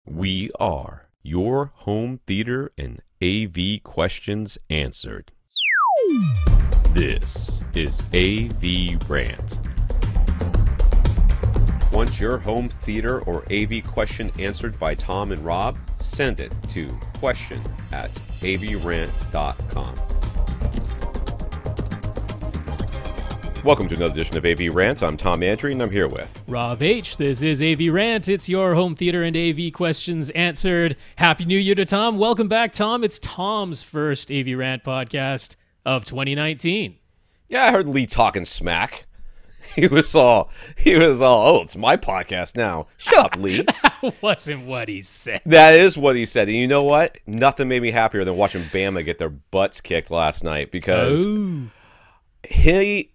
We are your home theater and AV questions answered. This is AV Rant. Want your home theater or AV question answered by Tom and Rob? Send it to question@avrant.com. Welcome to another edition of AV Rant. I'm Tom Andrew, and I'm here with Rob H. This is AV Rant. It's your home theater and AV questions answered. Happy New Year to Tom. Welcome back, Tom. It's Tom's first AV Rant podcast of 2019. Yeah, I heard Lee talking smack. He was all, oh, it's my podcast now. Shut up, Lee. That wasn't what he said. That is what he said. And you know what? Nothing made me happier than watching Bama get their butts kicked last night because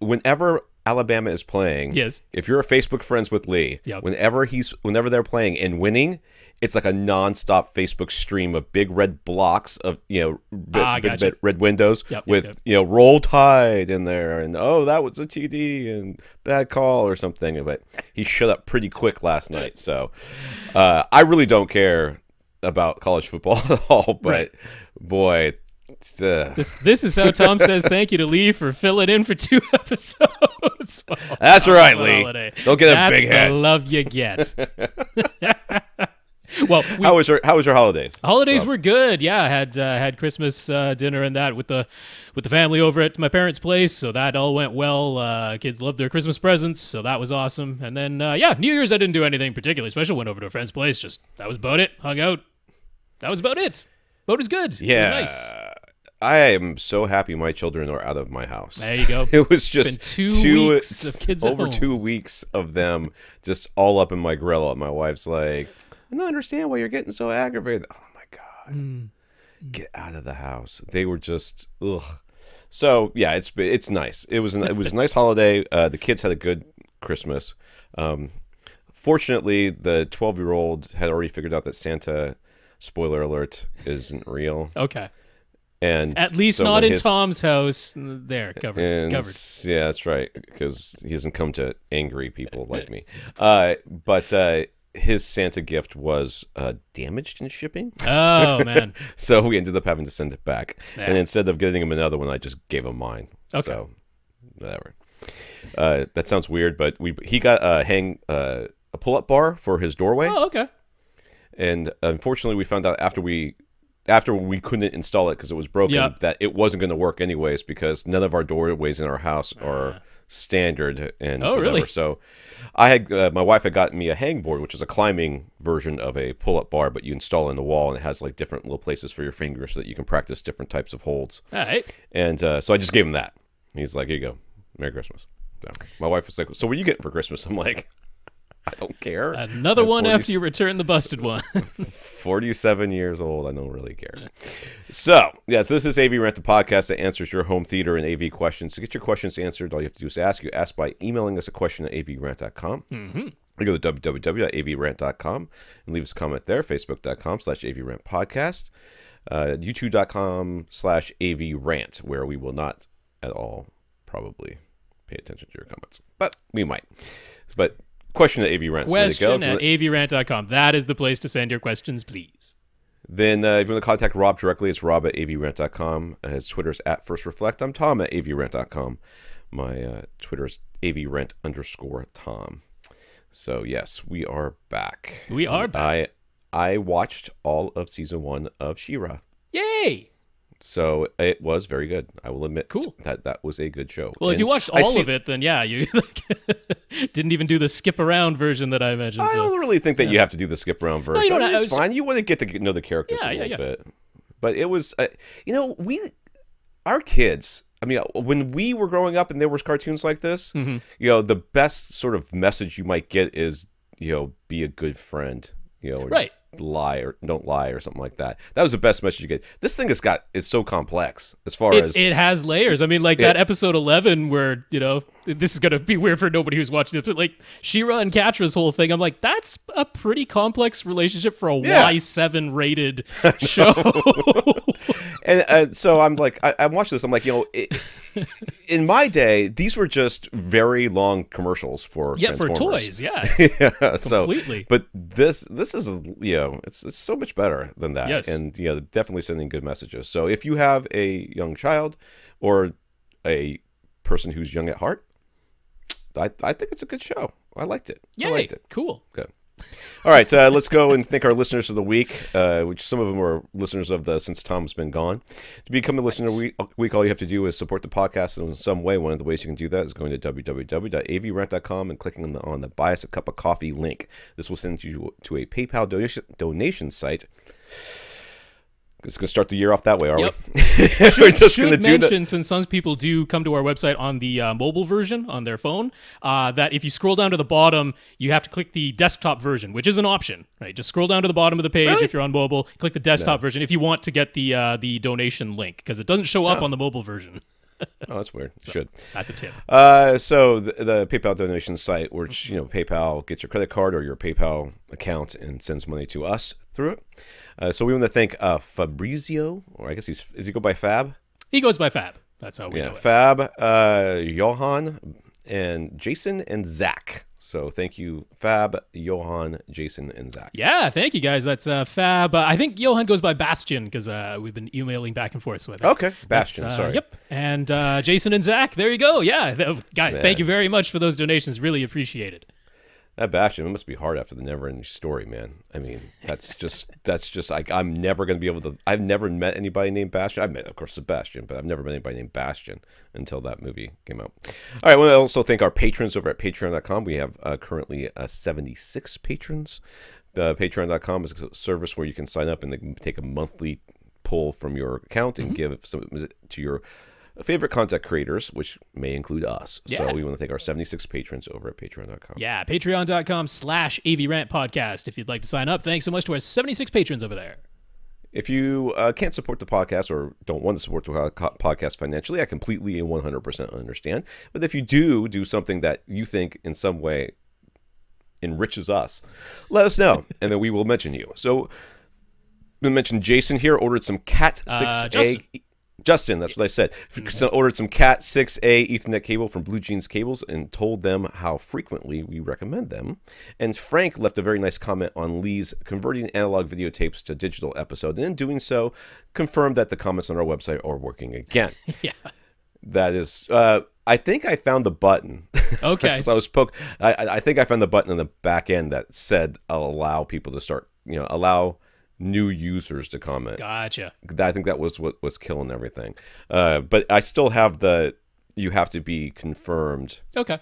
whenever Alabama is playing, yes, if you're a Facebook friends with Lee, yep, whenever they're playing and winning, it's like a nonstop Facebook stream of big red blocks of red windows with Roll Tide in there, and oh, that was a TD and bad call or something. But he shut up pretty quick last night, so I really don't care about college football at all. But boy. This is how Tom says thank you to Lee for filling in for 2 episodes. That's right, Lee. Don't get a big head. That's the love you get. Well, how was your holidays? Holidays were good. Yeah, I had Christmas dinner and that with the family over at my parents' place, so that all went well. Kids loved their Christmas presents, so that was awesome. And then New Year's I didn't do anything particularly special. Went over to a friend's place. Just that was about it. Hung out. That was about it. Boat was good. Yeah. It was nice. I am so happy my children are out of my house. There you go. It was just two weeks of kids over at home. 2 weeks of them just all up in my grill. My wife's like, I don't understand why you're getting so aggravated. Oh my God. Get out of the house. They were just, ugh. So yeah, it's nice. It was a nice holiday. The kids had a good Christmas. Fortunately, the 12-year-old had already figured out that Santa, spoiler alert, isn't real. Okay. And at least so not in Tom's house. There, covered. Yeah, that's right, because he doesn't come to angry people like me. But his Santa gift was damaged in shipping. Oh, man. So we ended up having to send it back. Yeah. And instead of getting him another one, I just gave him mine. Okay. So, whatever. That sounds weird, but he got a pull-up bar for his doorway. Oh, okay. And unfortunately, we found out after we couldn't install it because it was broken, that it wasn't going to work anyways because none of our doorways in our house are standard and whatever. Really? So I had my wife had gotten me a hangboard, which is a climbing version of a pull-up bar, but you install in the wall and it has like different little places for your fingers so that you can practice different types of holds. All right. And so I just gave him that. He's like, here you go. Merry Christmas. So my wife was like, so what are you getting for Christmas? I'm like, I don't care. Another one after you return the busted one. 47 years old. I don't really care. So this is AV Rant, the podcast that answers your home theater and AV questions. To get your questions answered, all you have to do is ask. You ask by emailing us a question at avrant.com. You go to www.avrant.com and leave us a comment there. Facebook.com/avrantpodcast. YouTube.com/avrant, where we will not at all probably pay attention to your comments. But we might. But question at AV Rant. Question at avrant.com. That is the place to send your questions, please. Then if you want to contact Rob directly, it's rob at avrant.com. His Twitter's at FirstReflect. I'm Tom at avrant.com. My Twitter is avrant_Tom. So yes, we are back. We are back. I watched all of season 1 of She-Ra. Yay! So it was very good. I will admit cool. that was a good show. Well, if you watched all of it, then yeah, you didn't even do the skip around version that I mentioned. I don't really think that you have to do the skip around version. No, it's fine. You want to get to know the characters a little bit. But it was, our kids, I mean, when we were growing up and there was cartoons like this, the best sort of message you might get is, be a good friend, right. Lie or don't lie or something like that. That was the best message you get. This thing is so complex as far as it has layers. I mean, like that episode 11 where this is gonna be weird for nobody who's watching this, but like She-Ra and Catra's whole thing, I'm like, that's a pretty complex relationship for a Y7 rated show. And so I'm like, I'm watching this. I'm like, in my day, these were just very long commercials for Transformers. For toys, yeah. Yeah, completely. So, but this is it's so much better than that, yes. and definitely sending good messages. So if you have a young child or a person who's young at heart, I think it's a good show. I liked it. Yay, I liked it. Cool. Good. All right, let's go and thank our listeners of the week, which some of them are listeners of since Tom's been gone. To become a listener week, all you have to do is support the podcast in some way. One of the ways you can do that is going to www.avrant.com and clicking on the Buy Us a Cup of Coffee link. This will send you to a PayPal donation site. It's going to start the year off that way, are we? We're just going to do mention, since some people do come to our website on the mobile version on their phone, that if you scroll down to the bottom, you have to click the desktop version, which is an option. Right? Just scroll down to the bottom of the page if you're on mobile, click the desktop version if you want to get the donation link, because it doesn't show up on the mobile version. Oh, that's weird. So, should. That's a tip. So the PayPal donation site, which PayPal gets your credit card or your PayPal account and sends money to us through it. So we want to thank Fabrizio, or I guess is he go by Fab? He goes by Fab. That's how we know it. Fab, Johan, and Jason and Zach. So thank you, Fab, Johan, Jason, and Zach. Yeah, thank you guys. That's Fab. I think Johan goes by Bastion because we've been emailing back and forth. So okay, Bastion. Sorry. Yep. And Jason and Zach. There you go. Yeah, guys, thank you very much for those donations. Really appreciate it. That Bastion, it must be hard after the never-ending story, man. I mean, that's just like, I'm never going to be able to. I've never met anybody named Bastion. I've met, of course, Sebastian, but I've never met anybody named Bastion until that movie came out. All right, I want to also thank our patrons over at patreon.com. We have currently 76 patrons. Patreon.com is a service where you can sign up and they can take a monthly pull from your account and give some to your favorite content creators, which may include us. Yeah. So we want to thank our 76 patrons over at patreon.com. Yeah, patreon.com/AVRant podcast if you'd like to sign up. Thanks so much to our 76 patrons over there. If you can't support the podcast or don't want to support the podcast financially, I completely and 100% understand. But if you do something that you think in some way enriches us, let us know, and then we will mention you. So we mentioned Jason here, ordered some Cat 6A... Justin, that's what I said. So ordered some Cat 6A Ethernet cable from Blue Jeans Cables and told them how frequently we recommend them. And Frank left a very nice comment on Lee's converting analog videotapes to digital episode, and in doing so, confirmed that the comments on our website are working again. Yeah. That is, I think I found the button. Okay. So I think I found the button on the back end that said allow people to start, allow new users to comment. Gotcha. I think that was what was killing everything. But I still have you have to be confirmed. Okay.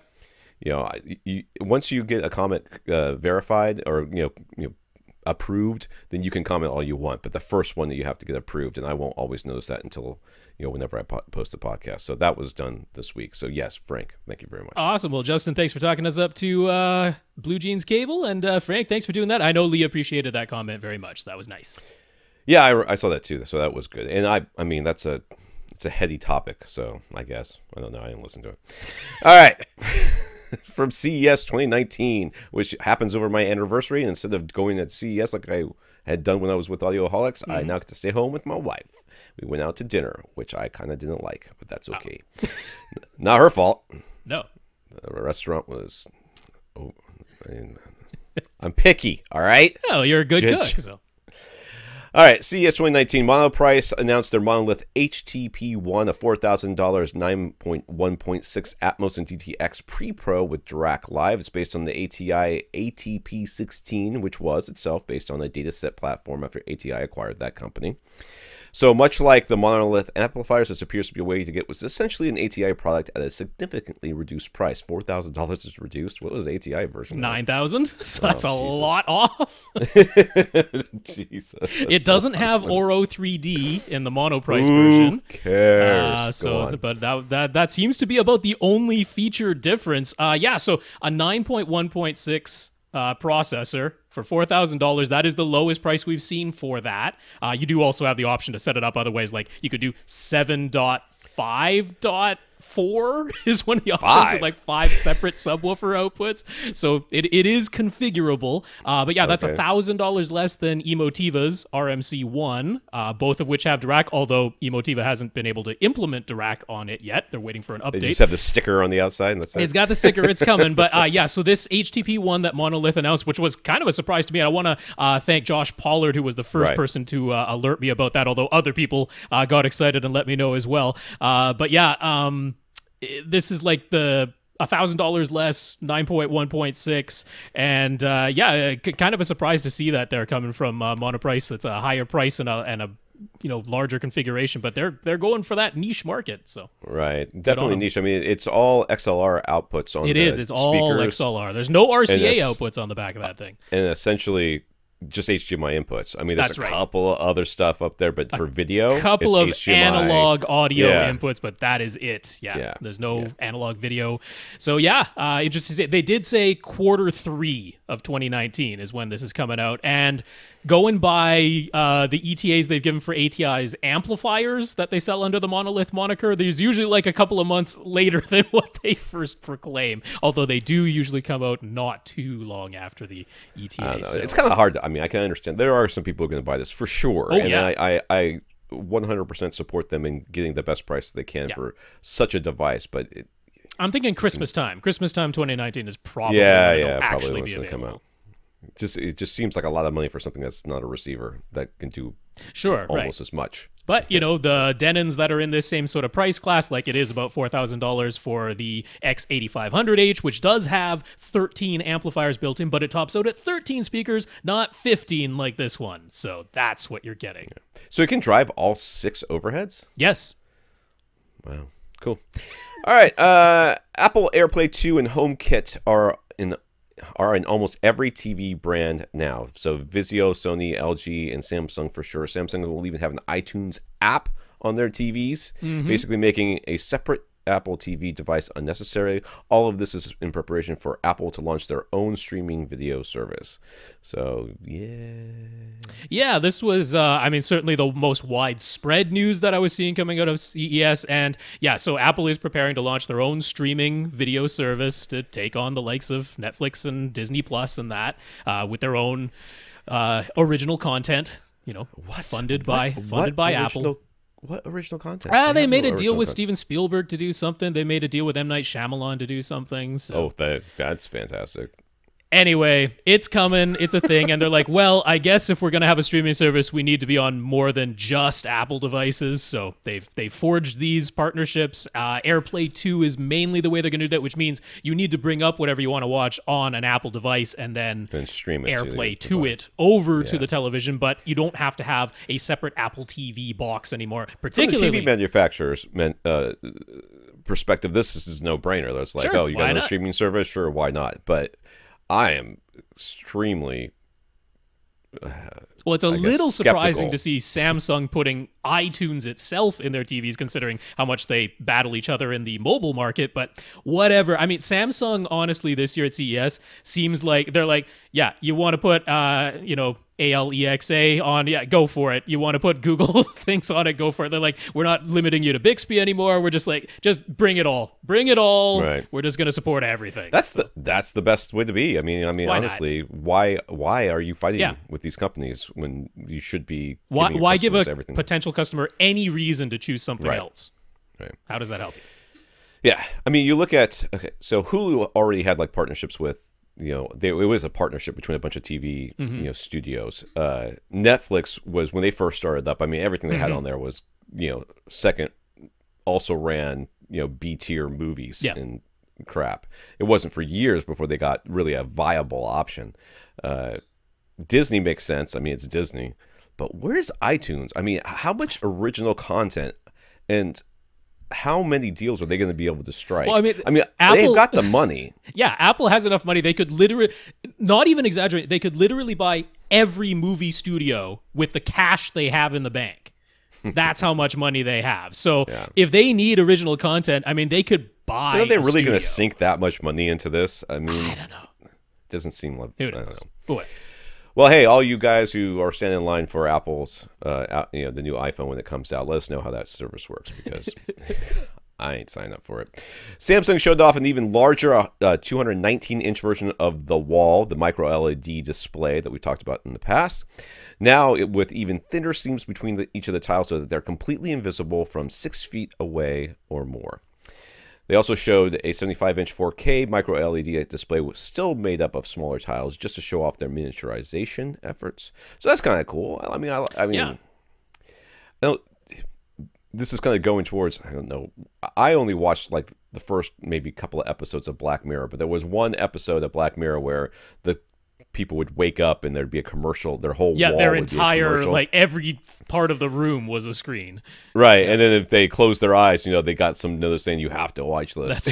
Once you get a comment verified or approved, then you can comment all you want. But the first one that you have to get approved, and I won't always notice that until whenever I post a podcast. So that was done this week. So yes, Frank, thank you very much. Awesome. Well, Justin, thanks for talking us up to Blue Jeans Cable, and Frank, thanks for doing that. I know Lee appreciated that comment very much. That was nice. Yeah, I saw that too. So that was good. And I mean it's a heady topic. So I guess I don't know. I didn't listen to it. All right. From CES 2019, which happens over my anniversary, and instead of going to CES like I had done when I was with Audioholics, I now get to stay home with my wife. We went out to dinner, which I kind of didn't like, but that's okay. Not her fault. No. The restaurant was... I'm picky, all right? Oh, you're a good cook, so... All right, CES 2019, Monoprice announced their Monolith HTP-1, a $4,000 9.1.6 Atmos and DTX Pre-Pro with Dirac Live. It's based on the ATI ATP-16, which was itself based on a dataset platform after ATI acquired that company. So much like the Monolith amplifiers, this appears to be a way to get what's essentially an ATI product at a significantly reduced price. $4,000 is reduced. What was the ATI version? $9,000. So that's a lot off. Jesus. It doesn't have Oro 3D in the Monoprice version. Who cares? But that seems to be about the only feature difference. So a 9.1.6 processor for $4,000. That is the lowest price we've seen for that. You do also have the option to set it up other ways, like you could do 7.5. 4 is one of the options with like 5 separate subwoofer outputs. So it is configurable. But yeah, that's $1,000 less than Emotiva's RMC1, both of which have Dirac, although Emotiva hasn't been able to implement Dirac on it yet. They're waiting for an update. They just have the sticker on the outside. And that's it. It's got the sticker. It's coming. But yeah, so this HTP-1 that Monolith announced, which was kind of a surprise to me. And I want to thank Josh Pollard, who was the first person to alert me about that, although other people got excited and let me know as well. But yeah, this is like the $1,000 less, 9.1.6, and yeah, kind of a surprise to see that they're coming from Monoprice. It's a higher price and a larger configuration, but they're going for that niche market. So definitely niche. I mean, it's all XLR outputs on. It's all XLR. There's no RCA outputs on the back of that thing, and essentially just HDMI inputs. I mean, there's a couple of other stuff up there, but for video, a couple of HDMI, analog audio inputs, but that is it. There's no analog video. So yeah, interesting to say. They did say Q3 of 2019 is when this is coming out, and going by the ETAs they've given for ATI's amplifiers that they sell under the Monolith moniker, there's usually like a couple of months later than what they first proclaim, although they do usually come out not too long after the ETA. So. It's kind of hard to, I mean, I can understand. There are some people who are going to buy this for sure, and I 100% support them in getting the best price they can for such a device, but I'm thinking Christmas time. Christmas time 2019 is probably actually be available. Come out. It just seems like a lot of money for something that's not a receiver that can do almost as much. But, you know, the Denons that are in this same sort of price class, like it is about $4,000 for the X8500H, which does have 13 amplifiers built in, but it tops out at 13 speakers, not 15 like this one. So that's what you're getting. So it can drive all 6 overheads? Yes. Wow. Cool. All right. Apple AirPlay 2 and HomeKit are in almost every TV brand now. So Vizio, Sony, LG, and Samsung for sure. Samsung will even have an iTunes app on their TVs, basically making a separate Apple TV device unnecessary. All of this is in preparation for Apple to launch their own streaming video service. So, yeah, this was, I mean, certainly the most widespread news that I was seeing coming out of CES. And yeah, so Apple is preparing to launch their own streaming video service to take on the likes of Netflix and Disney Plus and that, with their own original content, you know, funded by Apple. What original content? They made a deal with Steven Spielberg to do something. They made a deal with M. Night Shyamalan to do something. So. Oh, that's fantastic. Anyway, it's coming. It's a thing. And they're like, well, I guess if we're going to have a streaming service, we need to be on more than just Apple devices. So they've forged these partnerships. AirPlay 2 is mainly the way they're going to do that, which means you need to bring up whatever you want to watch on an Apple device and then stream it AirPlay to it over to the television. But you don't have to have a separate Apple TV box anymore. Particularly from the TV manufacturers' perspective, this is no brainer. That's like, you got a streaming service? Sure, why not? But I am extremely well, it's a little surprising to see Samsung putting iTunes itself in their TVs, considering how much they battle each other in the mobile market. But whatever. I mean, Samsung, honestly, this year at CES seems like they're like, yeah, you want to put, ALEXA on, go for it. You want to put Google things on it, go for it. They're like, we're not limiting you to Bixby anymore. We're just like, just bring it all. Bring it all. Right. We're just going to support everything. That's the best way to be. I mean, honestly, why are you fighting with these companies when you should be why give a potential customer any reason to choose something else? Right. How does that help you? Yeah. I mean, you look at, so Hulu already had like partnerships with, it was a partnership between a bunch of TV, studios. Netflix was, when they first started up, I mean, everything they had on there was, second, also ran, B-tier movies and crap. It wasn't for years before they got really a viable option. Disney makes sense. I mean, it's Disney. But where's iTunes? I mean, how much original content and how many deals are they going to be able to strike? Well, I mean, Apple, they've got the money. Yeah, Apple has enough money. They could literally, not even exaggerate, they could literally buy every movie studio with the cash they have in the bank. That's how much money they have. So if they need original content, I mean, they could buy. Are they really going to sink that much money into this? I mean, I don't know. It doesn't seem like. Who knows? Boy. Well, hey, all you guys who are standing in line for Apple's, the new iPhone when it comes out, let us know how that service works, because I ain't signing up for it. Samsung showed off an even larger 219-inch version of the Wall, the micro LED display that we talked about in the past. Now, with even thinner seams between each of the tiles so that they're completely invisible from 6 feet away or more. They also showed a 75-inch 4K micro LED display was still made up of smaller tiles just to show off their miniaturization efforts. So that's kind of cool. I mean, yeah. This is kind of going towards, I don't know, I only watched like the first maybe couple of episodes of Black Mirror, but there was one episode of Black Mirror where the people would wake up and there'd be a commercial, their whole wall their would entire, be a like every part of the room was a screen. Right, and then if they closed their eyes, you know, they got some notice saying you have to watch this.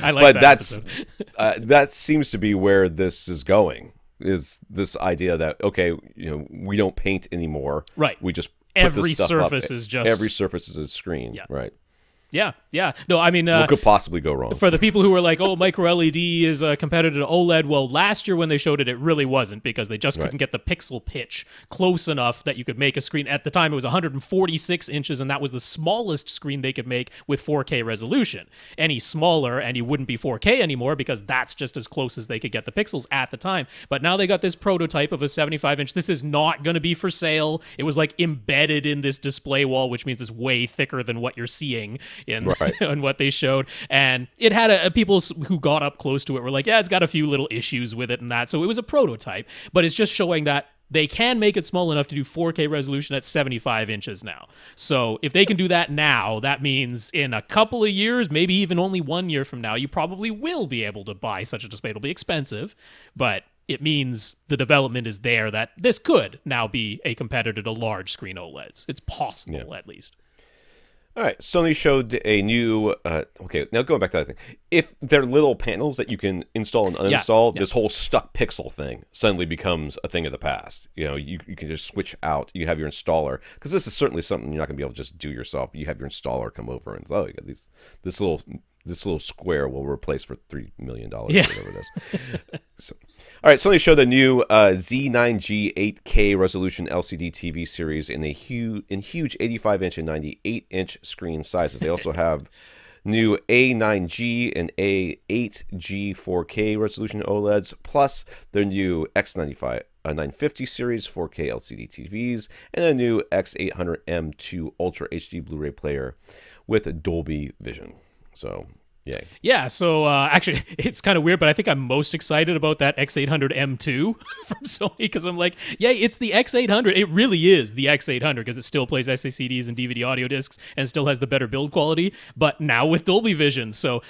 I like that seems to be where this is going, is this idea that, okay, you know, we don't paint anymore. Right. We just every surface is just every surface is a screen. Yeah. Right. Yeah, yeah. No, I mean... what could possibly go wrong? For the people who were like, oh, micro LED is a competitor to OLED, well, last year when they showed it, it really wasn't, because they just couldn't get the pixel pitch close enough that you could make a screen. At the time, it was 146 inches, and that was the smallest screen they could make with 4K resolution. Any smaller, and you wouldn't be 4K anymore, because that's just as close as they could get the pixels at the time. But now they got this prototype of a 75-inch. This is not going to be for sale. It was like embedded in this display wall, which means it's way thicker than what you're seeing in on what they showed. And it had people who got up close to it were like, yeah, it's got a few little issues with it and that. So it was a prototype, but it's just showing that they can make it small enough to do 4K resolution at 75 inches now. So if they can do that now, that means in a couple of years, maybe even only 1 year from now, you probably will be able to buy such a display. It'll be expensive, but it means the development is there that this could now be a competitor to large screen OLEDs. It's possible, at least. All right, Sony showed a new, okay, now going back to that thing. If they're little panels that you can install and uninstall, this whole stuck pixel thing suddenly becomes a thing of the past. You know, you can just switch out. You have your installer, because this is certainly something you're not going to be able to just do yourself. You have your installer come over and, oh, you got this little square will replace for $3 million or whatever it is. So, all right, Sony showed a new Z9G 8K resolution LCD TV series in huge 85-inch and 98-inch screen sizes. They also have new A9G and A8G 4K resolution OLEDs, plus their new X950 series 4K LCD TVs, and a new X800M2 Ultra HD Blu-ray player with Dolby Vision. So, yay. Yeah, so actually, it's kind of weird, but I think I'm most excited about that X800M2 from Sony, because I'm like, yay, it's the X800. It really is the X800, because it still plays SACDs and DVD audio discs and still has the better build quality, but now with Dolby Vision. So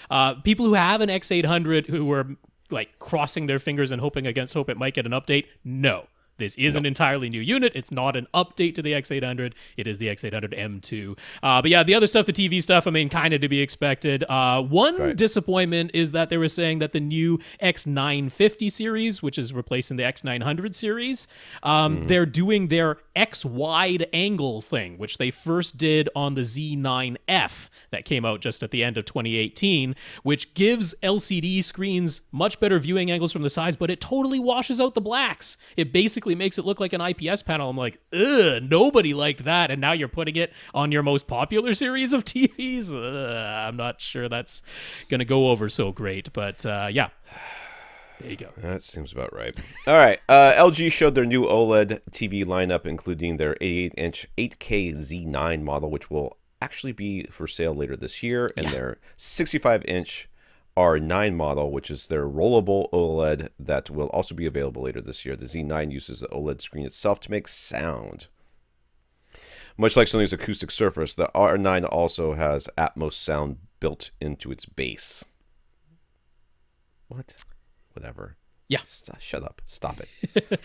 people who have an X800 who were like crossing their fingers and hoping against hope it might get an update, no. This is an entirely new unit. It's not an update to the X800. It is the X800M2. But yeah, the other stuff, the TV stuff, I mean, kind of to be expected. One disappointment is that they were saying that the new X950 series, which is replacing the X900 series, they're doing their X-wide angle thing, which they first did on the Z9F that came out just at the end of 2018, which gives LCD screens much better viewing angles from the sides, but it totally washes out the blacks. It basically makes it look like an IPS panel. I'm like, ugh, nobody liked that, and now you're putting it on your most popular series of TVs? I'm not sure that's going to go over so great, but yeah. There you go. That seems about right. All right. LG showed their new OLED TV lineup, including their 88-inch 8K Z9 model, which will actually be for sale later this year, and their 65-inch R9 model, which is their rollable OLED that will also be available later this year. The Z9 uses the OLED screen itself to make sound. Much like Sony's acoustic surface, the R9 also has Atmos sound built into its base. What? Whatever. Yeah. Shut up. Stop it.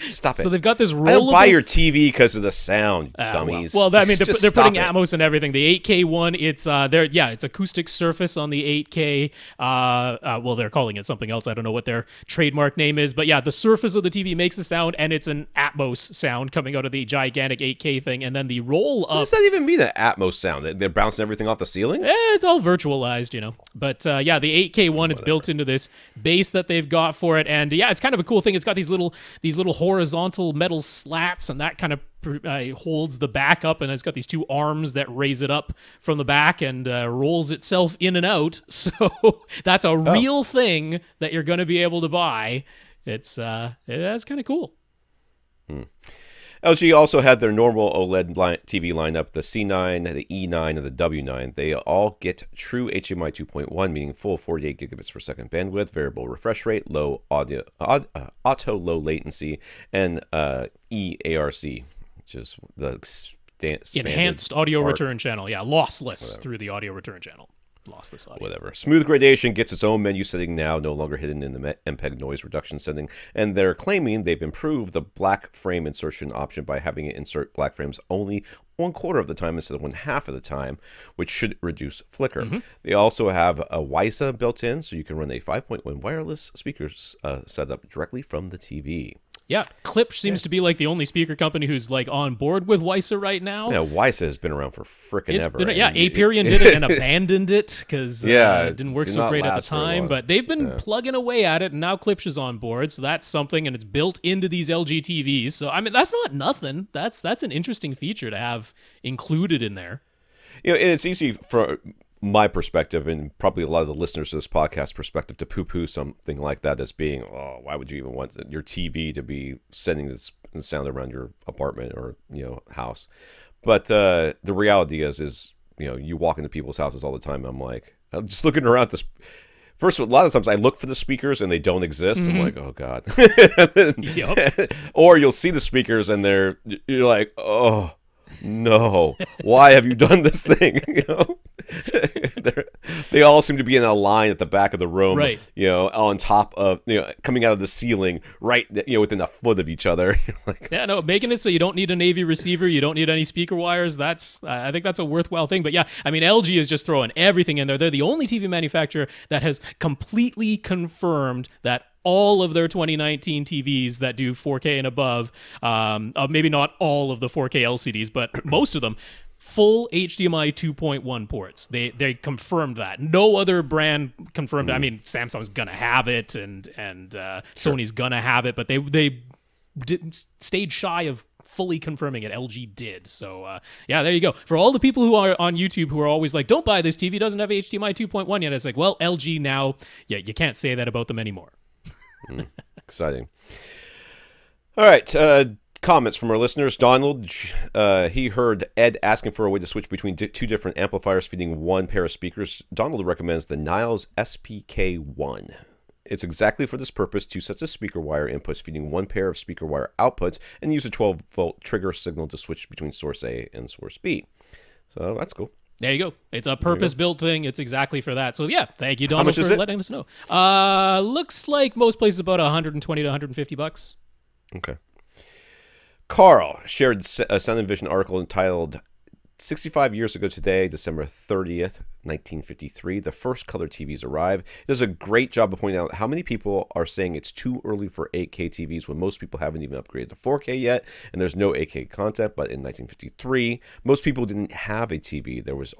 Stop it. So they've got this rollable... I don't buy your TV because of the sound, dummies. Well, I mean, they're putting Atmos and everything. The 8K one, it's it's acoustic surface on the 8K. Well, they're calling it something else. I don't know what their trademark name is, but yeah, the surface of the TV makes the sound, and it's an Atmos sound coming out of the gigantic 8K thing. And then the roll up... What does that even mean, an Atmos sound? They're bouncing everything off the ceiling? It's all virtualized, you know. But yeah, the 8K one, it's built into this base that they've got for it, and yeah, it's kind of a cool thing. It's got these little horizontal metal slats, and that kind of holds the back up, and it's got these two arms that raise it up from the back and rolls itself in and out. So that's a real thing that you're going to be able to buy. That's kind of cool. LG also had their normal OLED TV lineup, the C9, the E9, and the W9. They all get true HDMI 2.1, meaning full 48 gigabits per second bandwidth, variable refresh rate, low audio, auto low latency, and EARC, which is the enhanced audio return channel. Yeah, lossless through the audio return channel. Lossless audio. Whatever. Smooth gradation gets its own menu setting now, no longer hidden in the MPEG noise reduction setting, and they're claiming they've improved the black frame insertion option by having it insert black frames only 1/4 of the time instead of 1/2 of the time, which should reduce flicker. They also have a WiSA built in, so you can run a 5.1 wireless speakers setup directly from the TV. Yeah, Klipsch seems to be like the only speaker company who's like on board with WiSA right now. Yeah, WiSA has been around for frickin' ever. Aperion did it and abandoned it because it didn't work so great at the time. But they've been plugging away at it, and now Klipsch is on board, so that's something, and it's built into these LG TVs. So I mean, that's not nothing. That's an interesting feature to have included in there. You know, it's easy for my perspective, and probably a lot of the listeners to this podcast perspective, to poo-poo something like that as being, oh, why would you even want your TV to be sending this sound around your apartment or, you know, house? But the reality is, you know, you walk into people's houses all the time. I'm like, I'm just looking around this. First, a lot of times I look for the speakers and they don't exist. I'm like, oh God. Or you'll see the speakers and you're like, oh no, why have you done this thing? You know, they all seem to be in a line at the back of the room, right? You know, on top of, you know, coming out of the ceiling, right? You know, within a foot of each other. Like, yeah, no, making it so you don't need an AV receiver, you don't need any speaker wires. I think that's a worthwhile thing. But yeah, I mean, LG is just throwing everything in there. They're the only TV manufacturer that has completely confirmed that all of their 2019 TVs that do 4K and above, maybe not all of the 4K LCDs, but most of them, full HDMI 2.1 ports. They confirmed that. No other brand confirmed it. I mean, Samsung's gonna have it, and Sony's gonna have it, but they stayed shy of fully confirming it. LG did. So yeah, there you go. For all the people who are on YouTube who are always like, don't buy this TV, it doesn't have HDMI 2.1 yet. It's like, well, LG now, yeah, you can't say that about them anymore. Exciting. All right. Comments from our listeners. Donald, he heard Ed asking for a way to switch between two different amplifiers feeding one pair of speakers. Donald recommends the Niles SPK-1. It's exactly for this purpose, two sets of speaker wire inputs feeding one pair of speaker wire outputs, and use a 12-volt trigger signal to switch between source A and source B. So that's cool. There you go. It's a purpose-built thing. It's exactly for that. So yeah, thank you, Donald, for letting us know. Looks like most places about $120 to $150. Okay. Karl shared a Sound and Vision article entitled 65 years ago today, December 30th, 1953, the First Color TVs Arrive. It does a great job of pointing out how many people are saying it's too early for 8K TVs when most people haven't even upgraded to 4K yet, and there's no 8K content. But in 1953, most people didn't have a TV. There was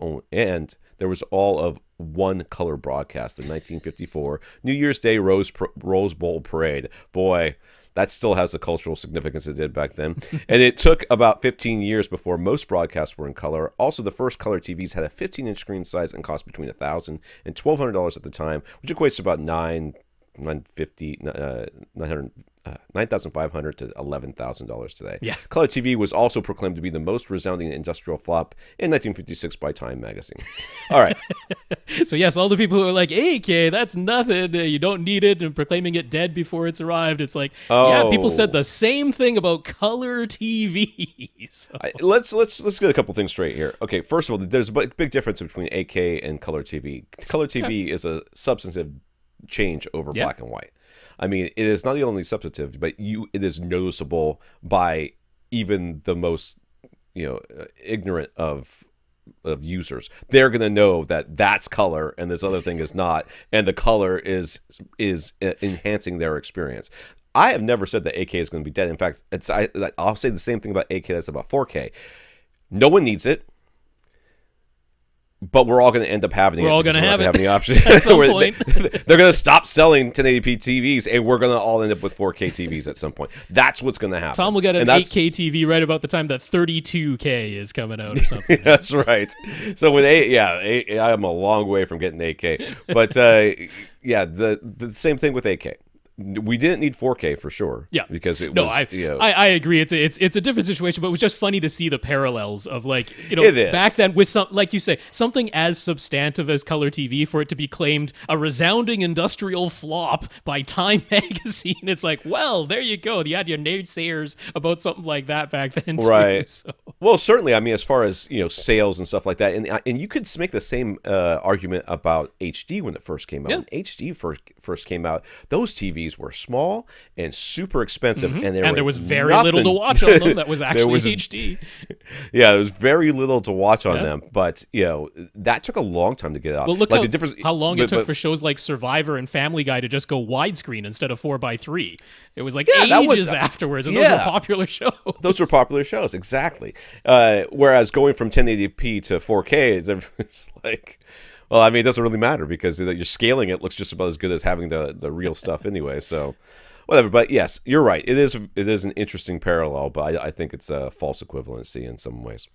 all of one color broadcast. In 1954, New Year's Day Rose Bowl Parade. Boy, that still has the cultural significance it did back then. And it took about 15 years before most broadcasts were in color. Also, the first color TVs had a 15-inch screen size and cost between $1,000 and $1,200 at the time, which equates to about $9,500 to $11,000 today. Yeah. Color TV was also proclaimed to be the most resounding industrial flop in 1956 by Time magazine. All right. So yes, all the people who are like, 8K, that's nothing, you don't need it, and proclaiming it dead before it's arrived. It's like, yeah, people said the same thing about color TVs. So. Let's get a couple things straight here. Okay, first of all, there's a big difference between 8K and color TV. Color TV is a substantive change over black and white. I mean, it is not the only substantive, but it is noticeable by even the most, ignorant of users. They're going to know that that's color and this other thing is not, and the color is enhancing their experience. I have never said that 8K is going to be dead. In fact, I'll say the same thing about 8K that's about 4K. No one needs it. But we're all going to end up having it. We're all going to have any option. At some point. They're going to stop selling 1080p TVs, and we're going to all end up with 4K TVs at some point. That's what's going to happen. Tom will get an 8K TV right about the time that 32K is coming out or something. That's right. So when I'm a long way from getting 8K. But yeah, the same thing with 8K. We didn't need 4K for sure. Yeah, because it was. I agree. It's a different situation, but it was just funny to see the parallels of back then with some, like you say, something as substantive as color TV, for it to be claimed a resounding industrial flop by Time magazine. It's like, well, there you go. You had your naysayers about something like that back then, too, right? So. Well, certainly. I mean, as far as sales and stuff like that, and you could make the same argument about HD when it first came out. Yeah. When HD first came out, those TVs were small and super expensive, and there was very little to watch on them that was actually HD. Yeah, there was very little to watch on them, but that took a long time to get out. Well, look how long it took for shows like Survivor and Family Guy to just go widescreen instead of 4:3. It was like ages afterwards, and those were popular shows. Those were popular shows, exactly. Whereas going from 1080p to 4K is like. Well, I mean, it doesn't really matter because you're scaling it looks just about as good as having the real stuff anyway. So, whatever. But yes, you're right. It is an interesting parallel, but I think it's a false equivalency in some ways.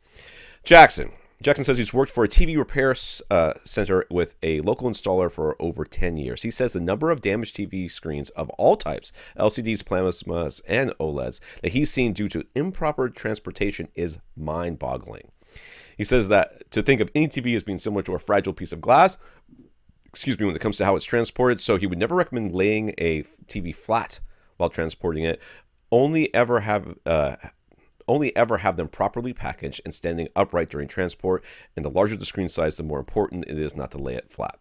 Jackson says he's worked for a TV repair center with a local installer for over 10 years. He says the number of damaged TV screens of all types, LCDs, plasmas, and OLEDs, that he's seen due to improper transportation is mind-boggling. He says that to think of any TV as being similar to a fragile piece of glass, when it comes to how it's transported, so he would never recommend laying a TV flat while transporting it. Only ever have them properly packaged and standing upright during transport. And the larger the screen size, the more important it is not to lay it flat.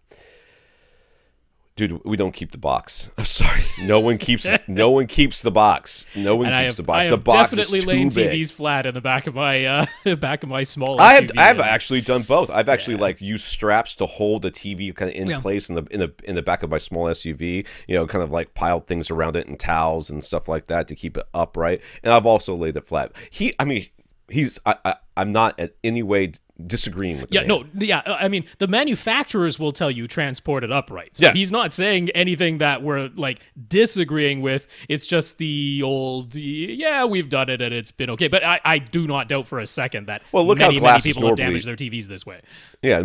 Dude, we don't keep the box. I'm sorry. No one keeps the box. No one keeps the box. The box is too big. Definitely laying TVs flat in the back of my small SUV. I've actually done both. I've actually used straps to hold the TV kind of in place in the back of my small SUV. Kind of like piled things around it and towels and stuff like that to keep it upright. And I've also laid it flat. I'm not in any way disagreeing with I mean, the manufacturers will tell you transport it upright. So he's not saying anything that we're disagreeing with. It's just the old, we've done it and it's been okay. But I do not doubt for a second that many people have damaged their TVs this way. Yeah,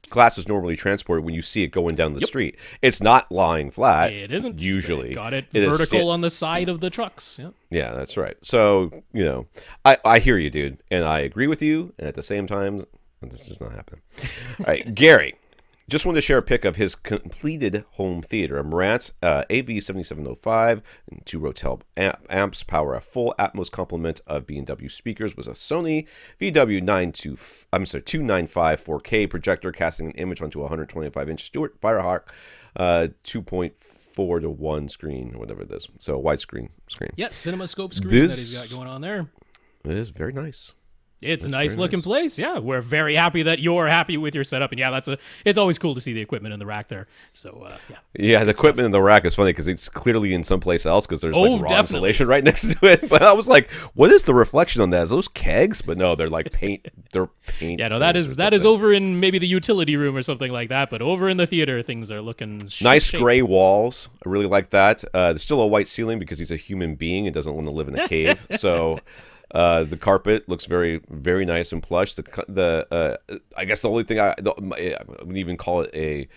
glass is normally transported when you see it going down the street. It's not lying flat. It isn't. Usually. They got it vertical on the side of the trucks. Yeah. Yeah, that's right. So, I hear you, dude, and I agree with you, and at the same time, this is not happening. All right, Gary just wanted to share a pic of his completed home theater. A Marantz AV7705 and 2 Rotel amps power a full Atmos complement of B&W speakers with a Sony VW295 4K projector casting an image onto a 125-inch Stuart Firehawk 2.4:1 screen, or whatever it is. So a widescreen screen. Yeah, CinemaScope screen that he's got going on there. It is very nice. It's a nice looking place. Yeah, we're very happy that you're happy with your setup, and it's always cool to see the equipment in the rack there. So the equipment in the rack is funny because it's clearly in someplace else because there's raw insulation right next to it. But I was like, what is the reflection on that? Is those kegs? But no, they're like paint. They're paint. Yeah, no, that is over in maybe the utility room or something like that. But over in the theater, things are looking nice gray walls. I really like that. There's still a white ceiling because he's a human being and doesn't want to live in a cave. So. The carpet looks very, very nice and plush. I guess the only thing I would even call it a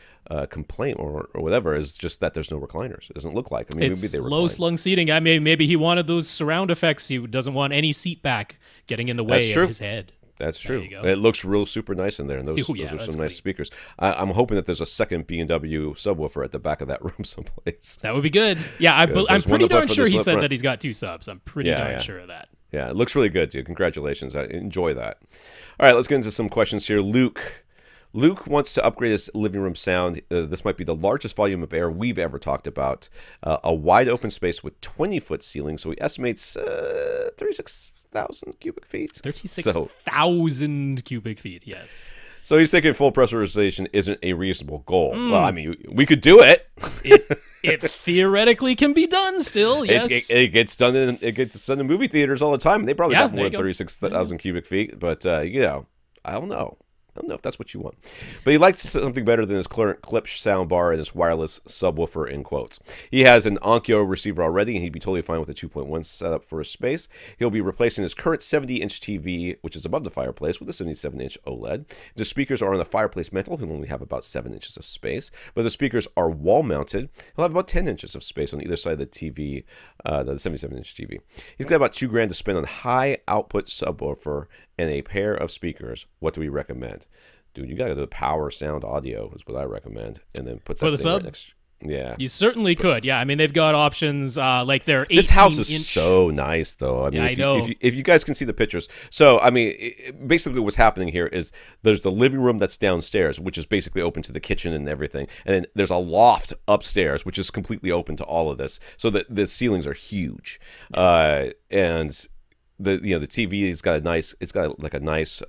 complaint or whatever is just that there's no recliners. It doesn't look like. I mean, it's maybe they low slung seating. I mean, maybe he wanted those surround effects. He doesn't want any seat back getting in the way of his head. That's true. It looks real super nice in there, and those are some nice speakers. I'm hoping that there's a second B&W subwoofer at the back of that room someplace. That would be good. Yeah, I'm pretty darn sure he said that he's got 2 subs. I'm pretty darn sure of that. Yeah, it looks really good, dude. Congratulations. I enjoy that. All right, let's get into some questions here. Luke wants to upgrade his living room sound. This might be the largest volume of air we've ever talked about. A wide open space with 20-foot ceiling, so he estimates 36,000 cubic feet. 36,000 cubic feet, yes. So he's thinking full pressurization isn't a reasonable goal. Well, I mean, we could do it. It theoretically can be done still, yes. It gets done in movie theaters all the time. They probably got more than 36,000 cubic feet, but I don't know. I don't know if that's what you want. But he likes something better than his current clip soundbar and his wireless subwoofer, in quotes. He has an Onkyo receiver already, and he'd be totally fine with a 2.1 setup for his space. He'll be replacing his current 70-inch TV, which is above the fireplace, with a 77-inch OLED. The speakers are on the fireplace mantle. He'll only have about 7 inches of space. But the speakers are wall-mounted. He'll have about 10 inches of space on either side of the TV, the 77-inch TV. He's got about $2,000 to spend on high-output subwoofer and a pair of speakers. What do we recommend? Dude, you gotta do the power sound audio is what I recommend, and then put that for the sub. Right next. Yeah, you certainly could. Yeah, I mean they've got options like their 18-inch. This house is so nice, though. I mean, if you guys can see the pictures. So, I mean, basically what's happening here is there's the living room that's downstairs, which is basically open to the kitchen and everything, and then there's a loft upstairs, which is completely open to all of this. So the ceilings are huge, and the TV has got like a nice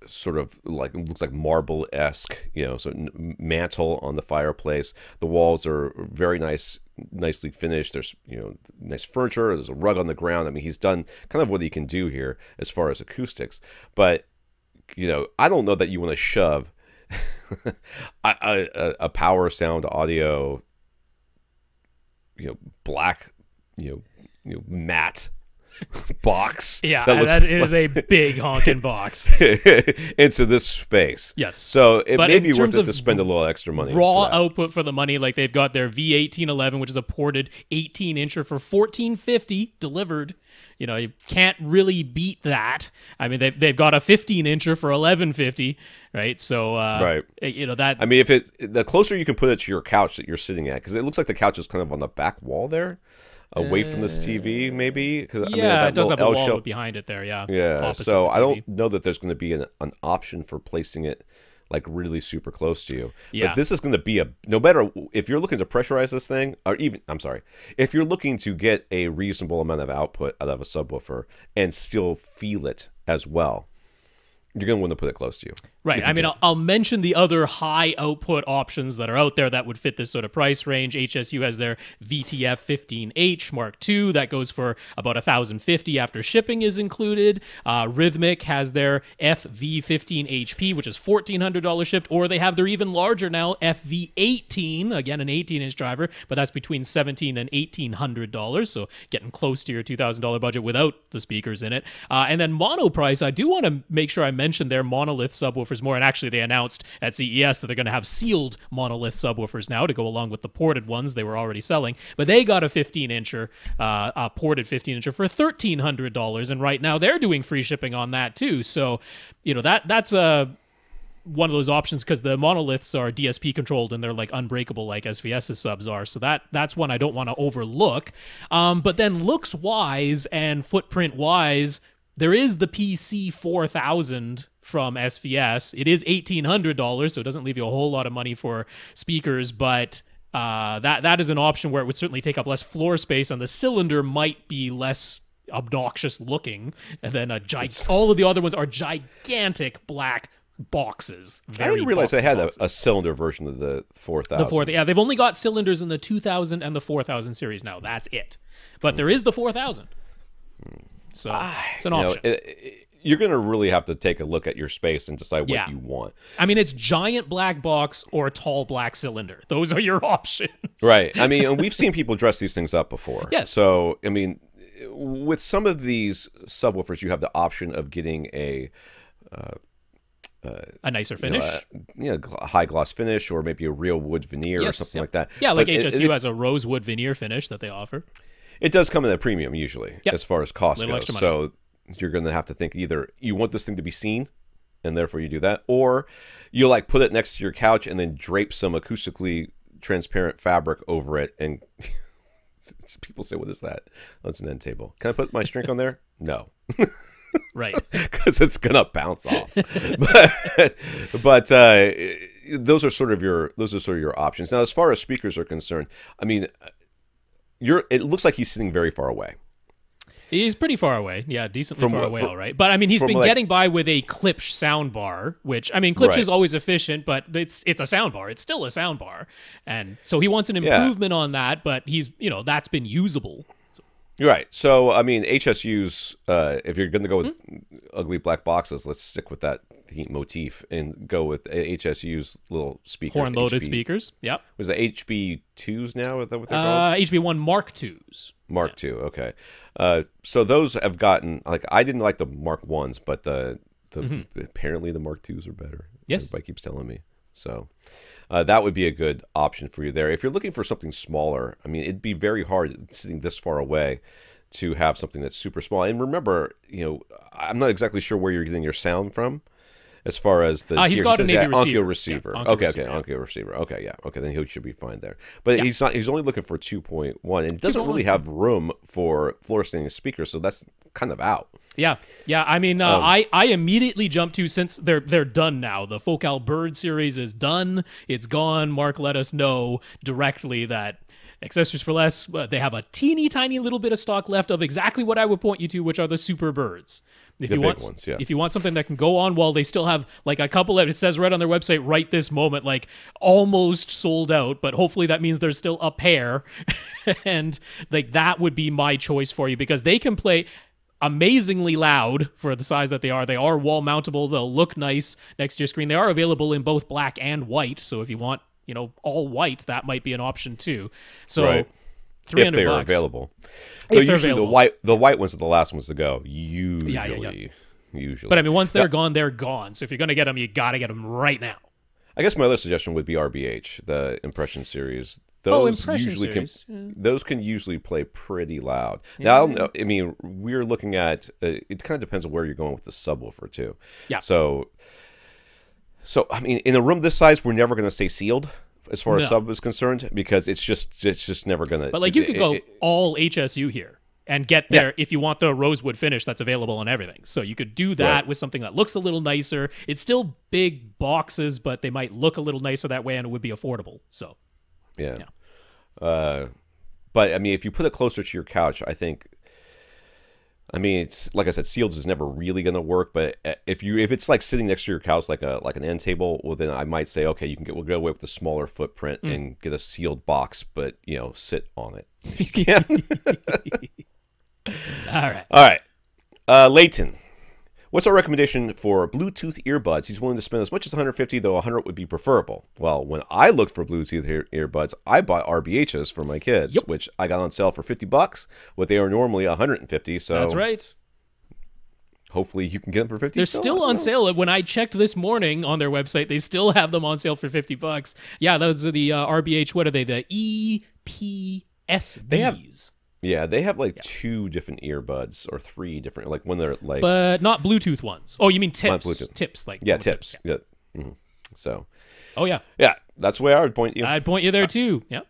sort of like, it looks like marble-esque, so mantle on the fireplace. The walls are very nicely finished. There's nice furniture. There's a rug on the ground. I mean, he's done kind of what he can do here as far as acoustics. But I don't know that you want to shove a power sound audio black matte box. Yeah, that is a big honking box into this space. Yes. So it may be worth it to spend a little extra money. Raw output for the money, like they've got their V1811, which is a ported 18-incher for $1,450 delivered. You can't really beat that. I mean, they've got a 15-incher for $1,150, right? So, right. That. I mean, the closer you can put it to your couch that you're sitting at, because it looks like the couch is kind of on the back wall there. Away from this TV, maybe? It does have a wall behind it there, yeah. Yeah, so I don't know that there's going to be an option for placing it like really super close to you. Yeah. But this is going to be no matter if you're looking to pressurize this thing, or even, if you're looking to get a reasonable amount of output out of a subwoofer and still feel it as well, you're going to want to put it close to you. Right. I mean, I'll mention the other high output options that are out there that would fit this sort of price range. HSU has their VTF-15H Mark II. That goes for about $1,050 after shipping is included. Rythmik has their FV15HP, which is $1,400 shipped, or they have their even larger now, FV18, again, an 18-inch driver, but that's between $1,700 and $1,800, so getting close to your $2,000 budget without the speakers in it. And then Monoprice, I do want to make sure I mention their Monolith subwoofers more, and actually they announced at CES that they're going to have sealed Monolith subwoofers now to go along with the ported ones they were already selling, but they got a 15-incher, a ported 15-incher for $1,300, and right now they're doing free shipping on that too, so that's one of those options, because the monoliths are DSP controlled and they're like unbreakable like SVS's subs are, so that's one I don't want to overlook. But then looks wise and footprint wise, there is the PC-4000 from SVS. It is $1,800, so it doesn't leave you a whole lot of money for speakers, but that is an option where it would certainly take up less floor space, and the cylinder might be less obnoxious looking. And then all of the other ones are gigantic black boxes. I didn't realize they had a cylinder version of the 4000. Yeah, they've only got cylinders in the 2000 and the 4000 series now. That's it. But there is the 4000. So it's an option. You're going to really have to take a look at your space and decide what you want. I mean, it's giant black box or tall black cylinder. Those are your options. Right. I mean, and we've seen people dress these things up before. Yes. So, I mean, with some of these subwoofers, you have the option of getting a nicer finish, high gloss finish, or maybe a real wood veneer or something like that. Yeah, like HSU has a rosewood veneer finish that they offer. It does come in a premium usually, as far as cost goes. So you're going to have to think either you want this thing to be seen, and therefore you do that, or you like put it next to your couch and then drape some acoustically transparent fabric over it. And people say, "What is that?" Oh, it's an end table. Can I put my shrink on there? No. Right, because it's gonna bounce off. but those are sort of your options. Now, as far as speakers are concerned, I mean, it looks like he's sitting very far away. He's pretty far away. Yeah, decently far away, all right. But I mean, he's been getting by with a Klipsch soundbar, which, I mean, Klipsch is always efficient, but it's a soundbar. It's still a soundbar. And so he wants an improvement on that, but he's, that's been usable. Right. So, I mean, HSUs, if you're going to go with ugly black boxes, let's stick with that motif and go with HSU's little speakers. Horn-loaded speakers. Yep. Was it HB2s now? Is that what they're called? HB1 Mark IIs. Mark II, okay. So those have gotten, like, I didn't like the Mark 1s, but apparently the Mark IIs are better. Yes. Everybody keeps telling me. So that would be a good option for you there. If you're looking for something smaller, I mean, it'd be very hard sitting this far away to have something that's super small. And remember, you know, I'm not exactly sure where you're getting your sound from as far as the... he's got an Onkyo receiver. Yeah, Onkyo receiver. Okay, yeah. Okay, then he should be fine there. But he's only looking for 2.1 and doesn't really have room for floor standing speakers, so that's kind of out. Yeah. I mean, I immediately jumped to, since they're done now. The Focal Bird series is done. It's gone. Mark let us know directly that Accessories for Less, they have a teeny tiny little bit of stock left of exactly what I would point you to, which are the Super Birds. If you want, ones, yeah. If you want something that can go on wall, they still have like a couple of, it says right on their website right this moment, like almost sold out, but hopefully that means there's still a pair. And like that would be my choice for you, because they can play amazingly loud for the size that they are. They are wall mountable. They'll look nice next to your screen. They are available in both black and white. So if you want, you know, all white, that might be an option too. So right. $300 if they are available. Though usually available. the white ones are the last ones to go. Usually. But I mean, once they're gone, they're gone. So if you're going to get them, you got to get them right now. I guess my other suggestion would be RBH, the Impression series. Those those can usually play pretty loud. Now, I mean, we're looking at it. Kind of depends on where you're going with the subwoofer too. Yeah. So I mean, in a room this size, we're never going to stay sealed as far as sub is concerned, because it's just never going to. But like you could go all HSU here and get there if you want the rosewood finish that's available on everything. So you could do that with something that looks a little nicer. It's still big boxes, but they might look a little nicer that way, and it would be affordable. So yeah. But I mean, if you put it closer to your couch, I think. I mean, it's like I said, sealed is never really going to work. But if it's like sitting next to your couch, like an end table, well, then I might say, okay, we'll go away with the smaller footprint and get a sealed box, but you know, sit on it if you can. All right. Leighton, what's our recommendation for Bluetooth earbuds? He's willing to spend as much as $150, though $100 would be preferable. Well, when I looked for Bluetooth earbuds, I bought RBHs for my kids, which I got on sale for $50. What they are normally $150. So that's right. Hopefully you can get them for $50. They're still on sale. When I checked this morning on their website, they still have them on sale for $50. Yeah, those are the RBH. What are they? The EP-SBs. Yeah, they have like 2 different earbuds or 3 different, like when they're like, but not Bluetooth ones. Oh, you mean tips? Not Bluetooth. Tips, like tips. Yeah. So. Oh yeah. Yeah, that's the way I would point you. I'd point you there too. Yeah.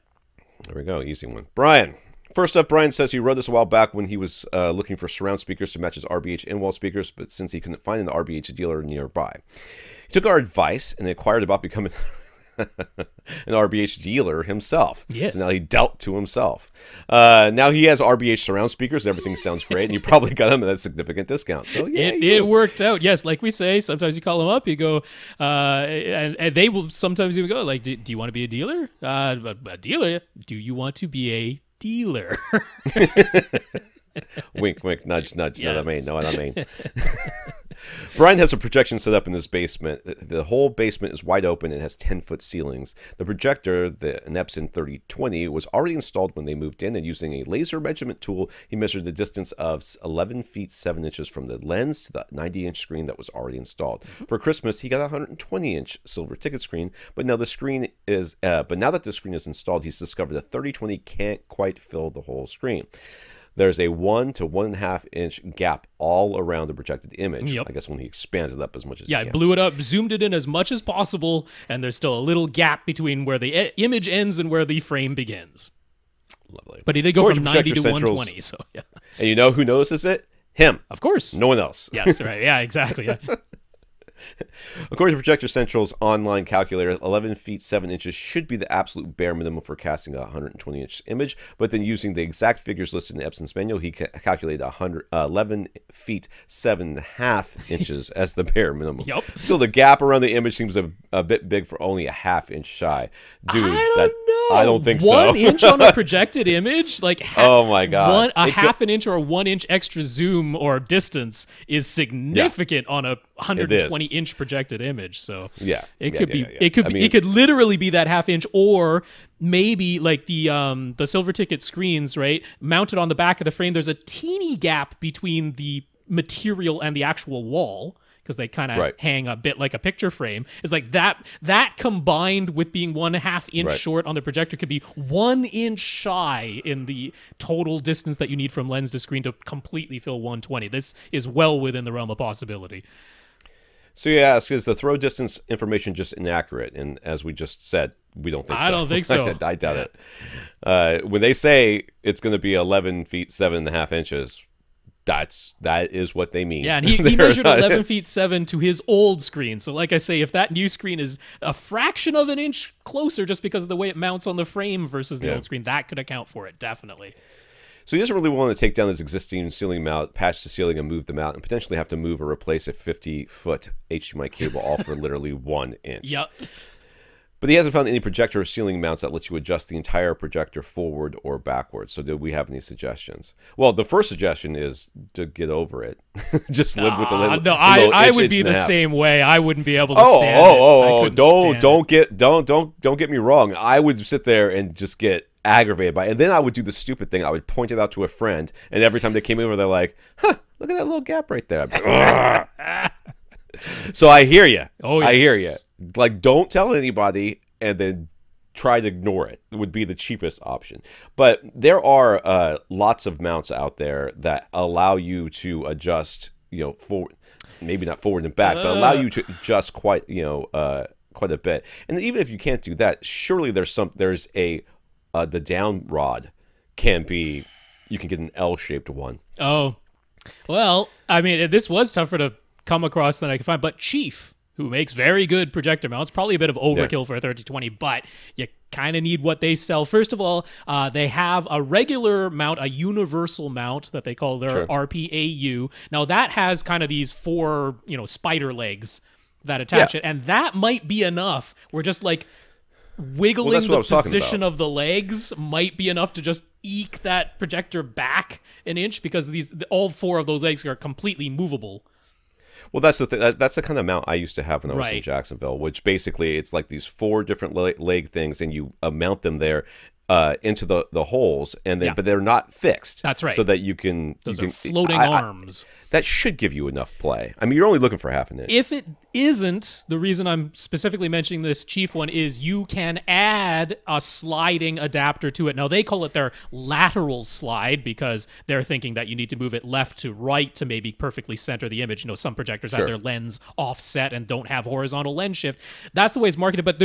There we go, easy one. Brian. First up, Brian says he wrote this a while back when he was looking for surround speakers to match his RBH in-wall speakers, but since he couldn't find an RBH dealer nearby, he took our advice and inquired about becoming an RBH dealer himself. Yes. So now he dealt to himself. Now he has RBH surround speakers. Everything sounds great, and you probably got him at a significant discount. So yeah, it worked out. Yes, like we say, sometimes you call them up, you go, and they will sometimes even go like, "Do you want to be a dealer? A dealer? Do you want to be a dealer?" Wink, wink, nudge, nudge. Yes. Know what I mean. Brian has a projection set up in his basement. The whole basement is wide open and has 10-foot ceilings. The projector, an Epson 3020, was already installed when they moved in, and using a laser measurement tool, he measured the distance of 11 feet 7 inches from the lens to the 90-inch screen that was already installed. For Christmas, he got a 120-inch silver ticket screen, but now that the screen is installed, he's discovered the 3020 can't quite fill the whole screen. There's a 1 to 1.5 inch gap all around the projected image. I guess when he expands it up as much as he can. Yeah, blew it up, zoomed it in as much as possible, and there's still a little gap between where the image ends and where the frame begins. Lovely. But he did go from 90 to 120, so yeah. And you know who notices it? Him. Of course. No one else. Yes, right. Yeah, exactly. Yeah. According to Projector Central's online calculator, 11 feet 7 inches should be the absolute bare minimum for casting a 120-inch image, but then using the exact figures listed in Epson's manual, he calculated 11 feet 7.5 inches as the bare minimum. Yep. Still, the gap around the image seems a bit big for only a half-inch shy. Dude, I don't think so. 1 inch on a projected image? Like, oh my God. Half an inch or a 1 inch extra zoom or distance is significant on a 120-inch projected image. So it could literally be that half inch, or maybe like the silver ticket screens, right? Mounted on the back of the frame, there's a teeny gap between the material and the actual wall, because they kind of hang a bit like a picture frame. It's like that combined with being 1/2 inch short on the projector could be 1 inch shy in the total distance that you need from lens to screen to completely fill 120. This is well within the realm of possibility. So you ask, is the throw distance information just inaccurate? And as we just said, we don't think so. I don't think so. I doubt it. When they say it's going to be 11 feet 7.5 inches, that is what they mean. Yeah, and he measured 11 feet 7 to his old screen. So like I say, if that new screen is a fraction of an inch closer just because of the way it mounts on the frame versus the old screen, that could account for it, definitely. So he doesn't really want to take down his existing ceiling mount, patch the ceiling, and move them out, and potentially have to move or replace a 50-foot HDMI cable, all for literally 1 inch. Yep. But he hasn't found any projector or ceiling mounts that lets you adjust the entire projector forward or backwards. So do we have any suggestions? Well, the first suggestion is to get over it. Just live with the little. No, I would be the same way. I wouldn't be able to stand it. Don't get me wrong. I would sit there and just get aggravated by it. And then I would do the stupid thing. I would point it out to a friend, and every time they came over, they're like, "Huh, look at that little gap right there." Like, so I hear you. Oh, yes. I hear you. Like, don't tell anybody, and then try to ignore it. It would be the cheapest option. But there are lots of mounts out there that allow you to adjust, forward, maybe not forward and back, but allow you to adjust quite a bit. And even if you can't do that, surely there's the down rod you can get an L-shaped one. Oh, well, I mean, this was tougher to come across than I could find, but Chief, who makes very good projector mounts, probably a bit of overkill for a 3020, but you kind of need what they sell. First of all, they have a regular mount, a universal mount that they call their RPAU. Now that has kind of these 4, spider legs that attach it, and that might be enough. We're just like wiggling the position of the legs might be enough to just eke that projector back an inch, because all 4 of those legs are completely movable. Well, that's the thing. That's the kind of mount I used to have when I was in Jacksonville, which basically it's like these 4 different leg things, and you mount them there into the holes, and then but they're not fixed. That's right. So that you can floating arms. That should give you enough play. I mean, you're only looking for half an inch. If it isn't, the reason I'm specifically mentioning this Chief one is you can add a sliding adapter to it. Now, they call it their lateral slide because they're thinking that you need to move it left to right to maybe perfectly center the image. Some projectors have their lens offset and don't have horizontal lens shift. That's the way it's marketed, but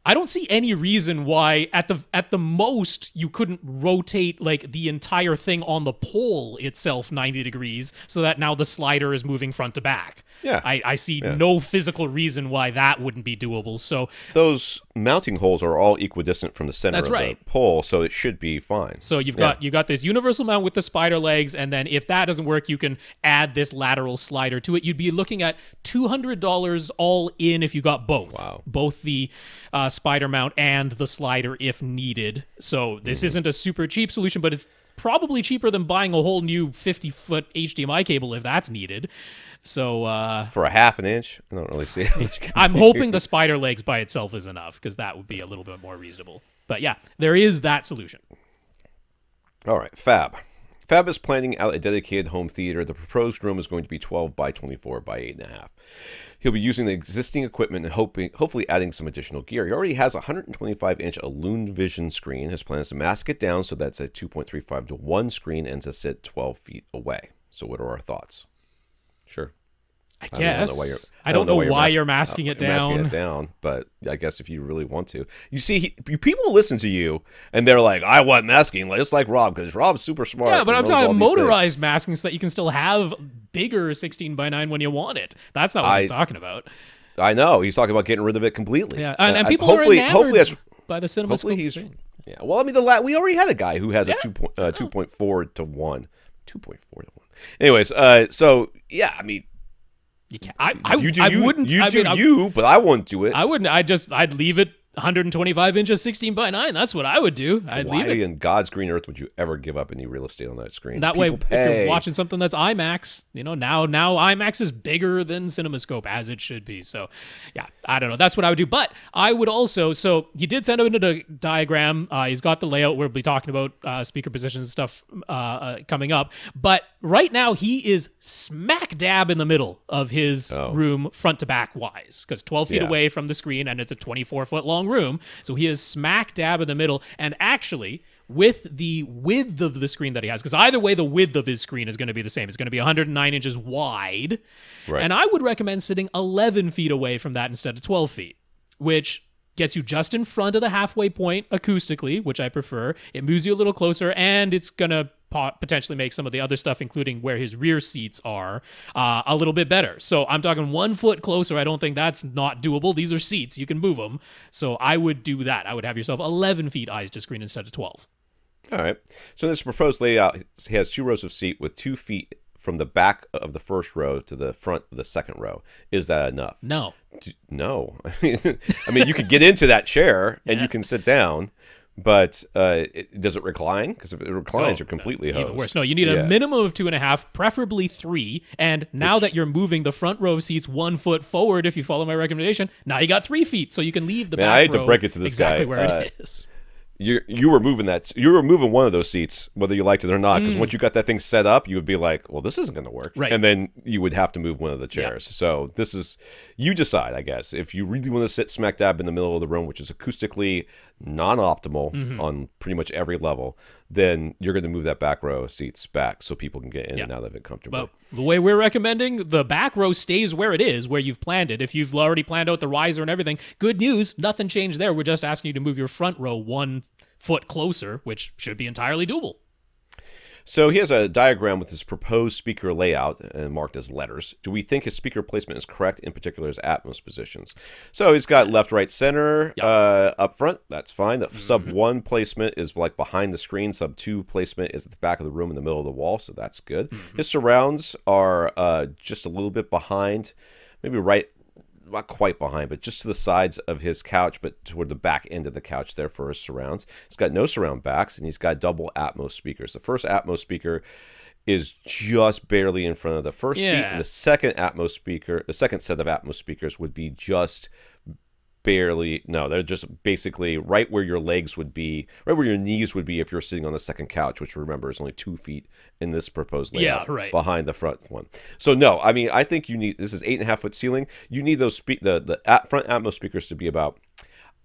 I don't see any reason why at the most you couldn't rotate like the entire thing on the pole itself 90 degrees so that now the slider is moving front to back. Yeah. I see no physical reason why that wouldn't be doable. So those mounting holes are all equidistant from the center of the pole, so it should be fine. So you got this universal mount with the spider legs, and then if that doesn't work, you can add this lateral slider to it. You'd be looking at $200 all in if you got both. Wow. Both the spider mount and the slider if needed. So this isn't a super cheap solution, but it's probably cheaper than buying a whole new 50-foot HDMI cable if that's needed. So for a half an inch, I don't really see it. I'm hoping the spider legs by itself is enough, because that would be a little bit more reasonable. But yeah, there is that solution. All right, Fab. Fab is planning out a dedicated home theater. The proposed room is going to be 12 by 24 by 8.5. He'll be using the existing equipment and hopefully adding some additional gear. He already has a 125-inch IlluminVision screen. His plan is to mask it down so that's a 2.35:1 screen and to sit 12 feet away. So what are our thoughts? Sure. I guess. I don't know why you're masking it down. Masking it down, but I guess if you really want to. You see, people listen to you, and they're like, I want masking, just like Rob, because Rob's super smart. Yeah, but I'm talking motorized masking so that you can still have bigger 16:9 when you want it. That's not what he's talking about. I know. He's talking about getting rid of it completely. Yeah, and people are enamored by the CinemaScope thing. Yeah, well, I mean, we already had a guy who has a 2.4 to 1. 2.4 to 1. Anyways, so, yeah, I mean, you can't. I wouldn't. But I wouldn't do it. I wouldn't. I'd leave it 125 inches, 16:9. That's what I would do. I'd leave it. Why in God's green earth would you ever give up any real estate on that screen? That way, if you're watching something that's IMAX, now IMAX is bigger than CinemaScope, as it should be. So, yeah, I don't know. That's what I would do. But I would also, so he did send him a diagram. He's got the layout. We'll be talking about speaker positions and stuff coming up. But right now, he is smack dab in the middle of his room, front to back wise, because 12 feet away from the screen, and it's a 24-foot long room. So he is smack dab in the middle. And actually, with the width of the screen that he has, because either way, the width of his screen is going to be the same. It's going to be 109 inches wide. Right. And I would recommend sitting 11 feet away from that instead of 12 feet, which gets you just in front of the halfway point acoustically, which I prefer. It moves you a little closer, and it's going to potentially make some of the other stuff, including where his rear seats are, a little bit better. So I'm talking 1 foot closer. I don't think that's not doable. These are seats. You can move them. So I would do that. I would have yourself 11 feet eyes to screen instead of 12. All right. So this proposed layout, he has 2 rows of seat with 2 feet from the back of the first row to the front of the second row. Is that enough? No. No. I mean, you could get into that chair and you can sit down. But does it recline? Because if it reclines, you're completely hosed. Even worse. No, you need a minimum of 2.5, preferably 3. And now that you're moving the front row seats 1 foot forward, if you follow my recommendation, now you got 3 feet, so you can leave the back row. I hate to break it to this exactly guy. Where it is. You were moving that. You were moving one of those seats, whether you liked it or not. Because once you got that thing set up, you would be like, "Well, this isn't going to work," right. And then you would have to move one of the chairs. So this is, you decide, I guess. If you really want to sit smack dab in the middle of the room, which is acoustically non-optimal on pretty much every level, then you're going to move that back row of seats back so people can get in and out of it comfortably. But the way we're recommending, the back row stays where it is, where you've planned it. If you've already planned out the riser and everything, good news, nothing changed there. We're just asking you to move your front row 1 foot closer, which should be entirely doable. So he has a diagram with his proposed speaker layout and marked as letters. Do we think his speaker placement is correct, in particular his Atmos positions? So he's got left, right, center up front. That's fine. The sub 1 placement is like behind the screen. Sub 2 placement is at the back of the room in the middle of the wall, so that's good. His surrounds are just a little bit behind, maybe right, not quite behind, but just to the sides of his couch, but toward the back end of the couch there for his surrounds. He's got no surround backs, and he's got double Atmos speakers. The first Atmos speaker is just barely in front of the first seat, and the second Atmos speaker, the second set of Atmos speakers would be just barely, no, they're just basically right where your legs would be, right where your knees would be if you're sitting on the second couch, which remember is only 2 feet in this proposed layout behind the front one. So no, I mean, I think you need, this is 8.5 foot ceiling. You need those the front Atmos speakers to be about,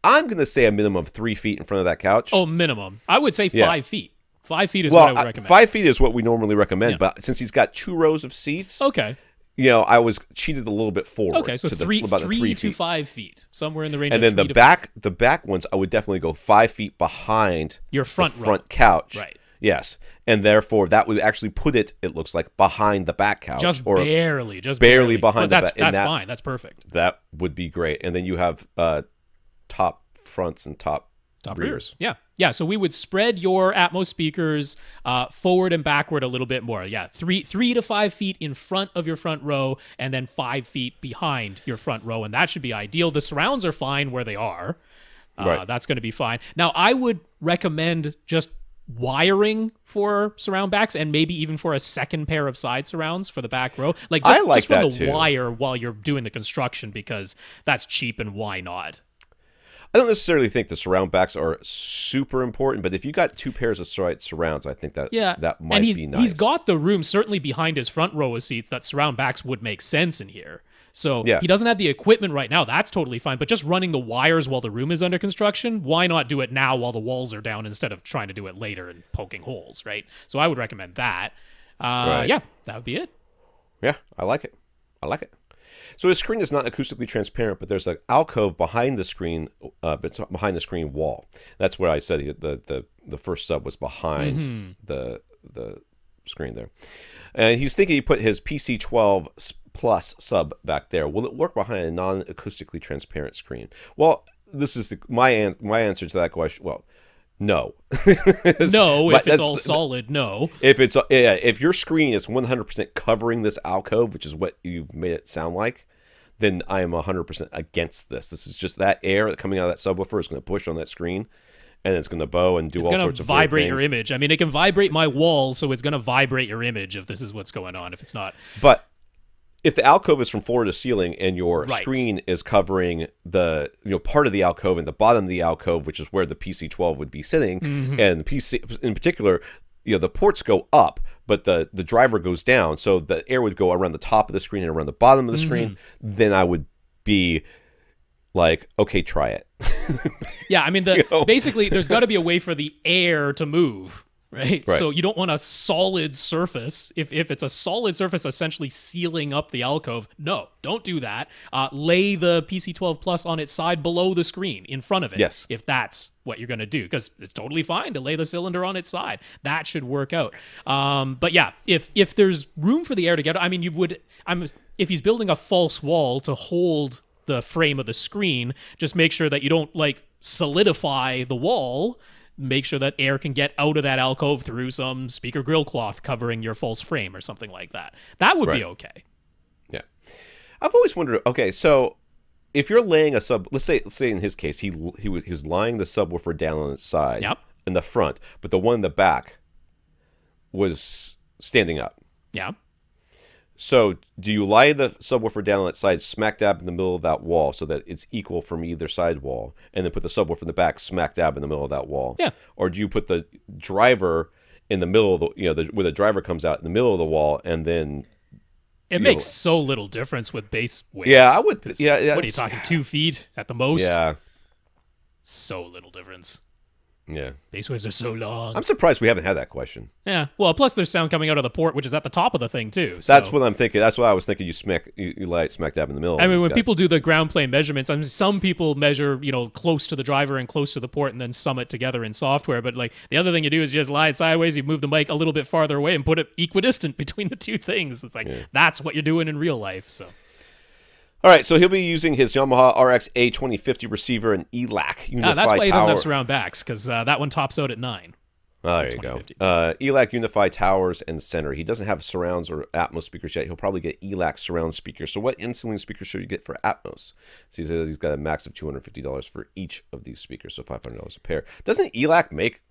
I'm going to say a minimum of 3 feet in front of that couch. Oh, minimum. I would say 5 feet. 5 feet is what I would recommend. 5 feet is what we normally recommend, but since he's got 2 rows of seats, I was cheated a little bit forward. Okay, so about 3 to 5 feet, somewhere in the range. And then the back ones, I would definitely go 5 feet behind your front couch. Right. Yes, and therefore that would actually put it. It looks like behind the back couch, just barely behind. That's fine. That's perfect. That would be great. And then you have top fronts and top rears. Yeah. So we would spread your Atmos speakers forward and backward a little bit more. Yeah, 3 to 5 feet in front of your front row, and then 5 feet behind your front row, and that should be ideal. The surrounds are fine where they are. That's going to be fine. Now, I would recommend just wiring for surround backs, and maybe even for a second pair of side surrounds for the back row. Just run the wire while you're doing the construction, because that's cheap, and why not? I don't necessarily think the surround backs are super important, but if you got 2 pairs of surrounds, I think that that might be nice. He's got the room certainly behind his front row of seats that surround backs would make sense in here. So he doesn't have the equipment right now. That's totally fine. But just running the wires while the room is under construction, why not do it now while the walls are down instead of trying to do it later and poking holes, right? So I would recommend that. Yeah, that would be it. Yeah, I like it. So his screen is not acoustically transparent, but there's an alcove behind the screen, behind the screen wall. That's where I said the first sub was behind the screen there. And he's thinking he put his PC12 Plus sub back there. Will it work behind a non-acoustically transparent screen? Well, this is my answer to that question. Well, no. No, if it's all solid, no. If your screen is 100% covering this alcove, which is what you've made it sound like, then I am 100% against this. This is just that air coming out of that subwoofer is going to push on that screen, and it's going to bow and do all sorts of weird things. It's going to vibrate your image. I mean, it can vibrate my wall, so it's going to vibrate your image if this is what's going on. If it's not, but if the alcove is from floor to ceiling and your screen is covering the part of the alcove and the bottom of the alcove, which is where the PC12 would be sitting, and the PC in particular, the ports go up, but the driver goes down, so the air would go around the top of the screen and around the bottom of the screen. Then I would be like, okay, try it. Yeah, I mean, basically, there's got to be a way for the air to move. Right? So you don't want a solid surface. If it's a solid surface essentially sealing up the alcove, no, don't do that. Lay the PC12 Plus on its side below the screen in front of it. Yes. If that's what you're going to do, because it's totally fine to lay the cylinder on its side. That should work out. But yeah, if there's room for the air to get, I mean, if he's building a false wall to hold the frame of the screen, just make sure that you don't solidify the wall. Make sure that air can get out of that alcove through some speaker grill cloth covering your false frame or something like that. That would be okay. Yeah. I've always wondered, okay, so if you're laying a let's say in his case, he was lying the subwoofer down on its side in the front, but the one in the back was standing up. Yeah. So do you lie the subwoofer down on its side smack dab in the middle of that wall so that it's equal from either side wall, and then put the subwoofer in the back smack dab in the middle of that wall? Yeah. Or do you put the driver in the middle of where the driver comes out in the middle of the wall, and then it makes so little difference with base weight. Yeah, I would. What are you talking? 2 feet at the most? Yeah. So little difference. Yeah. Base waves are so long. I'm surprised we haven't had that question. Yeah. Well, plus there's sound coming out of the port, which is at the top of the thing, too. So. That's what I'm thinking. That's what I was thinking. You lay it smack dab in the middle. I mean, when people do the ground plane measurements, I mean, some people measure, close to the driver and close to the port and then sum it together in software. But, the other thing you do is you just lie it sideways, you move the mic a little bit farther away and put it equidistant between the two things. It's that's what you're doing in real life, so... All right, so he'll be using his Yamaha RX-A 2050 receiver and ELAC Unified That's why he doesn't Tower. have surround backs, because that one tops out at 9. Oh, there you go. ELAC Unified Towers and Center. He doesn't have surrounds or Atmos speakers yet. He'll probably get ELAC surround speakers. So what in-ceiling speakers should you get for Atmos? So he says he's got a max of $250 for each of these speakers, so $500 a pair. Doesn't ELAC make...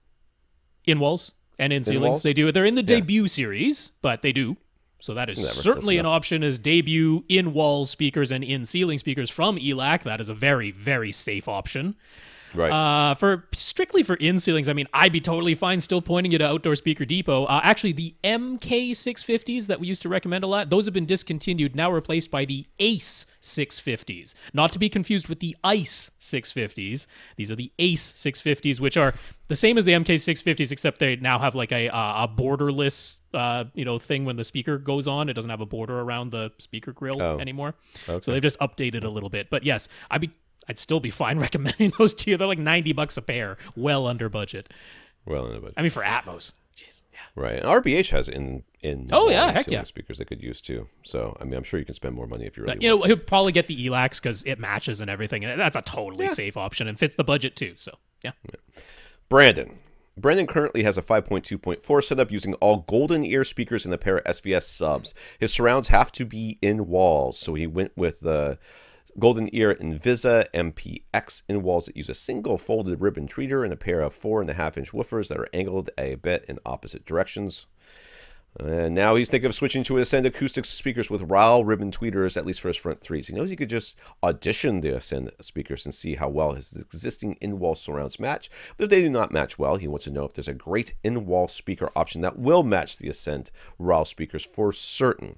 in-walls and in-ceilings? They do. They're in the Debut series, but they do. So that is certainly an option as Debut in-wall speakers and in-ceiling speakers from ELAC. That is a very, very safe option. Right. Strictly for in-ceilings, I mean, I'd be totally fine still pointing you to Outdoor Speaker Depot. Actually, the MK650s that we used to recommend a lot, those have been discontinued, now replaced by the ACE650s. Not to be confused with the ICE 650s. These are the ACE 650s, which are the same as the MK650s, except they now have like a borderless thing when the speaker goes on. It doesn't have a border around the speaker grill anymore. Okay. So they've just updated a little bit. But yes, I'd still be fine recommending those to you. They're like $90 a pair, well under budget. Well under budget. I mean, for Atmos. Jeez, yeah. Right. RBH has in heck yeah, speakers they could use too. So I mean, I'm sure you can spend more money if you really want to. He'll probably get the ELACs because it matches and everything. And that's a totally safe option and fits the budget too. So yeah. Brandon currently has a 5.2.4 setup using all golden ear speakers and a pair of SVS subs. His surrounds have to be in walls, so he went with the golden ear Invisa MPX in walls that use a single folded ribbon tweeter and a pair of 4.5-inch woofers that are angled a bit in opposite directions. And now he's thinking of switching to Ascend acoustic speakers with RAAL ribbon tweeters, at least for his front threes. He knows he could just audition the Ascend speakers and see how well his existing in-wall surrounds match. But if they do not match well, he wants to know if there's a great in-wall speaker option that will match the Ascend RAAL speakers for certain.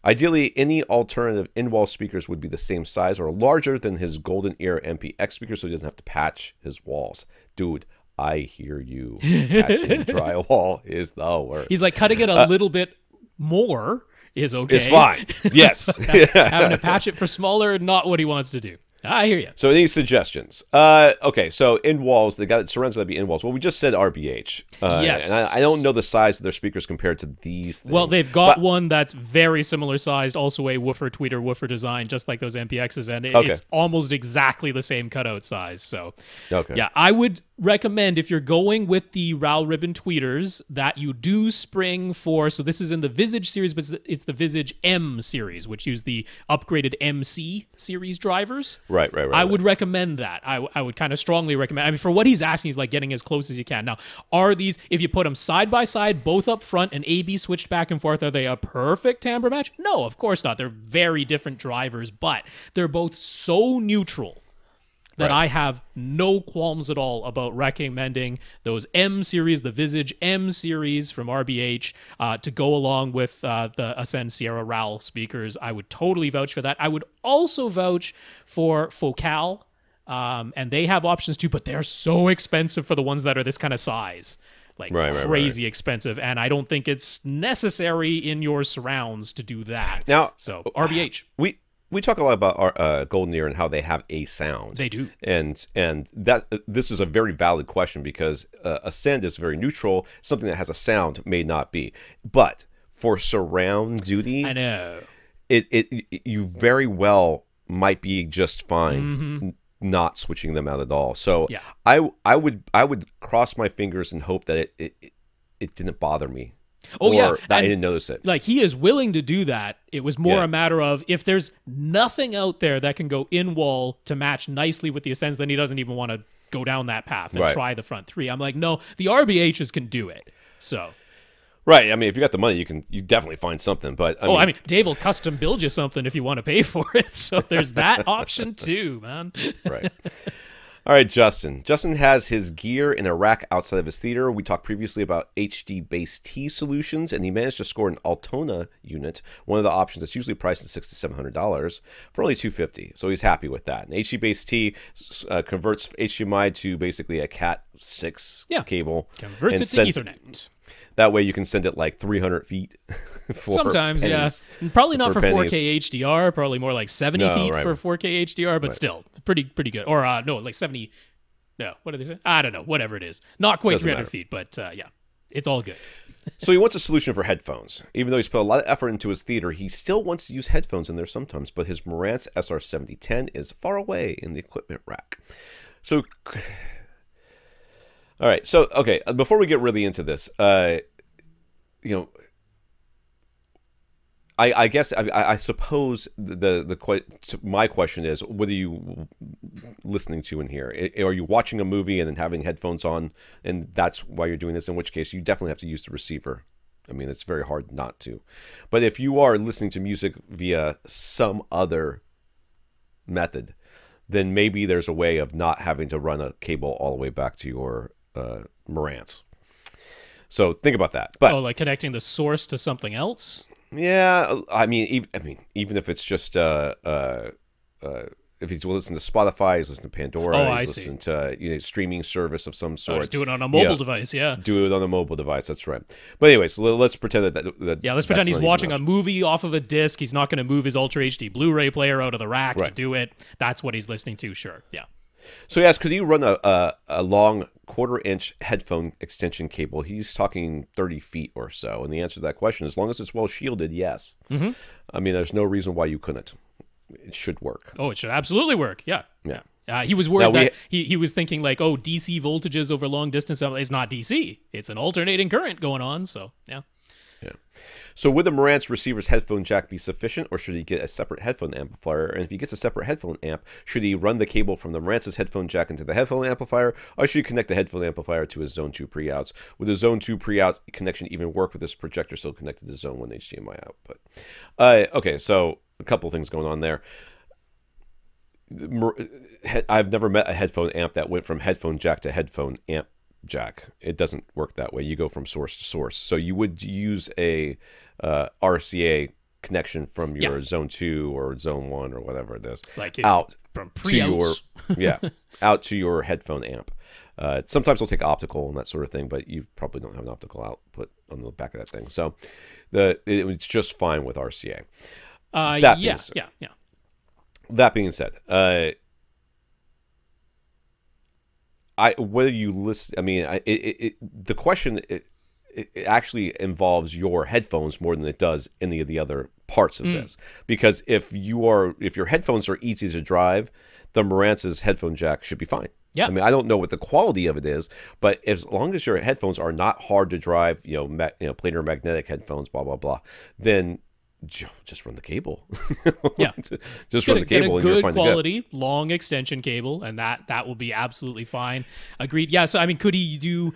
Ideally, any alternative in-wall speakers would be the same size or larger than his golden ear MPX speaker, so he doesn't have to patch his walls. Dude, I hear you. Patching drywall is the worst. He's like cutting it a little bit more is okay. It's fine. Yes. Having to patch it for smaller, not what he wants to do. I hear you. So any suggestions? Okay, so in walls, they got surrounds going to be in walls. Well, we just said RBH. Yes. And I don't know the size of their speakers compared to these things. Well, they've got one that's very similar sized, also a woofer tweeter woofer design, just like those MPXs, and it's almost exactly the same cutout size. So, yeah, I would recommend if you're going with the RAAL ribbon tweeters that you do spring for, so this is in the Visage series, but it's the Visage M series, which use the upgraded MC series drivers. Right. I would recommend that. I would kind of strongly recommend. I mean, for what he's asking, he's like getting as close as you can. Now, are these, if you put them side by side, both up front and A/B switched back and forth, are they a perfect timbre match? No, of course not. They're very different drivers, but they're both so neutral that I have no qualms at all about recommending those M series, the Visage M series from RBH, to go along with the Ascend Sierra RAAL speakers. I would totally vouch for that. I would also vouch for Focal, and they have options too, but they're so expensive for the ones that are this kind of size. Like crazy expensive, and I don't think it's necessary in your surrounds to do that. Now, so RBH. We talk a lot about our, Golden Ear and how they have a sound. They do. And that this is a very valid question because Ascend is very neutral. Something that has a sound may not be. But for surround duty, I know. You very well might be just fine not switching them out at all. So yeah. I would cross my fingers and hope that it didn't bother me. Oh, yeah. That I didn't notice it. Like, he is willing to do that. It was more a matter of if there's nothing out there that can go in wall to match nicely with the Ascends, then he doesn't even want to go down that path and try the front three. I'm like, no, the RBHs can do it. So. Right. I mean, if you got the money, you definitely find something. But I mean, Dave will custom build you something if you want to pay for it. So there's that option too, man. Right. All right, Justin. Justin has his gear in a rack outside of his theater. We talked previously about HD base T solutions, and he managed to score an Altona unit, one of the options that's usually priced at $600 to $700, for only $250. So he's happy with that. And HD base T converts HDMI to basically a Cat 6 cable. Converts it to Ethernet. That way you can send it like 300 feet for sometimes, pennies. Yeah. Probably not for 4K HDR, probably more like 70 feet for 4K HDR, but still pretty good. Or no, like 70. No, what did they say? I don't know. Whatever it is. Not quite 300 feet, but yeah, it's all good. So he wants a solution for headphones. Even though he's put a lot of effort into his theater, he still wants to use headphones in there sometimes, but his Marantz SR7010 is far away in the equipment rack. So... All right, so, okay, before we get really into this, you know, I guess, I suppose my question is, what are you listening to in here? Are you watching a movie and then having headphones on, and that's why you're doing this, in which case you definitely have to use the receiver. I mean, it's very hard not to. But if you are listening to music via some other method, then maybe there's a way of not having to run a cable all the way back to your Marantz. So think about that. But like connecting the source to something else. Yeah, I mean, even if it's just if he's listening to Spotify, he's listening to Pandora, he's listening to streaming service of some sort. Do it on a mobile device, yeah. Do it on a mobile device, that's right. But anyway, so let's pretend that let's pretend he's watching a movie off of a disc. He's not going to move his Ultra HD Blu-ray player out of the rack to do it. That's what he's listening to, sure, yeah. So he asked, could you run a long 1/4-inch headphone extension cable? He's talking 30 feet or so. And the answer to that question, as long as it's well shielded, yes. Mm-hmm. I mean, there's no reason why you couldn't. It should work. Oh, it should absolutely work. Yeah. He was worried that he was thinking like, oh, DC voltages over long distance. It's not DC. It's an alternating current going on. So, yeah. So would the Marantz receiver's headphone jack be sufficient, or should he get a separate headphone amplifier? And if he gets a separate headphone amp, should he run the cable from the Marantz's headphone jack into the headphone amplifier, or should he connect the headphone amplifier to his Zone 2 pre-outs? Would the Zone 2 pre-outs connection even work with this projector still connected to Zone 1 HDMI output? Okay, so a couple things going on there. I've never met a headphone amp that went from headphone jack to headphone amp jack. It doesn't work that way. You go from source to source. So you would use a RCA connection from your Zone 2 or Zone 1 or whatever it is, like out from to your out to your headphone amp. Sometimes they'll take optical and that sort of thing, but you probably don't have an optical output on the back of that thing. So it's just fine with RCA. That being said, whether you listen, I mean, the question it actually involves your headphones more than it does any of the other parts of this, because if your headphones are easy to drive, the Marantz's headphone jack should be fine. Yeah, I mean, I don't know what the quality of it is, but as long as your headphones are not hard to drive, planar magnetic headphones, blah blah blah, then just run the cable. Just run the cable, and you're fine to go. Good quality long extension cable, and that will be absolutely fine. Agreed. Yeah. So I mean, could he do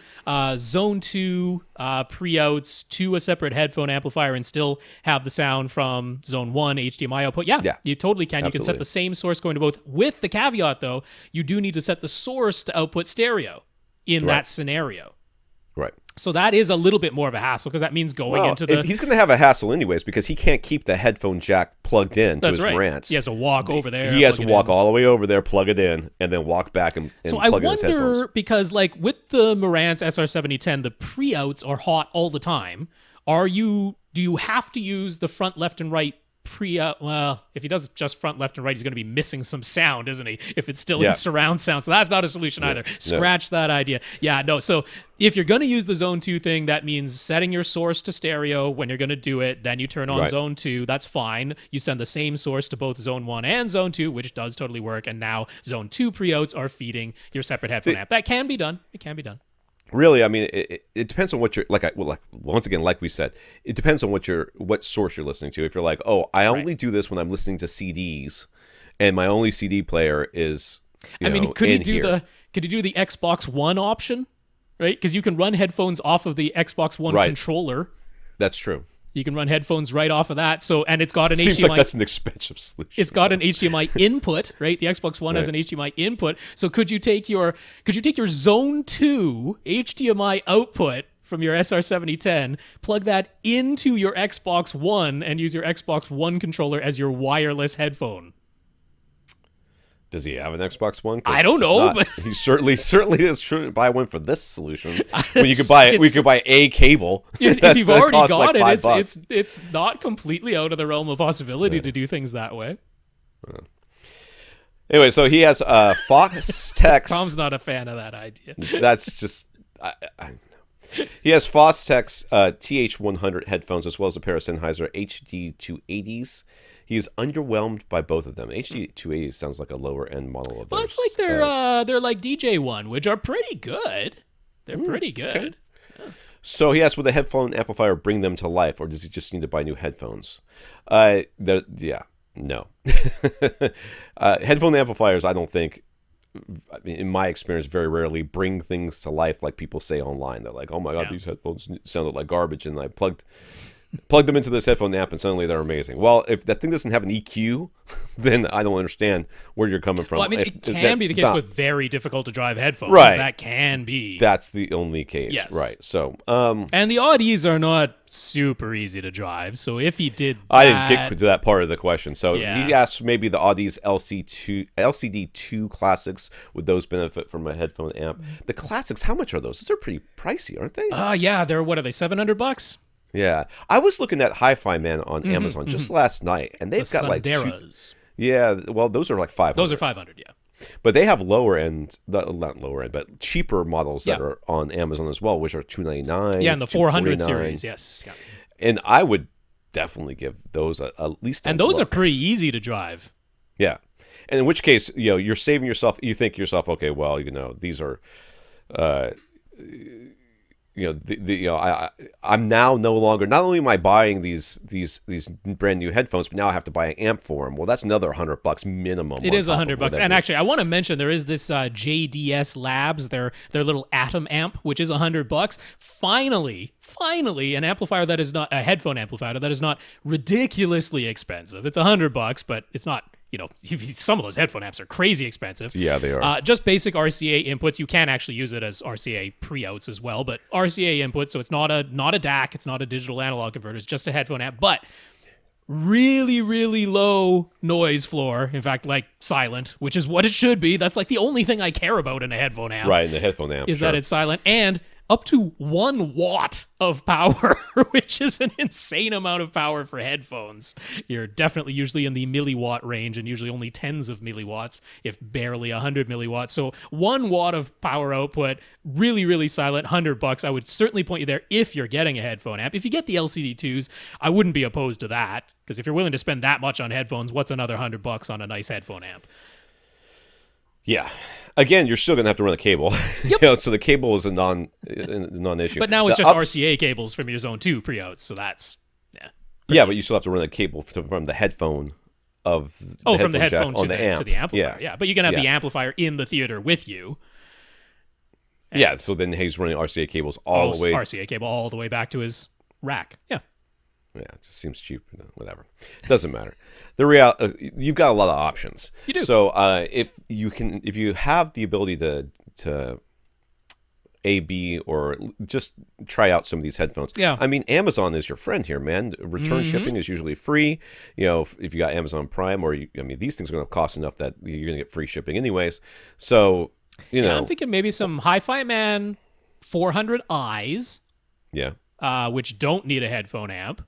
Zone 2 pre-outs to a separate headphone amplifier and still have the sound from Zone 1 HDMI output? Yeah, you totally can. Absolutely. You can set the same source going to both, with the caveat though, you do need to set the source to output stereo in that scenario. Right. So that is a little bit more of a hassle, because that means going into the... He's going to have a hassle anyways, because he can't keep the headphone jack plugged in to his Marantz. He has to walk over there. He has to walk all the way over there, plug it in, and then walk back and plug in his headphones. So I wonder, because like with the Marantz SR7010, the pre-outs are hot all the time. Do you have to use the front, left, and right well, if he does just front, left, and right, he's going to be missing some sound, isn't he? If it's still in surround sound. So that's not a solution either. Scratch that idea. Yeah, no. So if you're going to use the Zone 2 thing, that means setting your source to stereo when you're going to do it. Then you turn on Zone 2. That's fine. You send the same source to both Zone 1 and Zone 2, which does totally work. And now Zone 2 pre-outs are feeding your separate headphone amp. That can be done. It can be done. Really, I mean, it depends on what you're once again, like we said, it depends on what source you're listening to. If you're like, oh, I only do this when I'm listening to CDs, and my only CD player is, could he do the Xbox One option, right? Because you can run headphones off of the Xbox One controller. That's true. You can run headphones right off of that. So, and it's got an Seems HDMI. Like that's an expensive solution. It's got an HDMI input, right? The Xbox One has an HDMI input. So could you take your Zone 2 HDMI output from your SR7010, plug that into your Xbox One, and use your Xbox One controller as your wireless headphone? Does he have an Xbox One? I don't know, but he certainly is. Shouldn't buy one for this solution. When you could buy we could buy a cable. If you've already got it, it's not completely out of the realm of possibility to do things that way. Anyway, so he has Fostex. Tom's not a fan of that idea. That's just he has Fostex TH100 headphones, as well as a pair of Sennheiser HD280s. He is underwhelmed by both of them. HD280 sounds like a lower end model of those. Well, it's like they're like DJ1, which are pretty good. They're pretty good. Okay. Yeah. So he asked, would the headphone amplifier bring them to life, or does he just need to buy new headphones? No. Headphone amplifiers, I don't think, in my experience, very rarely bring things to life like people say online. They're like, oh my God, these headphones sounded like garbage, and I plugged them into this headphone amp and suddenly they're amazing. Well, if that thing doesn't have an EQ, then I don't understand where you're coming from. Well, I mean, it can be the case with very difficult to drive headphones. Right. That can be. That's the only case. Yes. Right. So, and the Audis are not super easy to drive. So if he did that, I didn't get to that part of the question. So he asked maybe the Audi's LCD2 Classics, would those benefit from a headphone amp? The Classics, how much are those? Those are pretty pricey, aren't they? Yeah, they're, what are they, $700? Yeah, I was looking at HiFi Man on Amazon just last night, and they've got like well, those are like $500. Those are $500, yeah. But they have lower end, not lower end, but cheaper models that are on Amazon as well, which are $299. Yeah, and the 400 series, yes. Yeah. And I would definitely give those at least. And those are pretty easy to drive. Yeah, and in which case, you're saving yourself. You think to yourself, okay, well, these are. I'm now no longer, not only am I buying these brand new headphones, but now I have to buy an amp for them. Well, that's another $100 minimum. It is $100, and actually, I want to mention there is this JDS Labs, their little Atom amp, which is $100. Finally, an amplifier that is not a headphone amplifier that is not ridiculously expensive. It's $100, but it's not. Some of those headphone amps are crazy expensive. Yeah, they are. Just basic RCA inputs. You can actually use it as RCA pre-outs as well, but RCA input, so it's not a DAC, it's not a digital analog converter, it's just a headphone amp. But really, really low noise floor. In fact, like silent, which is what it should be. That's like the only thing I care about in a headphone amp. Right, in the headphone amp. Is that it's silent. And up to 1 watt of power, which is an insane amount of power for headphones. You're definitely usually in the milliwatt range, and usually only tens of milliwatts, if barely 100 milliwatts. So 1 watt of power output, really, really silent, $100. I would certainly point you there if you're getting a headphone amp. If you get the LCD2s, I wouldn't be opposed to that, because if you're willing to spend that much on headphones, what's another $100 on a nice headphone amp? Yeah. Again, you're still going to have to run a cable. Yep. So the cable is a non-issue. But now it's just RCA cables from your Zone 2 pre-outs, so that's... Yeah, but you still have to run a cable from the headphone of the from the headphone on the amp. to the amplifier. Yes. Yeah, but you can have the amplifier in the theater with you. Yeah, so then he's running RCA cables all the way... RCA cable all the way back to his rack. Yeah. Yeah, it just seems cheap. Whatever. Doesn't matter. You've got a lot of options. You do. So if you have the ability to A/B or just try out some of these headphones. Yeah. I mean, Amazon is your friend here, man. Return shipping is usually free. You know, if you got Amazon Prime, or these things are going to cost enough that you're going to get free shipping anyways. So I'm thinking maybe some HiFi Man 400i's. Yeah. Which don't need a headphone amp.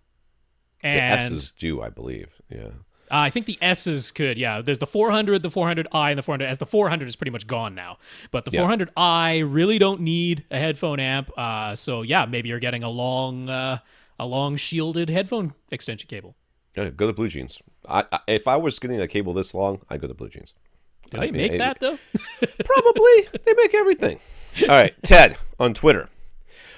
And the S's do, I believe. Yeah. I think the S's could, yeah. There's the 400, the 400i, and the 400S. The 400 is pretty much gone now. But the 400i really don't need a headphone amp. So, yeah, maybe you're getting a long shielded headphone extension cable. Yeah, go to Blue Jeans. If I was getting a cable this long, I'd go to Blue Jeans. Do they make that, though? Probably. They make everything. All right, Ted on Twitter.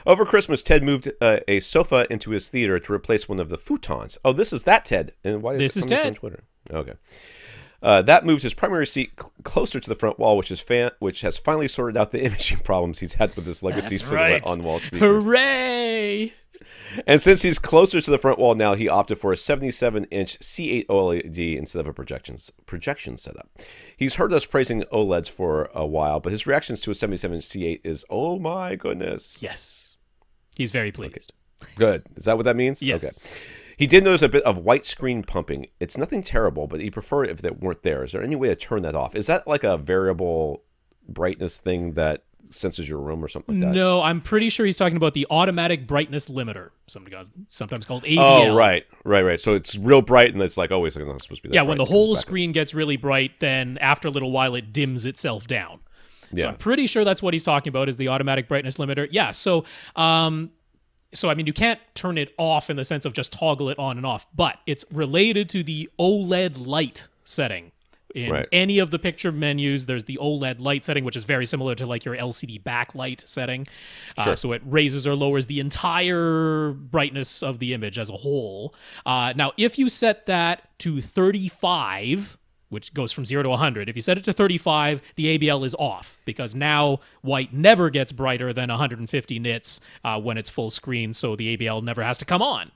Over Christmas, Ted moved a sofa into his theater to replace one of the futons. Oh, this is that Ted. And why is this it coming Ted. from Twitter? Okay. That moved his primary seat closer to the front wall, which has finally sorted out the imaging problems he's had with this legacy silhouette on-wall speakers. Hooray! And since he's closer to the front wall now, he opted for a 77-inch C8 OLED instead of a projection setup. He's heard us praising OLEDs for a while, but his reactions to a 77-inch C8 is, oh my goodness. Yes. He's very pleased. Okay. Good. Is that what that means? Yes. Okay. He did notice a bit of white screen pumping. It's nothing terrible, but he'd prefer it if that weren't there. Is there any way to turn that off? Is that like a variable brightness thing that senses your room or something like that? No, I'm pretty sure he's talking about the automatic brightness limiter, sometimes called ABL. Oh, right. So it's real bright, and it's like, oh, wait a second, it's not supposed to be that Yeah, bright. when the whole screen gets really bright, then after a little while, it dims itself down. So I'm pretty sure that's what he's talking about, is the automatic brightness limiter. Yeah, so I mean, you can't turn it off in the sense of just toggle it on and off, but it's related to the OLED light setting. In any of the picture menus, there's the OLED light setting, which is very similar to like your LCD backlight setting. So it raises or lowers the entire brightness of the image as a whole. Now, if you set that to 35, which goes from 0 to 100. If you set it to 35, the ABL is off, because now white never gets brighter than 150 nits when it's full screen, so the ABL never has to come on.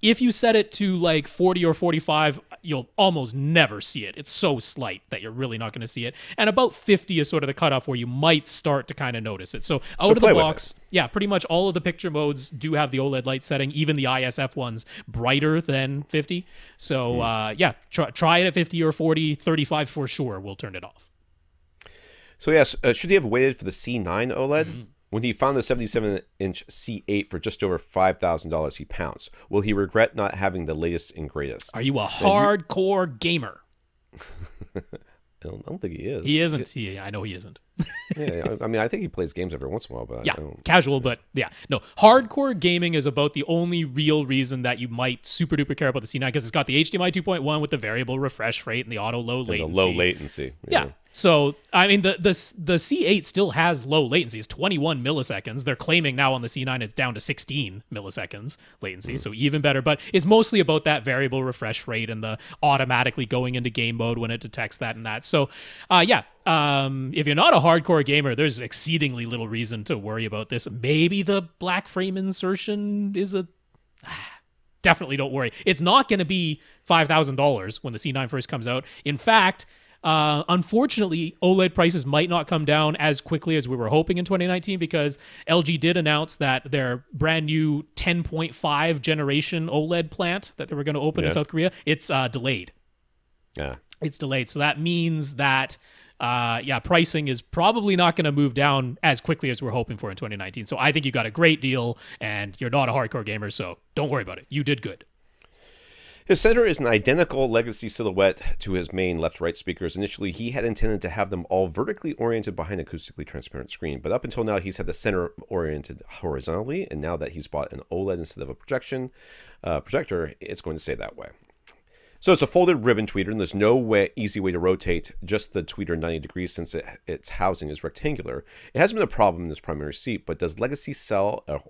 If you set it to like 40 or 45, you'll almost never see it. It's so slight that you're really not going to see it. And about 50 is sort of the cutoff where you might start to kind of notice it. So out of the box, yeah, pretty much all of the picture modes do have the OLED light setting, even the ISF ones brighter than 50. So yeah, try it at 50 or 40, 35 for sure. We'll turn it off. So yes, should he have waited for the C9 OLED? When he found the 77-inch C8 for just over $5,000, he pounced. Will he regret not having the latest and greatest? Are you a hardcore gamer? I don't think he is. He isn't. I know he isn't. Yeah, I mean, I think he plays games every once in a while, but yeah, casual, but yeah. No, hardcore gaming is about the only real reason that you might super duper care about the C9, because it's got the HDMI 2.1 with the variable refresh rate and the auto low latency. And the low latency. Yeah. So, I mean, the C8 still has low latency. It's 21 milliseconds. They're claiming now on the C9 it's down to 16 milliseconds latency, so even better. But it's mostly about that variable refresh rate and the automatically going into game mode when it detects that and that. So, yeah. If you're not a hardcore gamer, there's exceedingly little reason to worry about this. Maybe the black frame insertion is a... Definitely don't worry. It's not going to be $5,000 when the C9 first comes out. In fact, Unfortunately, OLED prices might not come down as quickly as we were hoping in 2019 because LG did announce that their brand new 10.5 generation OLED plant that they were going to open in South Korea, it's delayed. Yeah. It's delayed. So that means that, pricing is probably not going to move down as quickly as we're hoping for in 2019. So I think you got a great deal, and you're not a hardcore gamer, so don't worry about it. You did good. His center is an identical legacy silhouette to his main left-right speakers. Initially, he had intended to have them all vertically oriented behind an acoustically transparent screen, but up until now, he's had the center oriented horizontally, and now that he's bought an OLED instead of a projector, it's going to stay that way. So it's a folded ribbon tweeter, and there's no easy way to rotate just the tweeter 90 degrees since its housing is rectangular. It hasn't been a problem in this primary seat, but does Legacy sell a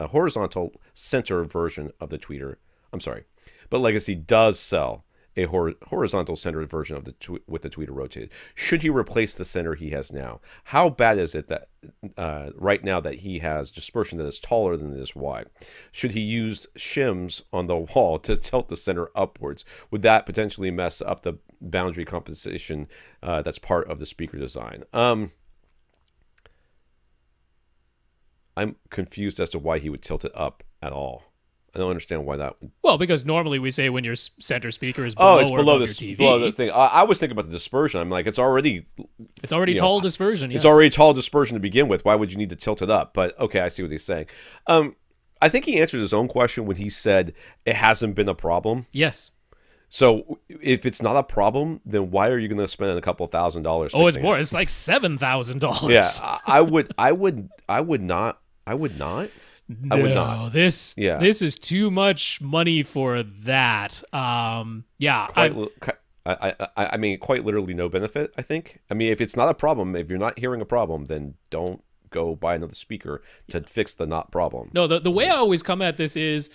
horizontal center version of the tweeter? I'm sorry. But Legacy does sell a horizontal centered version of with the tweeter rotated. Should he replace the center he has now? How bad is it that right now that he has dispersion that is taller than it is wide? Should he use shims on the wall to tilt the center upwards? Would that potentially mess up the boundary compensation that's part of the speaker design? I'm confused as to why he would tilt it up at all. I don't understand why that would... Well, because normally we say when your center speaker is below, it's below your TV. Below the thing. I was thinking about the dispersion. I'm like, it's already tall dispersion. Yes. It's already tall dispersion to begin with. Why would you need to tilt it up? But okay, I see what he's saying. I think he answered his own question when he said it hasn't been a problem. Yes. So if it's not a problem, then why are you going to spend a couple $1,000? Oh, it's more. It's like $7,000. Yeah, I would not. No, I would not. This is too much money for that. I mean, quite literally no benefit, I think. I mean, if it's not a problem, if you're not hearing a problem, then don't go buy another speaker to fix the not problem. No, the way I always come at this is,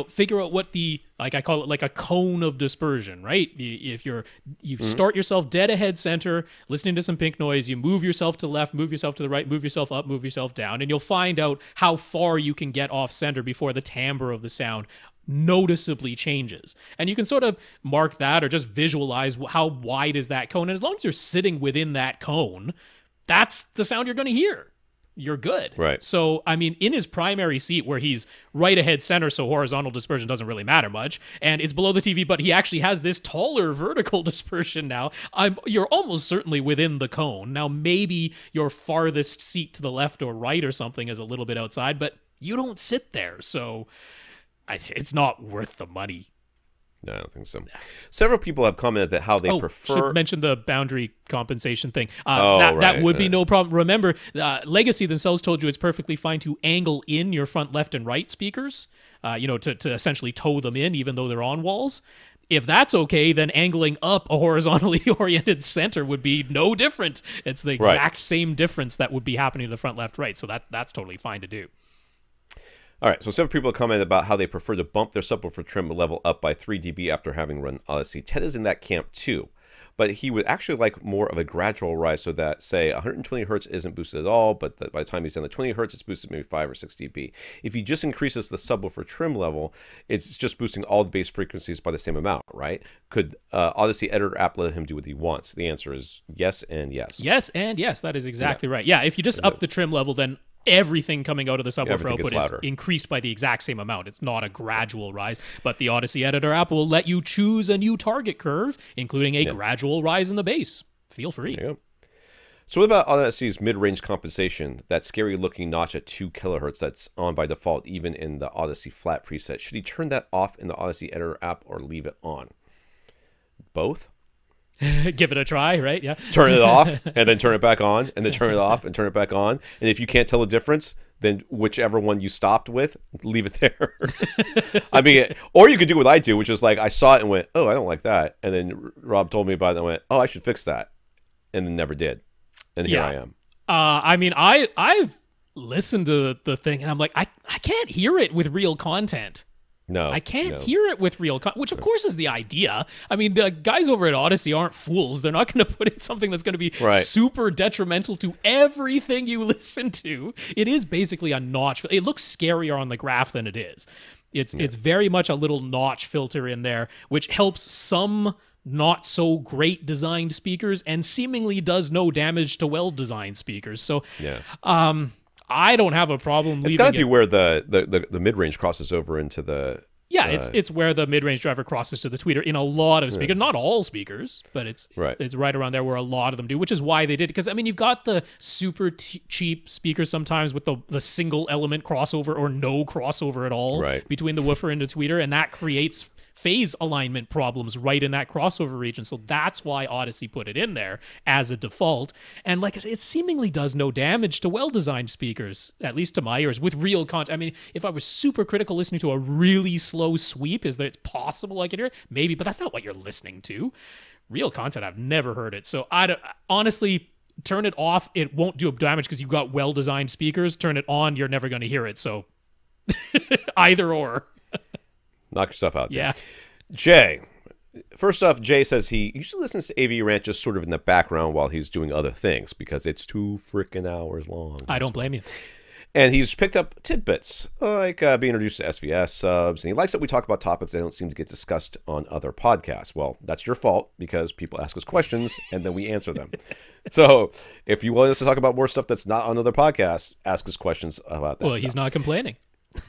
figure out what the, like I call it like a cone of dispersion, right? If you start yourself dead ahead center, listening to some pink noise, you move yourself to the left, move yourself to the right, move yourself up, move yourself down, and you'll find out how far you can get off center before the timbre of the sound noticeably changes. And you can sort of mark that or just visualize how wide is that cone. And as long as you're sitting within that cone, that's the sound you're going to hear. You're good. Right. So, I mean, in his primary seat where he's right ahead center, so horizontal dispersion doesn't really matter much, and it's below the TV, but he actually has this taller vertical dispersion now, you're almost certainly within the cone. Now, maybe your farthest seat to the left or right or something is a little bit outside, but you don't sit there, so it's not worth the money. No, I don't think so. Several people have commented that how they prefer... should mention the boundary compensation thing. That would be no problem. Remember, Legacy themselves told you it's perfectly fine to angle in your front left and right speakers, to essentially tow them in, even though they're on walls. If that's okay, then angling up a horizontally oriented center would be no different. It's the exact same difference that would be happening to the front left, right. So that's totally fine to do. All right, so several people have commented about how they prefer to bump their subwoofer trim level up by 3 dB after having run Audyssey. Ted is in that camp too, but he would actually like more of a gradual rise so that, say, 120 hertz isn't boosted at all, but by the time he's down to 20 hertz, it's boosted maybe 5 or 6 dB. If he just increases the subwoofer trim level, it's just boosting all the bass frequencies by the same amount, right? Could Audyssey Editor App let him do what he wants? The answer is yes and yes. Yes and yes, that is exactly right. Yeah, if you just up the trim level, then everything coming out of the subwoofer output is increased by the exact same amount. It's not a gradual rise, but the Audyssey Editor app will let you choose a new target curve, including a gradual rise in the bass. Feel free. There you go. So what about Audyssey's mid-range compensation, that scary-looking notch at 2 kilohertz that's on by default even in the Audyssey flat preset? Should he turn that off in the Audyssey Editor app or leave it on? Both? Give it a try, right? Yeah. Turn it off and then turn it back on, and then turn it off and turn it back on. And if you can't tell the difference, then whichever one you stopped with, leave it there. I mean, or you could do what I do, which is like I saw it and went, oh, I don't like that. And then Rob told me about it and I went, oh, I should fix that. And then never did. And here I am. I mean, I've listened to the thing and I'm like, I can't hear it with real content. No, I can't hear it with real content, which of course is the idea. I mean, the guys over at Audyssey aren't fools. They're not going to put in something that's going to be super detrimental to everything you listen to. It is basically a notch. It looks scarier on the graph than it is. It's very much a little notch filter in there, which helps some not so great designed speakers and seemingly does no damage to well designed speakers. So I don't have a problem. It's got to be where the mid range crosses over into the. Yeah, it's where the mid-range driver crosses to the tweeter in a lot of speakers. Not all speakers, but it's right around there where a lot of them do, which is why they did it. Because, I mean, you've got the super cheap speakers sometimes with the single element crossover or no crossover at all between the woofer and the tweeter, and that creates phase alignment problems right in that crossover region. So that's why Audyssey put it in there as a default. And like I said, it seemingly does no damage to well-designed speakers, at least to my ears, with real content. I mean, if I was super critical listening to a really slow sweep, is that it's possible I could hear it? Maybe, but that's not what you're listening to. Real content, I've never heard it. So honestly, turn it off. It won't do damage because you've got well-designed speakers. Turn it on, you're never going to hear it. So either or. Knock yourself out, Jay. Yeah. Jay. First off, Jay says he usually listens to AV Rant just sort of in the background while he's doing other things because it's 2 freaking hours long. I don't blame you. And he's picked up tidbits, like being introduced to SVS subs, and he likes that we talk about topics that don't seem to get discussed on other podcasts. Well, that's your fault because people ask us questions and then we answer them. So if you want us to talk about more stuff that's not on other podcasts, ask us questions about that Well, he's not complaining.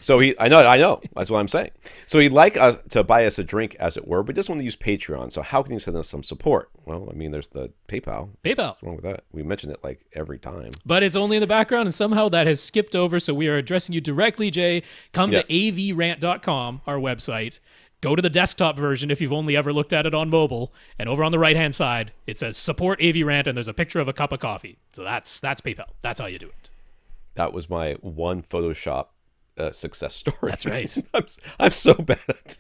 So I know. That's what I'm saying. So he'd like us to buy us a drink, as it were, but he doesn't want to use Patreon. So how can he send us some support? Well, I mean, there's the PayPal. What's wrong with that? We mention it like every time. But it's only in the background, and somehow that has skipped over. So we are addressing you directly, Jay. Come to avrant.com, our website. Go to the desktop version if you've only ever looked at it on mobile, and over on the right-hand side, it says support AV Rant, and there's a picture of a cup of coffee. So that's PayPal. That's how you do it. That was my one Photoshop success story. That's right. I'm so bad at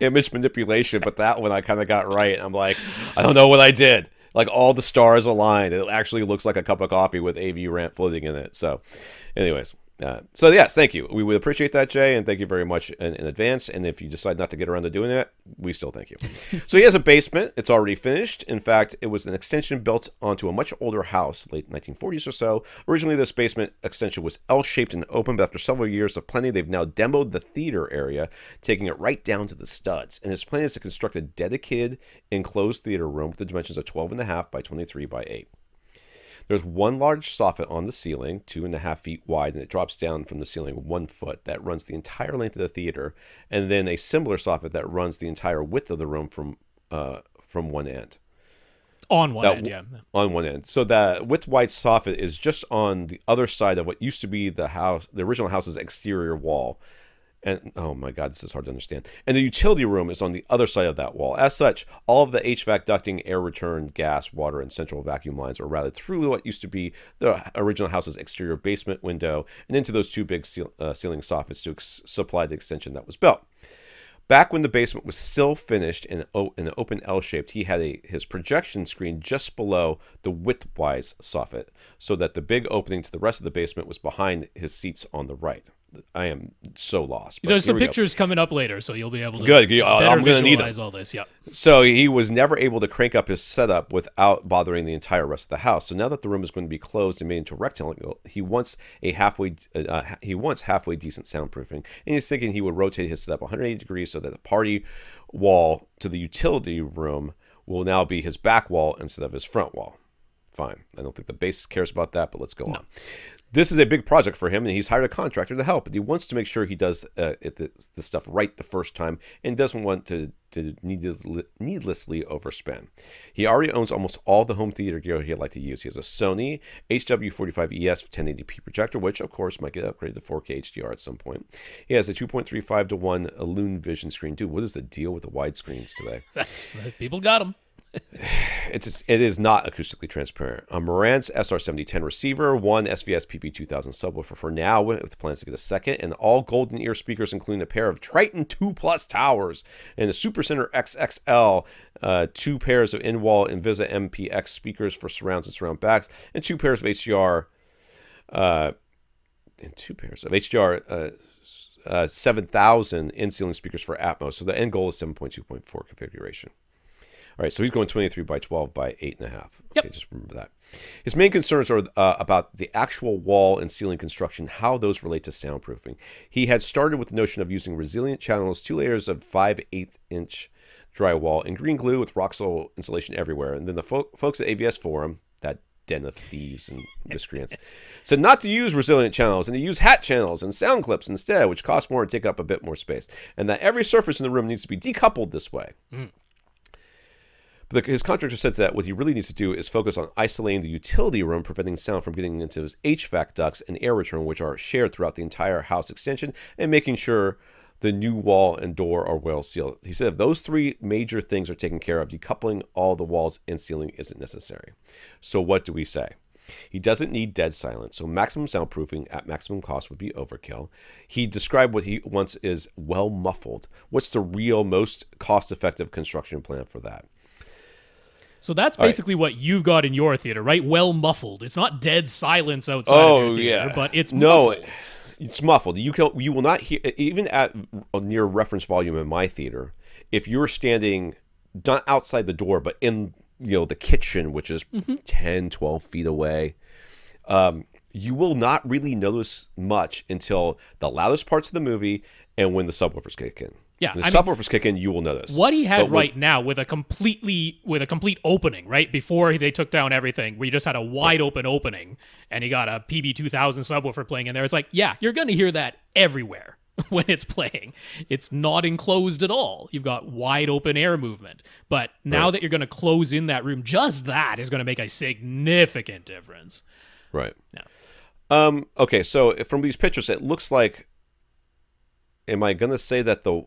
image manipulation, but that one I kind of got right. I'm like, I don't know what I did. Like all the stars aligned. It actually looks like a cup of coffee with AV Rant floating in it. So anyways, so yes, thank you. We would appreciate that, Jay, and thank you very much in advance. And if you decide not to get around to doing that, we still thank you. So he has a basement. It's already finished. In fact, it was an extension built onto a much older house, late 1940s or so. Originally, this basement extension was L-shaped and open, but after several years of planning, they've now demoed the theater area, taking it right down to the studs. And his plan is to construct a dedicated enclosed theater room with the dimensions of 12.5 by 23 by 8. There's one large soffit on the ceiling, 2.5 feet wide, and it drops down from the ceiling 1 foot. That runs the entire length of the theater, and then a similar soffit that runs the entire width of the room from one end. On one end, yeah. On one end. So that width-wide soffit is just on the other side of what used to be the original house's exterior wall. And oh my God, this is hard to understand. And the utility room is on the other side of that wall. As such, all of the HVAC ducting, air return, gas, water, and central vacuum lines are routed through what used to be the original house's exterior basement window and into those two big ceiling soffits to supply the extension that was built. Back when the basement was still finished in an open L-shaped, he had his projection screen just below the width-wise soffit so that the big opening to the rest of the basement was behind his seats on the right. I am so lost. There's some pictures coming up later, so you'll be able to I'm going to need all this. Yeah. So he was never able to crank up his setup without bothering the entire rest of the house. So now that the room is going to be closed and made into a rectangle, he wants halfway decent soundproofing, and he's thinking he would rotate his setup 180 degrees so that the party wall to the utility room will now be his back wall instead of his front wall. Fine. I don't think the base cares about that, but let's go on. This is a big project for him, and he's hired a contractor to help. But he wants to make sure he does the stuff right the first time and doesn't want to needlessly overspend. He already owns almost all the home theater gear he'd like to use. He has a Sony HW45ES 1080p projector, which, of course, might get upgraded to 4K HDR at some point. He has a 2.35 to 1 Illumin Vision screen. Dude, what is the deal with the widescreens today? People got them. It is not acoustically transparent. A Marantz SR7010 receiver, one SVS PP-4000 subwoofer for now, with plans to get a second, and all golden ear speakers, including a pair of Triton 2 Plus towers and a Supercenter XXL, 2 pairs of in-wall Invisa MPX speakers for surrounds and surround backs, and 2 pairs of HDR, 7,000 in-ceiling speakers for Atmos. So the end goal is 7.2.4 configuration. All right, so he's going 23 by 12 by 8.5. Yep. Okay, just remember that. His main concerns are about the actual wall and ceiling construction, how those relate to soundproofing. He had started with the notion of using resilient channels, 2 layers of 5/8" drywall, and green glue with rock solid insulation everywhere. And then the folks at ABS Forum, that den of thieves and miscreants, said not to use resilient channels and to use hat channels and sound clips instead, which cost more and take up a bit more space. And that every surface in the room needs to be decoupled this way. But his contractor says that what he really needs to do is focus on isolating the utility room, preventing sound from getting into his HVAC ducts and air return, which are shared throughout the entire house extension, and making sure the new wall and door are well sealed. He said if those 3 major things are taken care of, decoupling all the walls and ceiling isn't necessary. So what do we say? He doesn't need dead silence, so maximum soundproofing at maximum cost would be overkill. He described what he wants is well muffled. What's the real most cost-effective construction plan for that? So that's basically what you've got in your theater, right? Well muffled. It's not dead silence outside of your theater, but it's muffled. It's muffled. You will not hear, even at a near reference volume in my theater, if you're standing not outside the door, but in the kitchen, which is 10, 12 feet away, you will not really notice much until the loudest parts of the movie and when the subwoofers kick in. Yeah, when the subwoofers kick in, you will notice. What he had now with a complete opening, right? Before they took down everything, where you just had a wide open opening and you got a PB2000 subwoofer playing in there. It's like, yeah, you're going to hear that everywhere when it's playing. It's not enclosed at all. You've got wide open air movement. But now that you're going to close in that room, just that is going to make a significant difference. Right. Yeah. Okay, so from these pictures, it looks like, am I going to say that the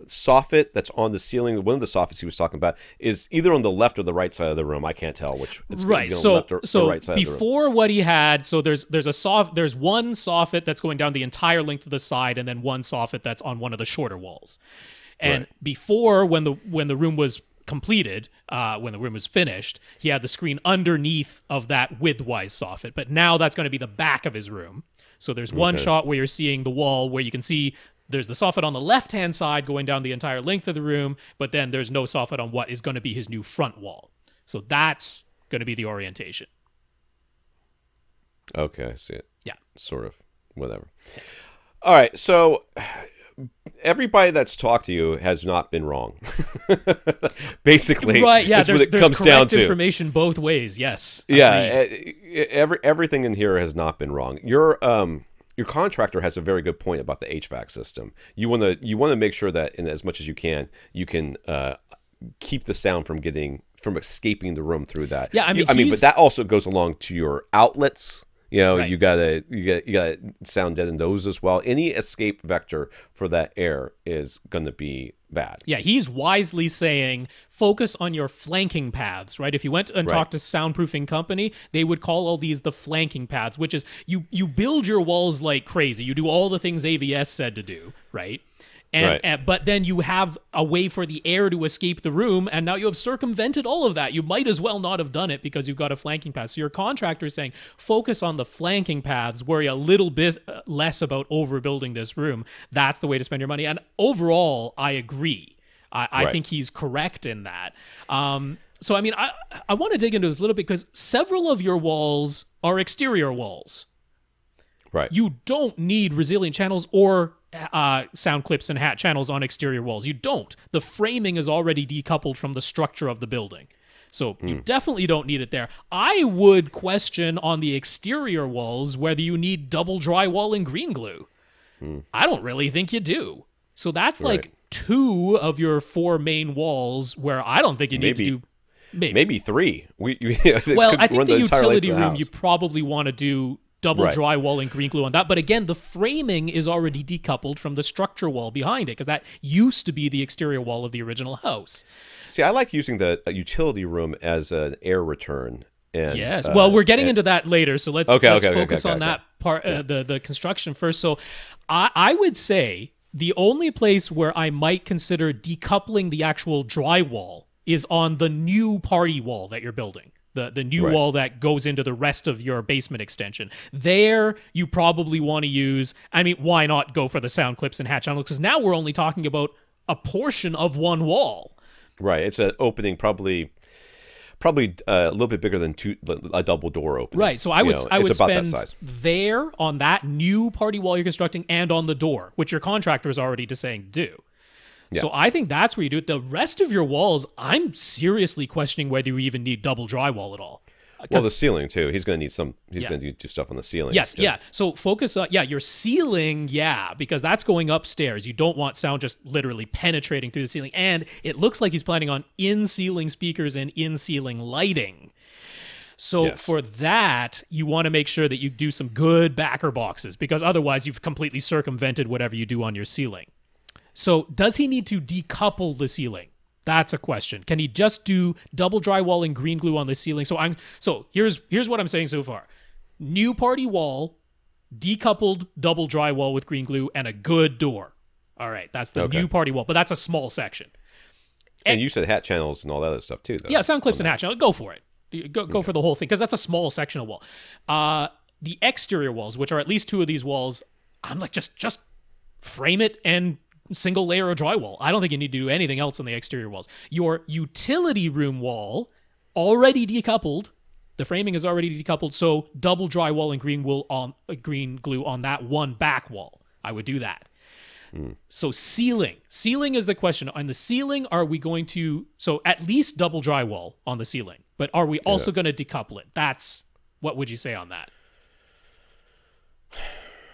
soffit that's on the ceiling, one of the soffits he was talking about, is either on the left or the right side of the room? I can't tell which. It's right. So, left or right side before of the room. What he had, so there's one soffit that's going down the entire length of the side, and then one soffit that's on one of the shorter walls. And before, when the room was completed, when the room was finished, he had the screen underneath of that widthwise soffit. But now that's going to be the back of his room. So there's one shot where you're seeing the wall, where you can see there's the soffit on the left-hand side going down the entire length of the room, but then there's no soffit on what is going to be his new front wall. So that's going to be the orientation. Okay, I see it. Yeah. Sort of. Whatever. Yeah. All right, so everybody that's talked to you has not been wrong. Basically, right? Yeah, there's comes down to information both ways. Yes. Yeah, everything in here has not been wrong. Your contractor has a very good point about the HVAC system. You want to make sure that, in as much as you can keep the sound from escaping the room through that. Yeah, I mean, but that also goes along to your outlets. You gotta sound dead in those as well. Any escape vector for that air is gonna be bad. Yeah, he's wisely saying focus on your flanking paths, right? If you went and talked to soundproofing company, they would call all these the flanking paths, which is you build your walls like crazy. You do all the things AVS said to do, right? But then you have a way for the air to escape the room, and now you have circumvented all of that. You might as well not have done it because you've got a flanking path. So your contractor is saying, focus on the flanking paths, worry a little bit less about overbuilding this room. That's the way to spend your money. And overall, I agree. I think he's correct in that. So, I mean, I want to dig into this a little bit because several of your walls are exterior walls. Right. You don't need resilient channels or sound clips and hat channels on exterior walls. You don't. The framing is already decoupled from the structure of the building. So you definitely don't need it there. I would question on the exterior walls whether you need double drywall and green glue. I don't really think you do. So that's like 2 of your 4 main walls where I don't think you need to do... Maybe 3. Well, I think the utility room you probably want to do double drywall and green glue on that. But again, the framing is already decoupled from the structure wall behind it because that used to be the exterior wall of the original house. See, I like using the utility room as an air return. And, yes. Well, we're getting into that later, so let's focus on that part, the construction first. So I would say the only place where I might consider decoupling the actual drywall is on the new party wall that you're building. The new wall that goes into the rest of your basement extension. There, you probably want to use... I mean, why not go for the sound clips and hat channels? Because now we're only talking about a portion of one wall. Right. It's an opening probably a little bit bigger than a double door opening. Right. So I would spend there on that new party wall you're constructing and on the door, which your contractor is already saying do. Yeah. So I think that's where you do it. The rest of your walls, I'm seriously questioning whether you even need double drywall at all. Well, the ceiling too. He's going to need some. He's going to do stuff on the ceiling. Yes, yeah. So focus on your ceiling, because that's going upstairs. You don't want sound just literally penetrating through the ceiling. And it looks like he's planning on in-ceiling speakers and in-ceiling lighting. So for that, you want to make sure that you do some good backer boxes, because otherwise you've completely circumvented whatever you do on your ceiling. So does he need to decouple the ceiling? That's a question. Can he just do double drywall and green glue on the ceiling? So here's what I'm saying so far. New party wall, decoupled double drywall with green glue, and a good door. All right, that's the new party wall, but that's a small section. And you said hat channels and all that other stuff too, though. Yeah, sound clips and hat channels. Go for it. Go for the whole thing, because that's a small section of wall. The exterior walls, which are at least two of these walls, I'm like, just frame it and single layer of drywall. I don't think you need to do anything else on the exterior walls. Your utility room wall, already decoupled. The framing is already decoupled, so double drywall and green glue on that one back wall. I would do that. So ceiling. Ceiling is the question. On the ceiling, are we going to... So at least double drywall on the ceiling. But are we also going to decouple it? What would you say on that?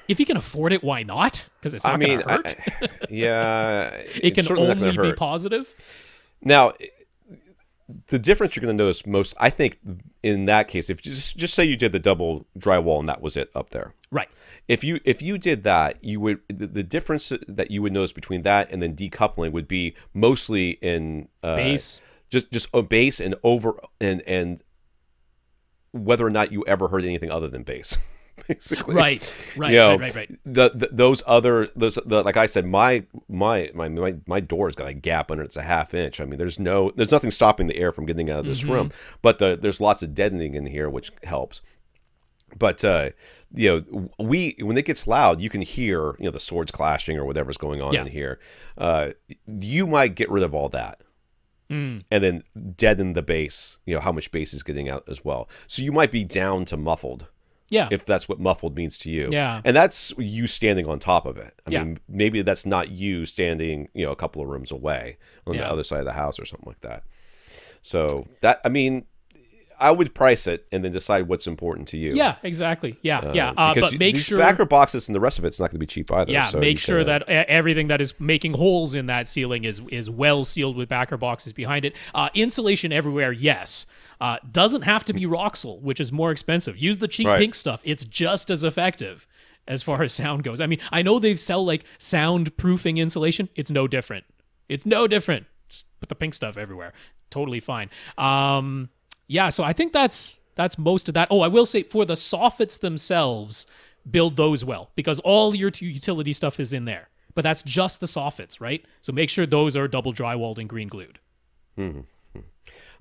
If you can afford it, why not? Because it's not going to hurt. It can only be positive. Now, the difference you're going to notice most, I think, in that case, if just say you did the double drywall and that was it up there, right? If you did that, you would the difference that you would notice between that and then decoupling would be mostly in base, just a base and over and whether or not you ever heard anything other than bass. Basically, right. Those like I said, my door's got a gap under it's a half inch. I mean, there's nothing stopping the air from getting out of this room, but there's lots of deadening in here, which helps. But when it gets loud, you can hear the swords clashing or whatever's going on in here. You might get rid of all that. And then deaden the bass. How much bass is getting out as well. So you might be down to muffled. Yeah, if that's what muffled means to you. Yeah, and that's you standing on top of it. I mean, maybe that's not you standing, a couple of rooms away on the other side of the house or something like that. So I would price it and then decide what's important to you. Yeah, exactly. Because but make sure backer boxes and the rest of it's not going to be cheap either. Yeah, so make sure that everything that is making holes in that ceiling is well sealed with backer boxes behind it. Insulation everywhere, yes. Doesn't have to be Roxul, which is more expensive. Use the cheap pink stuff. It's just as effective as far as sound goes. I mean, I know they sell like soundproofing insulation. It's no different. Just put the pink stuff everywhere. Totally fine. So I think that's most of that. Oh, I will say for the soffits themselves, build those well, because all your utility stuff is in there. But that's just the soffits, right? So make sure those are double drywalled and green glued.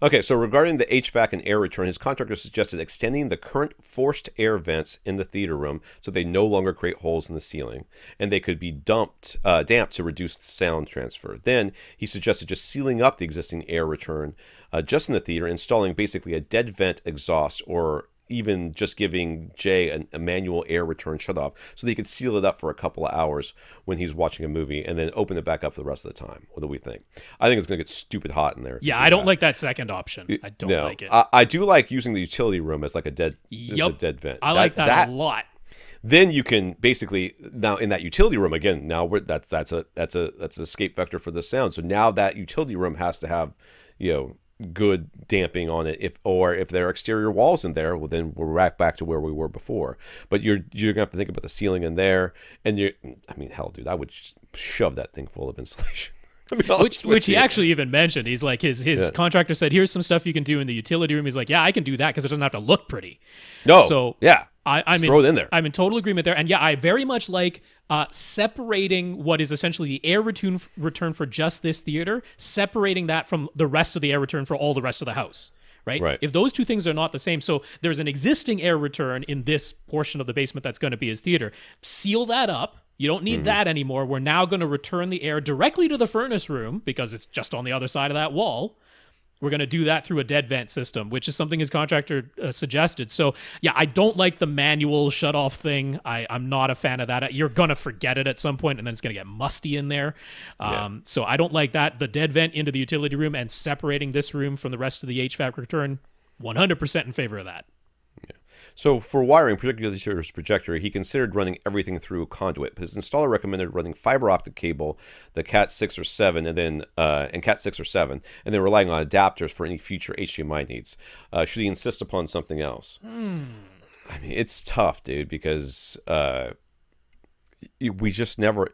Okay, so regarding the HVAC and air return, his contractor suggested extending the current forced air vents in the theater room so they no longer create holes in the ceiling, and they could be damped to reduce the sound transfer. Then he suggested just sealing up the existing air return just in the theater, installing basically a dead vent exhaust, or even just giving Jay a manual air return shutoff so that he could seal it up for a couple of hours when he's watching a movie and then open it back up for the rest of the time. What do we think? I think it's going to get stupid hot in there. Yeah, I don't like that second option. I don't like it. I do like using the utility room as like a dead vent. I like that a lot. Then you can basically, now in that utility room again, now that's an escape vector for the sound. So now that utility room has to have, good damping on it. If there are exterior walls in there, well, then we're right back to where we were before. But you're gonna have to think about the ceiling in there, and hell, dude, I would shove that thing full of insulation. Which he actually even mentioned. He's like, his contractor said, here's some stuff you can do in the utility room. He's like, yeah, I can do that because it doesn't have to look pretty. No. So yeah. Throw it in there. I'm in total agreement there. And yeah, I very much like separating what is essentially the air return for just this theater, separating that from the rest of the air return for all the rest of the house. Right? If those two things are not the same, so there's an existing air return in this portion of the basement that's going to be his theater, seal that up. You don't need that anymore. We're now going to return the air directly to the furnace room because it's just on the other side of that wall. We're going to do that through a dead vent system, which is something his contractor suggested. So, yeah, I don't like the manual shut-off thing. I'm not a fan of that. You're going to forget it at some point, and then it's going to get musty in there. So I don't like that. The dead vent into the utility room and separating this room from the rest of the HVAC return, 100% in favor of that. Yeah. So for wiring, particularly his projector, he considered running everything through conduit. His installer recommended running fiber optic cable, the Cat 6 or 7, and then Cat 6 or 7, and then relying on adapters for any future HDMI needs. Should he insist upon something else? I mean, it's tough, dude, because we just never.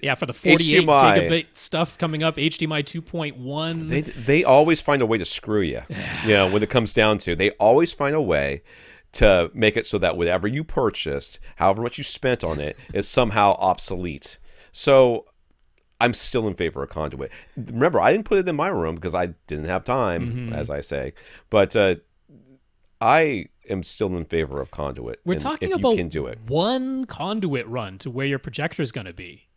Yeah, for the 48 gigabit stuff coming up, HDMI 2.1. They always find a way to screw you. You know, when it comes down to, they always find a way to make it so that whatever you purchased, however much you spent on it, is somehow obsolete. So I'm still in favor of conduit. Remember, I didn't put it in my room because I didn't have time, as I say. But I am still in favor of conduit. We're talking about one conduit run to where your projector is going to be.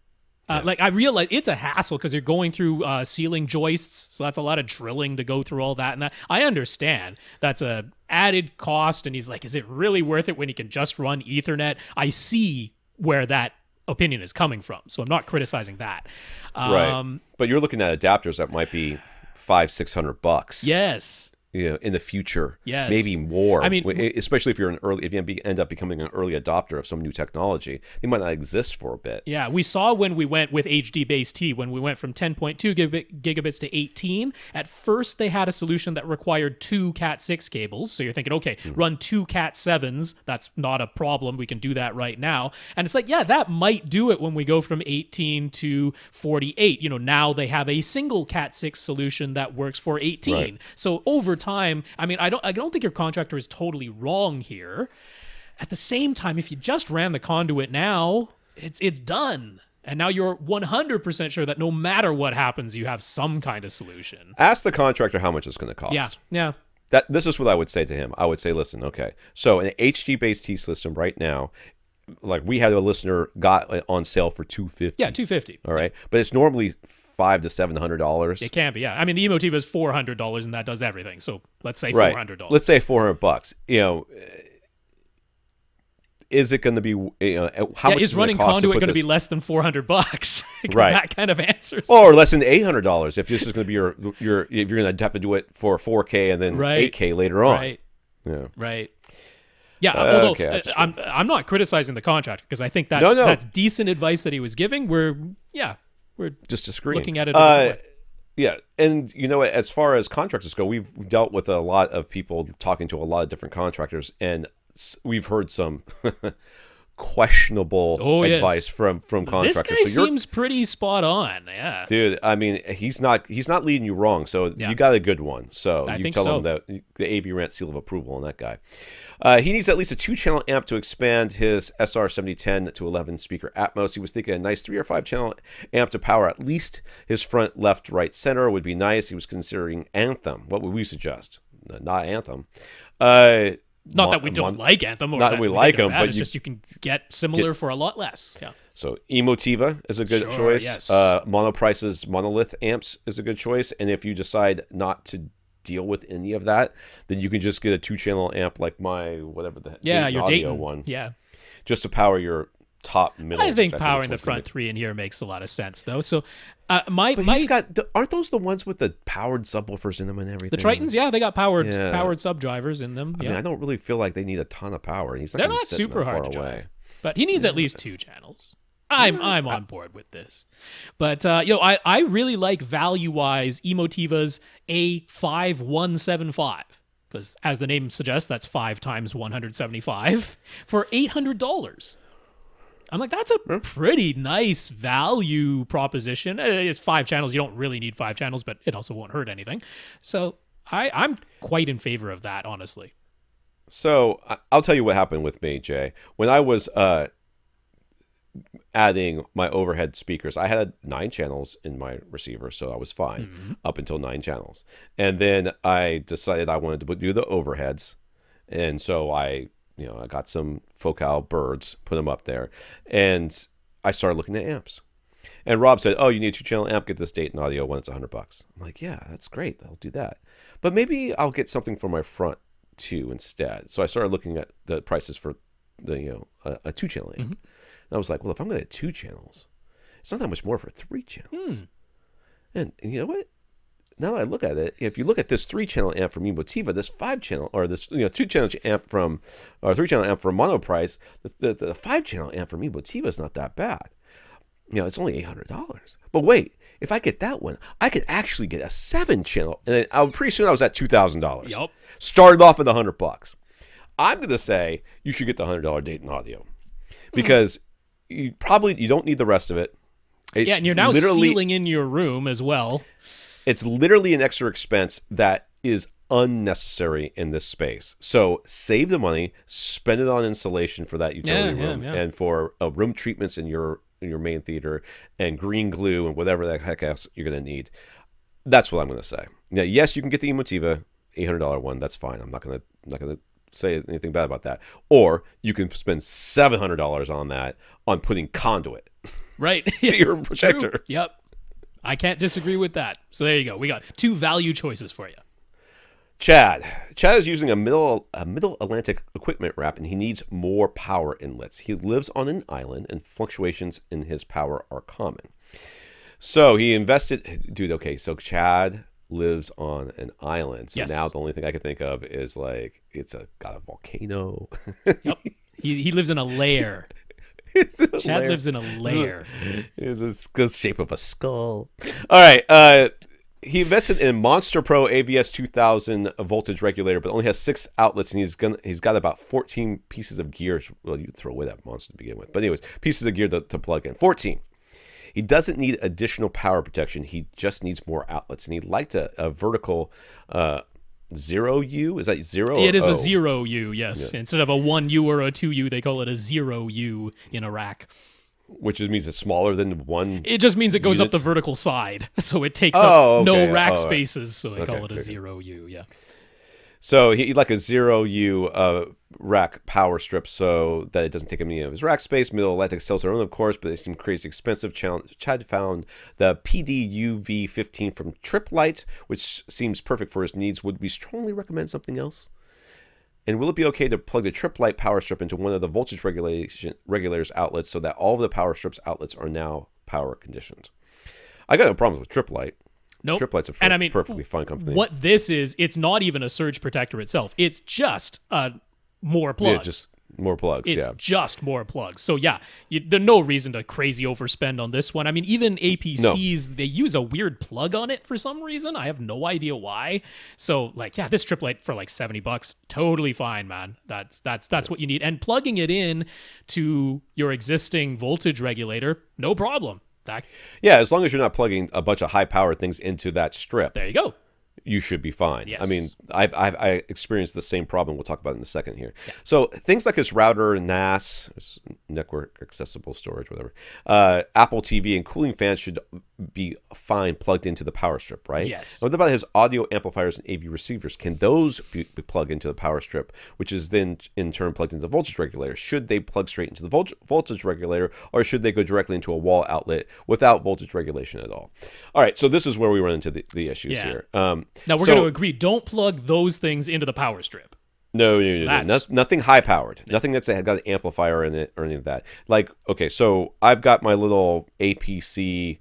Like, I realize it's a hassle because you're going through ceiling joists, so that's a lot of drilling to go through all that. And I understand that's a added cost, and he's like, is it really worth it when you can just run Ethernet? I see where that opinion is coming from, so I'm not criticizing that. Right, but you're looking at adapters that might be $500-600. Yes. You know, in the future, yes, maybe more. I mean, especially if you're if you end up becoming an early adopter of some new technology, they might not exist for a bit. Yeah, we saw when we went with HD base T, when we went from 10.2 gigabits to 18. At first, they had a solution that required 2 Cat 6 cables. So you're thinking, okay, run 2 Cat 7s. That's not a problem. We can do that right now. And it's like, yeah, that might do it when we go from 18 to 48. You know, now they have a single Cat 6 solution that works for 18. Right. So over time, I mean, I don't think your contractor is totally wrong here. At the same time, if you just ran the conduit now, it's done. And now you're 100% sure that no matter what happens, you have some kind of solution. Ask the contractor how much it's going to cost. Yeah. This is what I would say to him. I would say, listen, okay, so an HD-based T system right now, like we had a listener got on sale for $250. Yeah, $250. All right, but it's normally $500 to $700. It can be, yeah. I mean, the Emotiva is $400, and that does everything. So let's say $400. Let's say $400. You know, is it going to be? You know, how much is running conduit going to be less than $400? Right, that kind of answers. Or less than $800 if this is going to be your if you're going to have to do it for 4K and then 8K later on. Right. Yeah. Right. Yeah, although okay, I'm not criticizing the contractor because I think that's decent advice that he was giving. We're just disagreeing. Looking at it a different way. Yeah, and you know, as far as contractors go, we've dealt with a lot of people talking to a lot of different contractors, and we've heard some questionable advice from contractors. This guy seems pretty spot on. Yeah, dude. I mean, he's not leading you wrong. So you got a good one. So you tell him that the AV Rant seal of approval on that guy. He needs at least a 2-channel amp to expand his SR7010 to 11 speaker Atmos. He was thinking a nice 3 or 5 channel amp to power at least his front, left, right, center would be nice. He was considering Anthem. What would we suggest? Not Anthem. Not that we don't like Anthem, or not that we like them, but you can get similar for a lot less. Yeah. So Emotiva is a good choice. Yes. Monoprice's Monolith amps is a good choice, and if you decide not to deal with any of that, then you can just get a 2-channel amp like my whatever the your Dayton one. Yeah. Just to power your top middle. I think powering the front 3 in here makes a lot of sense, though. So he's got aren't those the ones with the powered subwoofers in them and everything? The Tritons, yeah, they got powered sub drivers in them. I mean, I don't really feel like they need a ton of power. They're not super hard to drive, but he needs at least 2 channels. I'm on board with this, but you know, I really like value-wise Emotiva's A5175 because, as the name suggests, that's 5 times 175 for $800. I'm like, that's a pretty nice value proposition. It's 5 channels. You don't really need 5 channels, but it also won't hurt anything. So I'm quite in favor of that, honestly. So I'll tell you what happened with me, Jay. When I was adding my overhead speakers, I had 9 channels in my receiver, so I was fine up until 9 channels. And then I decided I wanted to do the overheads, and so I got some Focal birds, put them up there, and I started looking at amps. And Rob said, oh, you need a 2-channel amp, get this Dayton Audio one, it's $100. I'm like, yeah, that's great, I'll do that. But maybe I'll get something for my front too instead. So I started looking at the prices for the a 2-channel amp. And I was like, well, if I'm going to get 2 channels, it's not that much more for 3 channels. And you know what? Now that I look at it, if you look at this 3-channel amp from Emotiva, this 5-channel or this 2-channel amp from or 3-channel amp from Monoprice, the 5-channel amp from Emotiva is not that bad. It's only $800. But wait, if I get that one, I could actually get a 7-channel, and then pretty soon I was at $2,000. Yep. Started off at $100. I'm going to say you should get the $100 Dayton Audio because you don't need the rest of it. Yeah, and you're now sealing in your room as well. It's literally an extra expense that is unnecessary in this space. So save the money, spend it on insulation for that utility room and for room treatments in your main theater and green glue and whatever the heck else you're going to need. That's what I'm going to say. Now, yes, you can get the Emotiva $800 one. That's fine. I'm not going to say anything bad about that. Or you can spend $700 on that on putting conduit right to your projector. True. Yep. I can't disagree with that. So there you go. We got 2 value choices for you. Chad is using a middle Atlantic equipment wrap, and he needs more power inlets. He lives on an island, and fluctuations in his power are common. So he invested, dude. Okay, so Chad lives on an island. So now the only thing I can think of is like got a volcano. Yep. He lives in a lair. Chad lives in a lair. It's the shape of a skull. All right. He invested in Monster Pro AVS 2000 voltage regulator, but only has 6 outlets, and he's got about 14 pieces of gear. Well, you throw away that monster to begin with, but anyways, pieces of gear to plug in. 14. He doesn't need additional power protection. He just needs more outlets, and he'd like a vertical 0U. Is that 0? It is a 0U, yes. Yeah. Instead of a 1U or a 2U, they call it a 0U in a rack. Which just means it's smaller than 1. It just means it goes up the vertical side, so it takes up no rack spaces. So they call it a 0U. Yeah. So he'd like a 0U rack power strip so that it doesn't take up any of his rack space. Middle Atlantic sells their own, of course, but they seem crazy expensive. Chad found the PDU-V15 from Triplight, which seems perfect for his needs. Would we strongly recommend something else? And will it be okay to plug the Triplight power strip into one of the voltage regulators outlets so that all of the power strips outlets are now power conditioned? I got no problems with Triplight. Nope. Triplight's a perfectly fine company. What this is, it's not even a surge protector itself. It's just more plugs. Yeah, just more plugs, it's just more plugs. So yeah, there's no reason to crazy overspend on this one. I mean, even APCs, they use a weird plug on it for some reason. I have no idea why. So like, yeah, this Triplight for like $70, totally fine, man. That's what you need. And plugging it in to your existing voltage regulator, no problem. Yeah, as long as you're not plugging a bunch of high-powered things into that strip. There you go. You should be fine. Yes. I mean, I experienced the same problem. We'll talk about it in a second here. Yeah. So things like this router, NAS, network accessible storage, whatever, Apple TV and cooling fans should be fine plugged into the power strip, right? Yes. What about his audio amplifiers and AV receivers? Can those be plugged into the power strip, which is then in turn plugged into the voltage regulator? Should they plug straight into the voltage regulator, or should they go directly into a wall outlet without voltage regulation at all? All right, so this is where we run into the issues here. Now, we're going to agree, don't plug those things into the power strip. No. Nothing high-powered. Nothing that's got an amplifier in it or any of that. Like, okay, so I've got my little APC,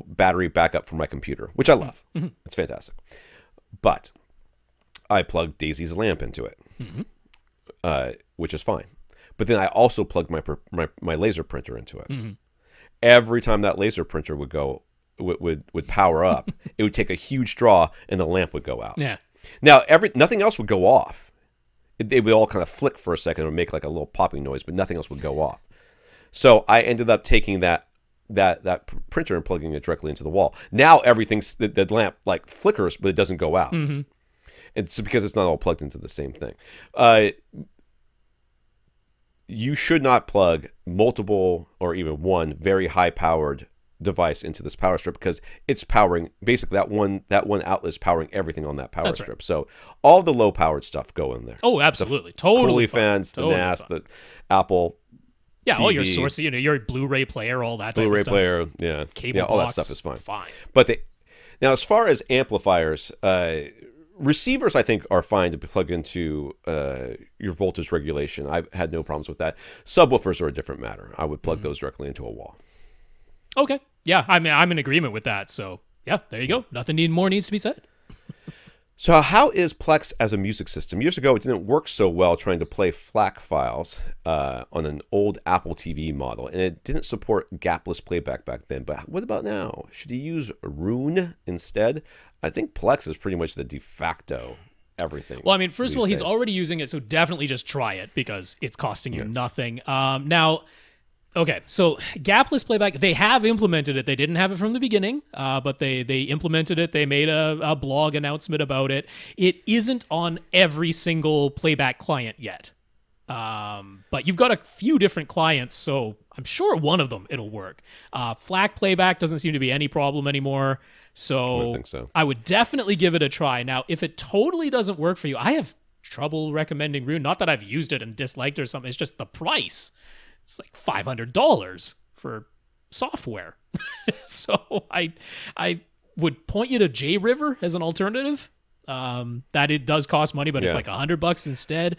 battery backup for my computer, which I love. Mm-hmm. It's fantastic. But I plug Daisy's lamp into it, which is fine. But then I also plugged my laser printer into it. Mm-hmm. Every time that laser printer would power up, it would take a huge draw and the lamp would go out. Yeah. Now nothing else would go off. It would all kind of flick for a second and make like a little popping noise, but nothing else would go off. So I ended up taking that printer and plugging it directly into the wall. Now everything's the lamp like flickers, but it doesn't go out. Mm-hmm. It's because it's not all plugged into the same thing. You should not plug multiple or even one very high powered device into this power strip because it's powering basically that one outlet is powering everything on that power strip. Right. So all the low powered stuff go in there. Oh, absolutely, totally. Cooling fans, the NAS, the Apple Yeah, TV, all your sources, your Blu-ray player, all that type of stuff. Blu-ray player, Cable all box, that stuff is fine. Fine. But now, as far as amplifiers, receivers, I think, are fine to plug into your voltage regulation. I've had no problems with that. Subwoofers are a different matter. I would plug those directly into a wall. Okay. Yeah, I mean, I'm in agreement with that. So, yeah, there you go. Nothing more needs to be said. So how is Plex as a music system? Years ago, it didn't work so well trying to play FLAC files on an old Apple TV model, and it didn't support gapless playback back then. But what about now? Should you use Roon instead? I think Plex is pretty much the de facto everything. Well, I mean, first of all, he's days. already using it, so definitely just try it because it's costing you nothing. Now, okay, so gapless playback, they have implemented it. They didn't have it from the beginning, but they implemented it. They made a blog announcement about it. It isn't on every single playback client yet. But you've got a few different clients, so I'm sure one of them it'll work. FLAC playback doesn't seem to be any problem anymore. So, I think so. I would definitely give it a try. Now, if it totally doesn't work for you, I have trouble recommending Roon. Not that I've used it and disliked it or something. It's just the price. It's like $500 for software. So I would point you to JRiver as an alternative. That it does cost money, but it's like $100 instead.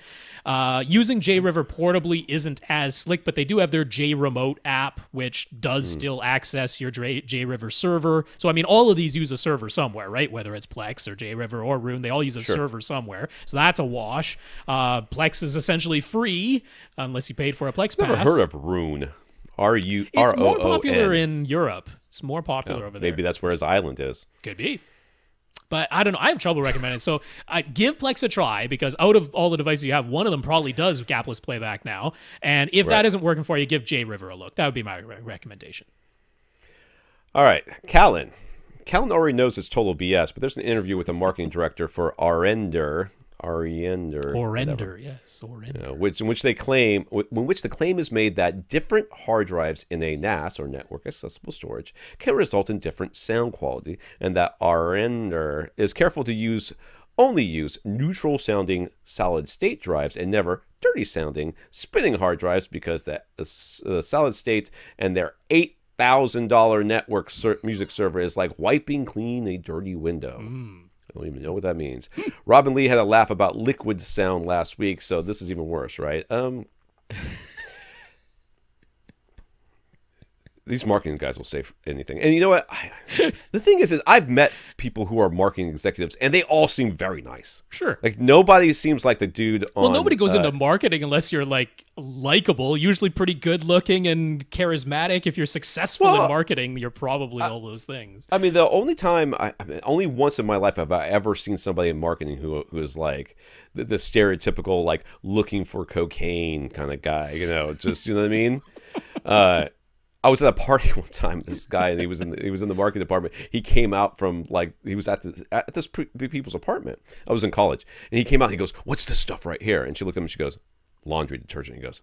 Using JRiver portably isn't as slick, but they do have their JRemote app, which does still access your JRiver server. So, I mean, all of these use a server somewhere, right? Whether it's Plex or JRiver or Roon, they all use a server somewhere. So that's a wash. Plex is essentially free, unless you paid for a Plex pass. Never heard of Roon. R-U-R-O-O-N. It's more popular in Europe. It's more popular over there. Maybe that's where his island is. Could be. But I don't know. I have trouble recommending it. So give Plex a try, because out of all the devices you have, one of them probably does gapless playback now. And if that isn't working for you, give JRiver a look. That would be my recommendation. All right. Callan. Callan already knows it's total BS, but there's an interview with the marketing director for Arender, yes, Orender. In which the claim is made that different hard drives in a NAS, or network accessible storage, can result in different sound quality, and that Arender is careful to only use neutral sounding solid state drives and never dirty sounding spinning hard drives, because the solid state and their $8,000 network music server is like wiping clean a dirty window. I don't even know what that means. Robin Lee had a laugh about liquid sound last week, so this is even worse, right? These marketing guys will say anything. And you know what? The thing is I've met people who are marketing executives, and they all seem very nice. Sure. Like, nobody seems like the dude on... Well, nobody goes into marketing unless you're, like, likable, usually pretty good-looking and charismatic. If you're successful in marketing, you're probably all those things. I mean, the only time... only once in my life have I ever seen somebody in marketing who is, like, the stereotypical, like, looking for cocaine kind of guy, just, you know what I mean? I was at a party one time. This guy, and he was in the marketing department. He came out from, like, he was at this people's apartment. I was in college, and he came out. And he goes, "What's this stuff right here?" And she looked at him. And she goes, "Laundry detergent." He goes,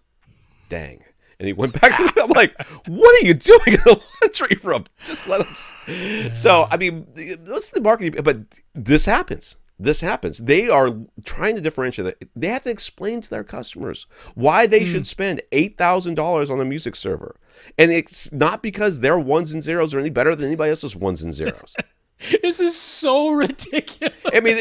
"Dang." And he went back to I'm like, "What are you doing in the laundry room? Just let us." So I mean, that's the marketing. But this happens. They are trying to differentiate. They have to explain to their customers why they should spend $8,000 on a music server. And it's not because their ones and zeros are any better than anybody else's ones and zeros. This is so ridiculous. I mean,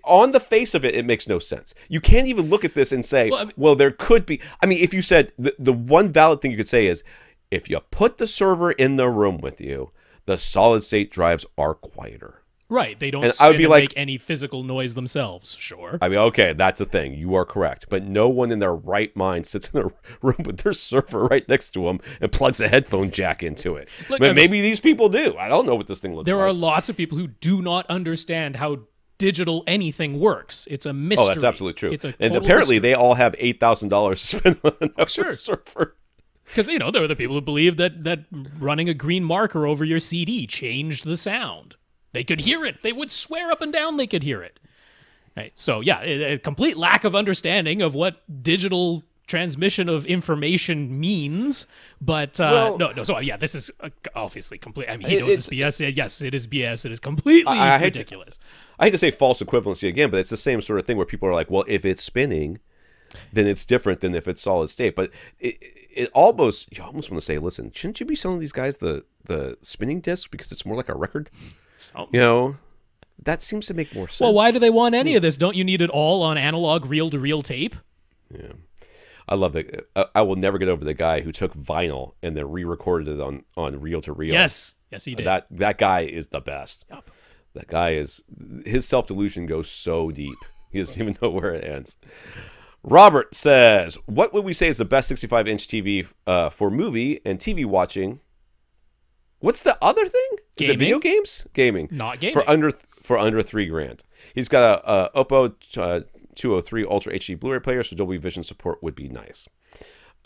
on the face of it, it makes no sense. You can't even look at this and say, well, there could be. I mean, if you said the one valid thing you could say is, if you put the server in the room with you, the solid state drives are quieter. Right, they don't make any physical noise themselves, sure. I mean, okay, that's a thing. You are correct. But no one in their right mind sits in a room with their server right next to them and plugs a headphone jack into it. Look, but maybe these people do. I don't know what this thing looks like. There are lots of people who do not understand how digital anything works. It's a mystery. Oh, that's absolutely true. It's a and apparently mystery. They all have $8,000 to spend on another server. Because, there are the people who believe that running a green marker over your CD changed the sound. They could hear it. They would swear up and down they could hear it. Right. So, yeah, a complete lack of understanding of what digital transmission of information means. But, no. So, yeah, this is obviously complete. I mean, he knows it's BS. Yes, it is BS. It is completely ridiculous. I hate to say false equivalency again, but it's the same sort of thing where people are like, well, if it's spinning, then it's different than if it's solid state. But you almost want to say, listen, shouldn't you be selling these guys the spinning disc because it's more like a record? You know, that seems to make more sense. Well, why do they want any of this? Don't you need it all on analog reel-to-reel tape? Yeah. I love it. I will never get over the guy who took vinyl and then re-recorded it on reel-to-reel. Yes. Yes, he did. That guy is the best. Yep. That guy is... His self-delusion goes so deep. He doesn't even know where it ends. Robert says, what would we say is the best 65-inch TV for movie and TV watching? What's the other thing? Is it video games? Gaming. Not gaming. For under $3,000. He's got a Oppo 203 Ultra HD Blu-ray player, so Dolby Vision support would be nice.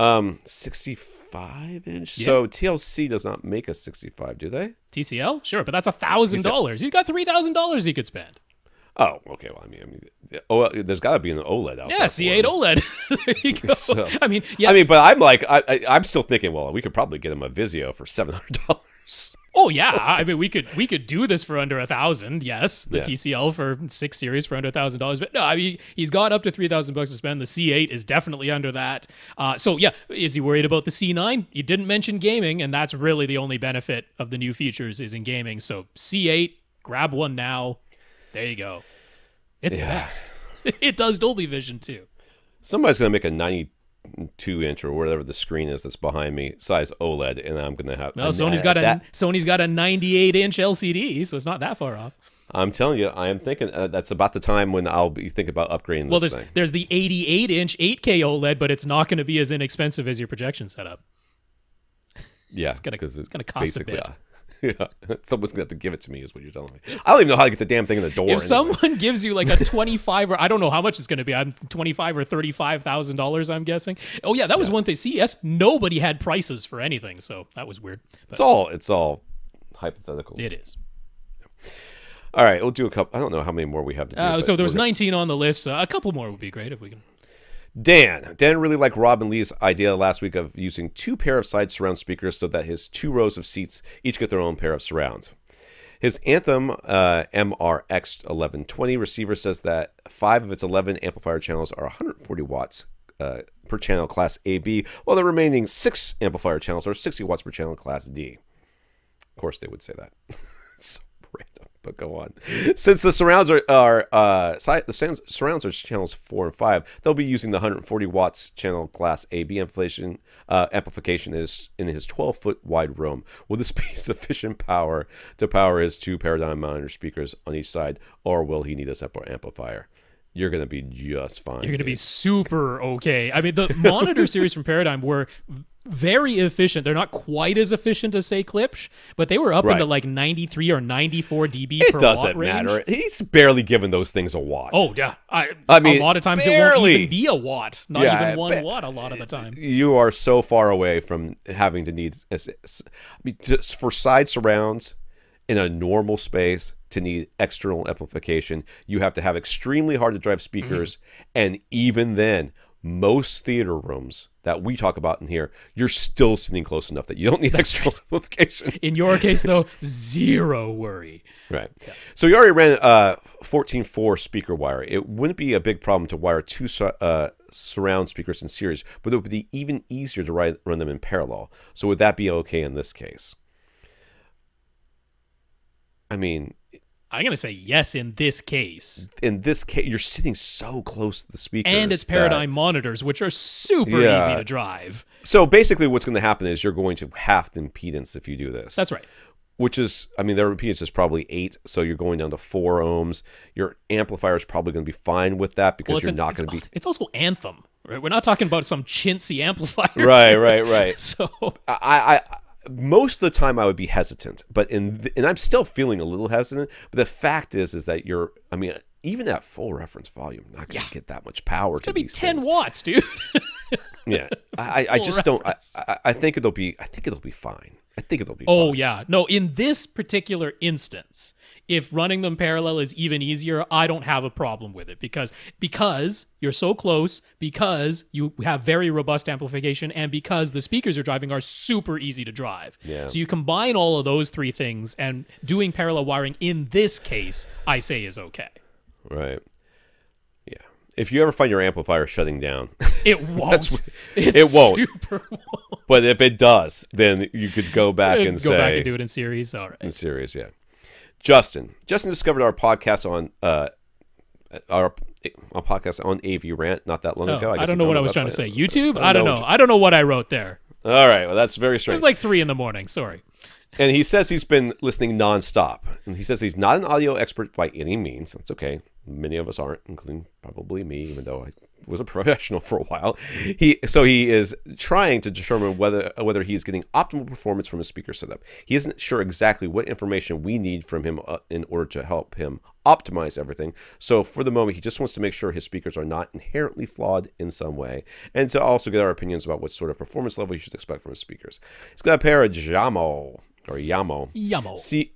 65-inch? Yeah. So TLC does not make a 65, do they? TCL? Sure, but that's $1,000. He's got $3,000 he could spend. Oh, okay. Well, I mean, there's got to be an OLED out there. Yeah, C8 OLED. There you go. So, I mean, yeah. I mean, but I'm like, I'm still thinking, well, we could probably get him a Vizio for $700. Oh yeah, I mean we could do this for under $1,000. Yes, the TCL for 6 series for under $1,000. But no, I mean he's got up to $3,000 to spend. The C8 is definitely under that. So yeah, is he worried about the C9? You didn't mention gaming, and that's really the only benefit of the new features is in gaming. So C8, grab one now. There you go. It's the best. It does Dolby Vision too. Somebody's gonna make a 92-inch or whatever the screen is that's behind me size OLED, and I'm gonna have. Well, Sony's got a 98-inch LCD, so it's not that far off. I'm telling you, I am thinking that's about the time when I'll be thinking about upgrading this thing. There's the 88-inch 8K OLED, but it's not going to be as inexpensive as your projection setup. Yeah, it's gonna cost a bit. Yeah, someone's gonna have to give it to me, is what you're telling me. I don't even know how to get the damn thing in the door. If someone gives you like a 25 or I don't know how much it's going to be, I'm $25,000 or $35,000, I'm guessing. Oh yeah, that was one thing. CES, nobody had prices for anything, so that was weird. But it's all hypothetical. It is. All right, we'll do a couple. I don't know how many more we have to do. So there was 19 on the list. A couple more would be great if we can. Dan really liked Rob and Lee's idea last week of using 2 pair of side surround speakers so that his 2 rows of seats each get their own pair of surrounds. His Anthem MRX1120 receiver says that 5 of its 11 amplifier channels are 140 watts per channel class AB, while the remaining 6 amplifier channels are 60 watts per channel class D. Of course they would say that. So random. But go on. Since the surrounds surrounds are channels 4 and 5, they'll be using the 140 watts channel class AB amplification is in his 12-foot wide room. Will this be sufficient power to power his 2 paradigm monitor speakers on each side, or will he need a separate amplifier? You're going to be just fine. You're going to be super okay. I mean, the monitor series from Paradigm were very efficient. They're not quite as efficient as, say, Klipsch, but they were up into like 93 or 94 dB per watt range. It doesn't matter. He's barely giving those things a watt. Oh, yeah. I mean, a lot of times barely. It won't even be a watt. Not even 1 watt a lot of the time. You are so far away from having to need... I mean, just for side surrounds in a normal space, to need external amplification, you have to have extremely hard to drive speakers, and even then, most theater rooms that we talk about in here, you're still sitting close enough that you don't need external amplification. In your case, though, zero worry. Right. Yeah. So you already ran 14.4 speaker wire. It wouldn't be a big problem to wire 2 surround speakers in series, but it would be even easier to run them in parallel. So would that be okay in this case? I mean... I'm going to say yes in this case. In this case, you're sitting so close to the speakers. And it's Paradigm monitors, which are super easy to drive. So basically what's going to happen is you're going to half the impedance if you do this. That's right. Which is, I mean, their impedance is probably 8, so you're going down to 4 ohms. Your amplifier is probably going to be fine with that because you're not going to be... It's also Anthem, right? We're not talking about some chintzy amplifier. Right. So... Most of the time I would be hesitant, but and I'm still feeling a little hesitant. But the fact is that I mean, even at full reference volume, not going to get that much power. It's going to be 10 watts, dude. Yeah, I just don't. I think it'll be. I think it'll be fine. I think it'll be. Oh fine. Yeah, no. In this particular instance, if running them parallel is even easier, I don't have a problem with it because you're so close, because you have very robust amplification, and because the speakers you're driving are super easy to drive. Yeah. So you combine all of those 3 things, and doing parallel wiring in this case, I say is okay. Right. Yeah. if you ever find your amplifier shutting down, it won't. It won't. Super won't. But if it does, then you could go back and go back and do it in series. All right. In series, yeah. Justin discovered our podcast on podcast on AV Rant not that long ago. I don't know what I was trying to say. YouTube? I don't know. I don't know what I wrote there. All right. Well, that's very strange. It was like 3 a.m. Sorry. And he says he's been listening nonstop. And he says he's not an audio expert by any means. That's okay. Many of us aren't, including probably me, even though I was a professional for a while. So he is trying to determine whether he's getting optimal performance from his speaker setup. He isn't sure exactly what information we need from him in order to help him optimize everything. So for the moment, he just wants to make sure his speakers are not inherently flawed in some way, and to also get our opinions about what sort of performance level you should expect from his speakers. He's got a pair of Yamo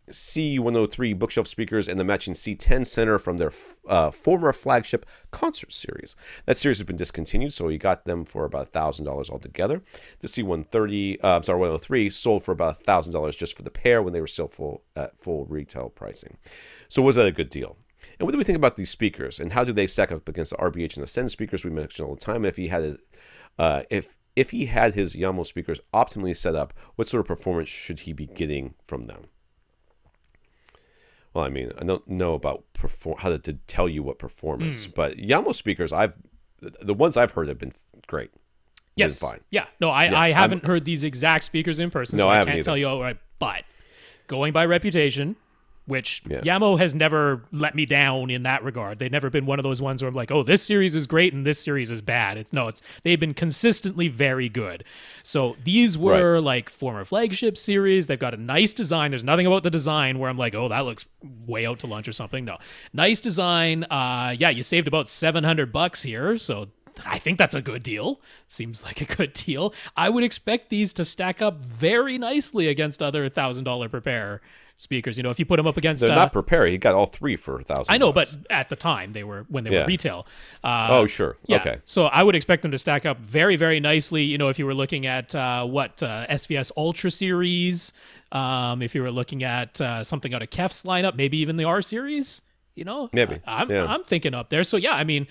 C103 bookshelf speakers and the matching C10 center from their former flagship Concert series. That series has been discontinued, so he got them for about $1,000 altogether. The C103 sold for about $1,000 just for the pair when they were still full retail pricing. So was that a good deal? And what do we think about these speakers, and how do they stack up against the RBH and Ascend speakers we mention all the time? And if he had if he had his Yamo speakers optimally set up, what sort of performance should he be getting from them? Well, I mean, I don't know about how to tell you what performance, but Yamo speakers, the ones I've heard have been great. Yes, been fine. Yeah, no, I haven't heard these exact speakers in person, so I can't tell you outright. But going by reputation, which Yamo has never let me down in that regard. They've never been one of those ones where I'm like, oh, this series is great and this series is bad. They've been consistently very good. So these were like former flagship series. They've got a nice design. There's nothing about the design where I'm like, oh, that looks way out to lunch or something. No, nice design. Yeah, you saved about $700 here. So I think that's a good deal. Seems like a good deal. I would expect these to stack up very nicely against other $1,000 per pair speakers. You know, if you put them up against, they're not prepared. He got all 3 for $1,000. I know, but at the time they were were retail. Oh, sure. Yeah. Okay. So I would expect them to stack up very, very nicely. You know, if you were looking at SVS Ultra series, if you were looking at something out of Kef's lineup, maybe even the R series. You know, maybe I'm thinking up there. So yeah, I mean,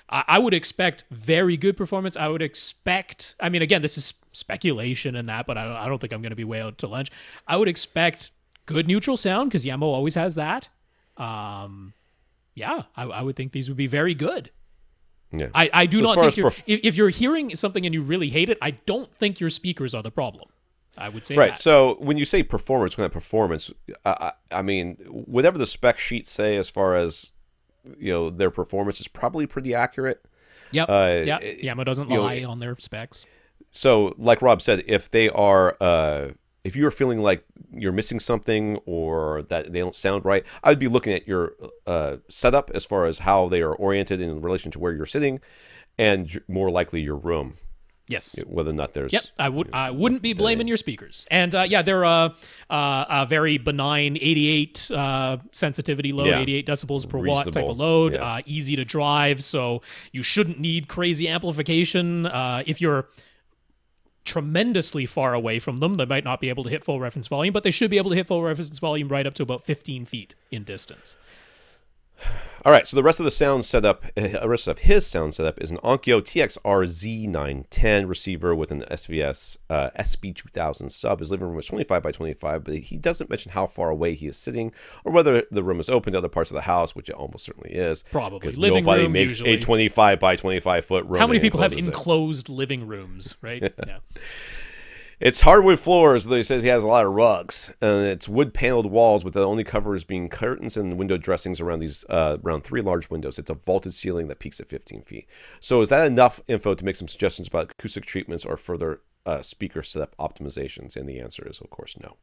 I would expect very good performance. I would expect. I mean, again, this is speculation and that, but I don't think I'm going to be way out to lunch. I would expect good neutral sound, because Yamo always has that. Yeah, I would think these would be very good. Yeah. I do not think if you're hearing something and you really hate it, I don't think your speakers are the problem. I would say right. That. So when you say performance, I mean, whatever the spec sheets say as far as, you know, their performance is probably pretty accurate. Yep. Yamo doesn't lie on their specs. So like Rob said, if they are if you're feeling like you're missing something or that they don't sound right, I would be looking at your setup as far as how they are oriented in relation to where you're sitting, and more likely your room. Yes. Whether or not there's... Yep, I wouldn't be blaming your speakers. And yeah, they're a very benign 88 sensitivity load, 88 decibels per watt type of load, easy to drive, so you shouldn't need crazy amplification. If you're tremendously far away from them, they might not be able to hit full reference volume, but they should be able to hit full reference volume right up to about 15 feet in distance. All right, so the rest of the sound setup, his sound setup is an Onkyo TXR Z910 receiver with an SVS SB2000 sub. His living room is 25 by 25, but he doesn't mention how far away he is sitting or whether the room is open to other parts of the house, which it almost certainly is. Probably. Because living nobody room makes usually. A 25 by 25 foot room. How many people have enclosed living rooms, right? Yeah. It's hardwood floors, though he says he has a lot of rugs. And it's wood-paneled walls with the only covers being curtains and window dressings around these around 3 large windows. It's a vaulted ceiling that peaks at 15 feet. So is that enough info to make some suggestions about acoustic treatments or further speaker setup optimizations? And the answer is, of course, no.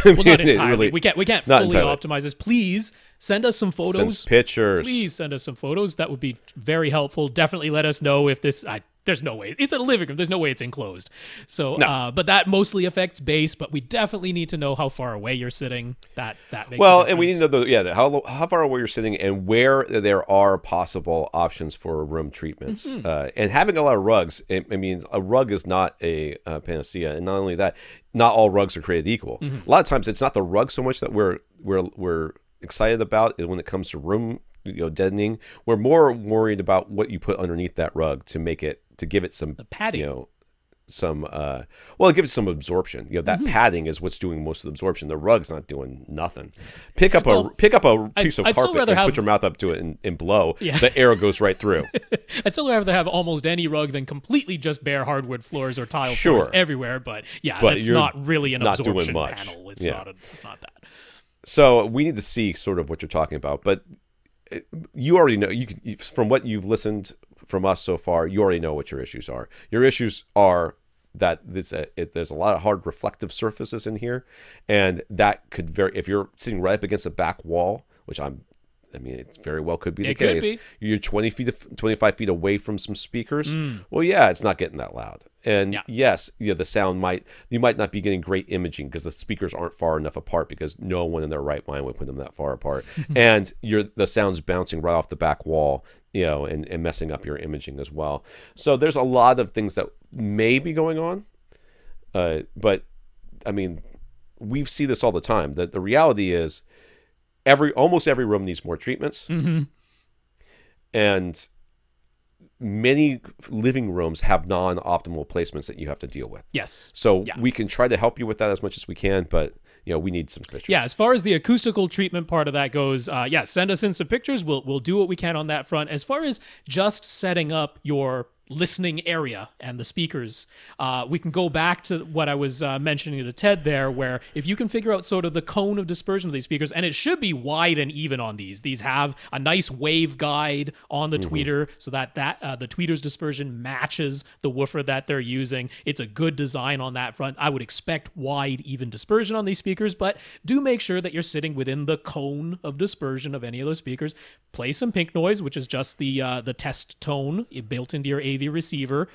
Well, not entirely. We can't fully optimize this. Please send us some photos. Send pictures. Please send us some photos. That would be very helpful. Definitely let us know if this... There's no way. It's a living room. There's no way it's enclosed. So, no. But that mostly affects bass, but we definitely need to know how far away you're sitting. That makes well, and we need to know how far away you're sitting and where there are possible options for room treatments. And having a lot of rugs, I mean, a rug is not a panacea. And not only that, not all rugs are created equal. A lot of times it's not the rug so much that we're excited about when it comes to room deadening. We're more worried about what you put underneath that rug to make it, to give it some padding. Well, it gives it some absorption. That padding is what's doing most of the absorption. The rug's not doing nothing. Pick up a piece of carpet and put your mouth up to it and blow. Yeah. The air goes right through. I'd still rather have almost any rug than completely just bare hardwood floors or tile floors everywhere. But that's not really an absorption panel. It's not that. So we need to see sort of what you're talking about. But you already know. From what you've listened from us so far, you already know what your issues are. Your issues are that there's a lot of hard reflective surfaces in here, and that could if you're sitting right up against a back wall, which it very well could be the case. You're 25 feet away from some speakers. Well, yeah, it's not getting that loud. And yes, the sound you might not be getting great imaging because the speakers aren't far enough apart, because no one in their right mind would put them that far apart. And the sound's bouncing right off the back wall, and messing up your imaging as well. So there's a lot of things that may be going on. But we see this all the time. That the reality is almost every room needs more treatments. And many living rooms have non-optimal placements that you have to deal with. Yes. So we can try to help you with that as much as we can, but we need some pictures. Yeah, as far as the acoustical treatment part of that goes, send us in some pictures. We'll do what we can on that front. As far as just setting up your listening area and the speakers, we can go back to what I was mentioning to Ted there, where if you can figure out sort of the cone of dispersion of these speakers, and it should be wide and even on these have a nice wave guide on the tweeter, so that the tweeter's dispersion matches the woofer that they're using. It's a good design on that front. I would expect wide, even dispersion on these speakers, but do make sure that you're sitting within the cone of dispersion of any of those speakers. Play some pink noise, which is just the test tone built into your AV receiver.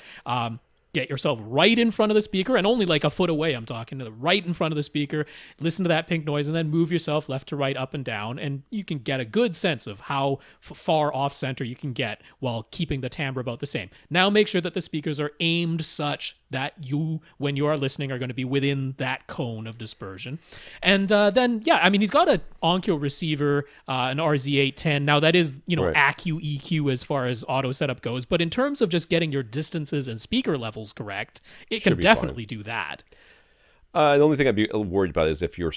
Get yourself right in front of the speaker, and only like a foot away, I'm talking to right in front of the speaker. Listen to that pink noise, and then move yourself left to right, up and down, and you can get a good sense of how far off center you can get while keeping the timbre about the same. Now make sure that the speakers are aimed such that you, when you are listening, are going to be within that cone of dispersion. And then, he's got an Onkyo receiver, an RZ810. Now that is, right, ACU EQ as far as auto setup goes, but in terms of just getting your distances and speaker levels correct, it can definitely do that. The only thing I'd be worried about is if you've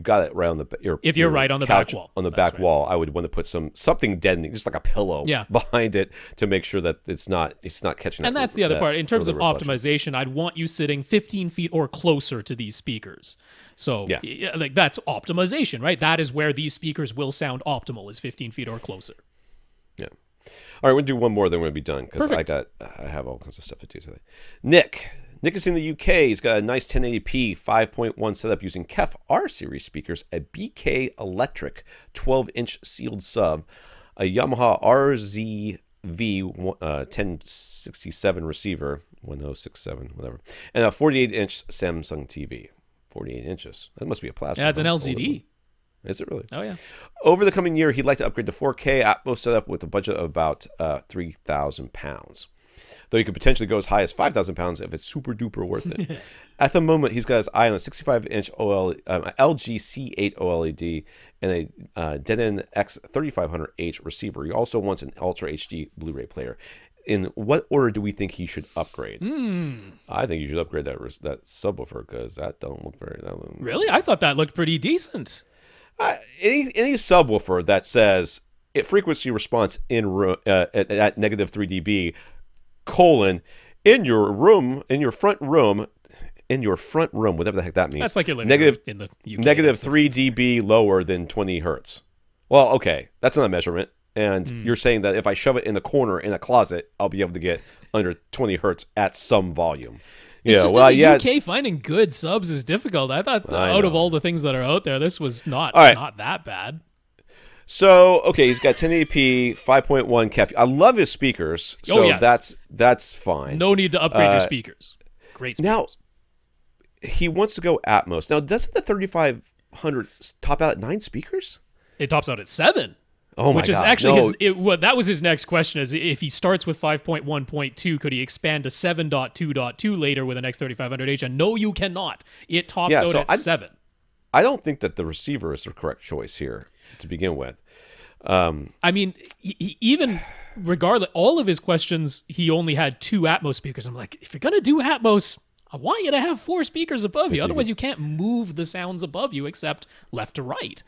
got it right on you're right on the back wall. On the back wall, I would want to put something deadening, just like a pillow behind it, to make sure that it's not catching. And that's the other part. In terms of optimization, I'd want you sitting 15 feet or closer to these speakers. So that's optimization, right? That is where these speakers will sound optimal, is 15 feet or closer. Yeah. All right, we're going to do one more, then we're going to be done, because I have all kinds of stuff to do today. Nick is in the UK. He's got a nice 1080p 5.1 setup using KEF R series speakers, a BK Electric 12-inch sealed sub, a Yamaha RZV 1067 receiver, 1067, whatever, and a 48-inch Samsung TV. 48 inches. That must be a plasma. Yeah, it's an LCD. Is it really? Oh, yeah. Over the coming year, he'd like to upgrade to 4K Atmos setup with a budget of about £3,000. Though you could potentially go as high as £5,000 if it's super duper worth it. At the moment, he's got his eye on a 65-inch LG C8 OLED and a Dayton X3500H receiver. He also wants an Ultra HD Blu-ray player. In what order do we think he should upgrade? I think you should upgrade that subwoofer, because that don't look very... Really? I thought that looked pretty decent. Any subwoofer that says frequency response at negative 3 dB, in your front room, whatever the heck that means. That's like your living room in the UK. Negative 3 dB lower than 20 hertz. Well, okay, that's not a measurement. And you're saying that if I shove it in the corner in a closet, I'll be able to get under 20 hertz at some volume. It's just in the UK, finding good subs is difficult. I thought out of all the things that are out there, this was not that bad. So, okay, he's got 1080p, 5.1 KEF. I love his speakers, so that's fine. No need to upgrade your speakers. Great speakers. Now, he wants to go Atmos. Now, doesn't the 3500 top out at 9 speakers? It tops out at 7. Oh my Which is God, actually that was his next question, is if he starts with 5.1.2, could he expand to 7.2.2 later with an X3500H? And no, you cannot. It tops out at 7. I don't think that the receiver is the correct choice here to begin with. I mean, even regardless, all of his questions, he only had 2 Atmos speakers. I'm like, if you're gonna do Atmos, I want you to have 4 speakers above you. Otherwise, you can't move the sounds above you except left to right.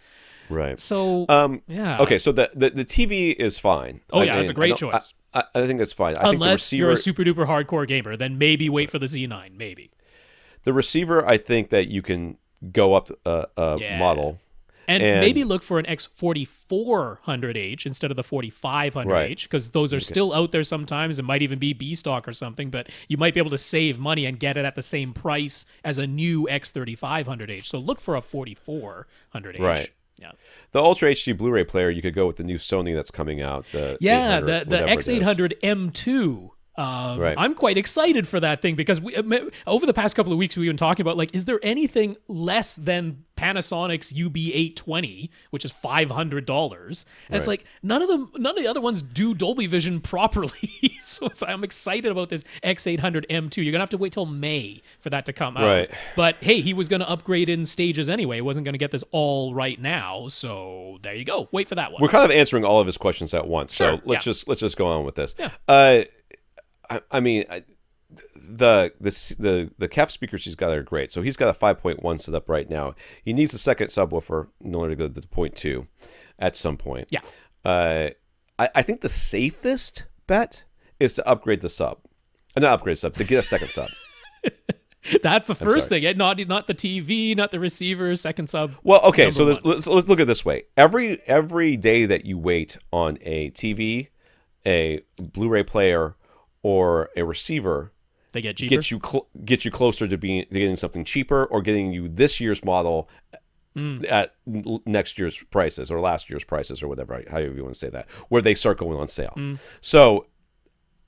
Right. So, yeah. Okay, so the TV is fine. Oh, yeah, it's a great choice. I think that's fine. Unless think the receiver, you're a super duper hardcore gamer, then maybe wait for the Z9, maybe. The receiver, I think that you can go up a model. And maybe look for an X4400H instead of the 4500H, because those are still out there sometimes. It might even be B-stock or something, but you might be able to save money and get it at the same price as a new X3500H. So look for a 4400H. Right. Yeah. The Ultra HD Blu-ray player, you could go with the new Sony that's coming out. The X800M2. I'm quite excited for that thing because over the past couple of weeks we've been talking about, like, is there anything less than Panasonic's UB820, which is $500? And it's like none of the other ones do Dolby Vision properly. So I'm excited about this X800M2. You're gonna have to wait till May for that to come out. Right. But hey, he was gonna upgrade in stages anyway. He wasn't gonna get this all right now. So there you go. Wait for that one. We're kind of answering all of his questions at once. Sure, so let's just go on with this. Yeah. I mean, the KEF speakers he's got are great. So he's got a 5.1 set up right now. He needs a second subwoofer in order to go to the 0.2 at some point. Yeah. I think the safest bet is to upgrade the sub. Not upgrade the sub, to get a second sub. That's the first thing. Not the TV, not the receiver, second sub. Well, okay, so let's look at it this way. Every day that you wait on a TV, a Blu-ray player, or a receiver, they get cheaper. Get you closer to getting something cheaper, or getting you this year's model at next year's prices or last year's prices, or whatever, however you want to say that, where they start going on sale. So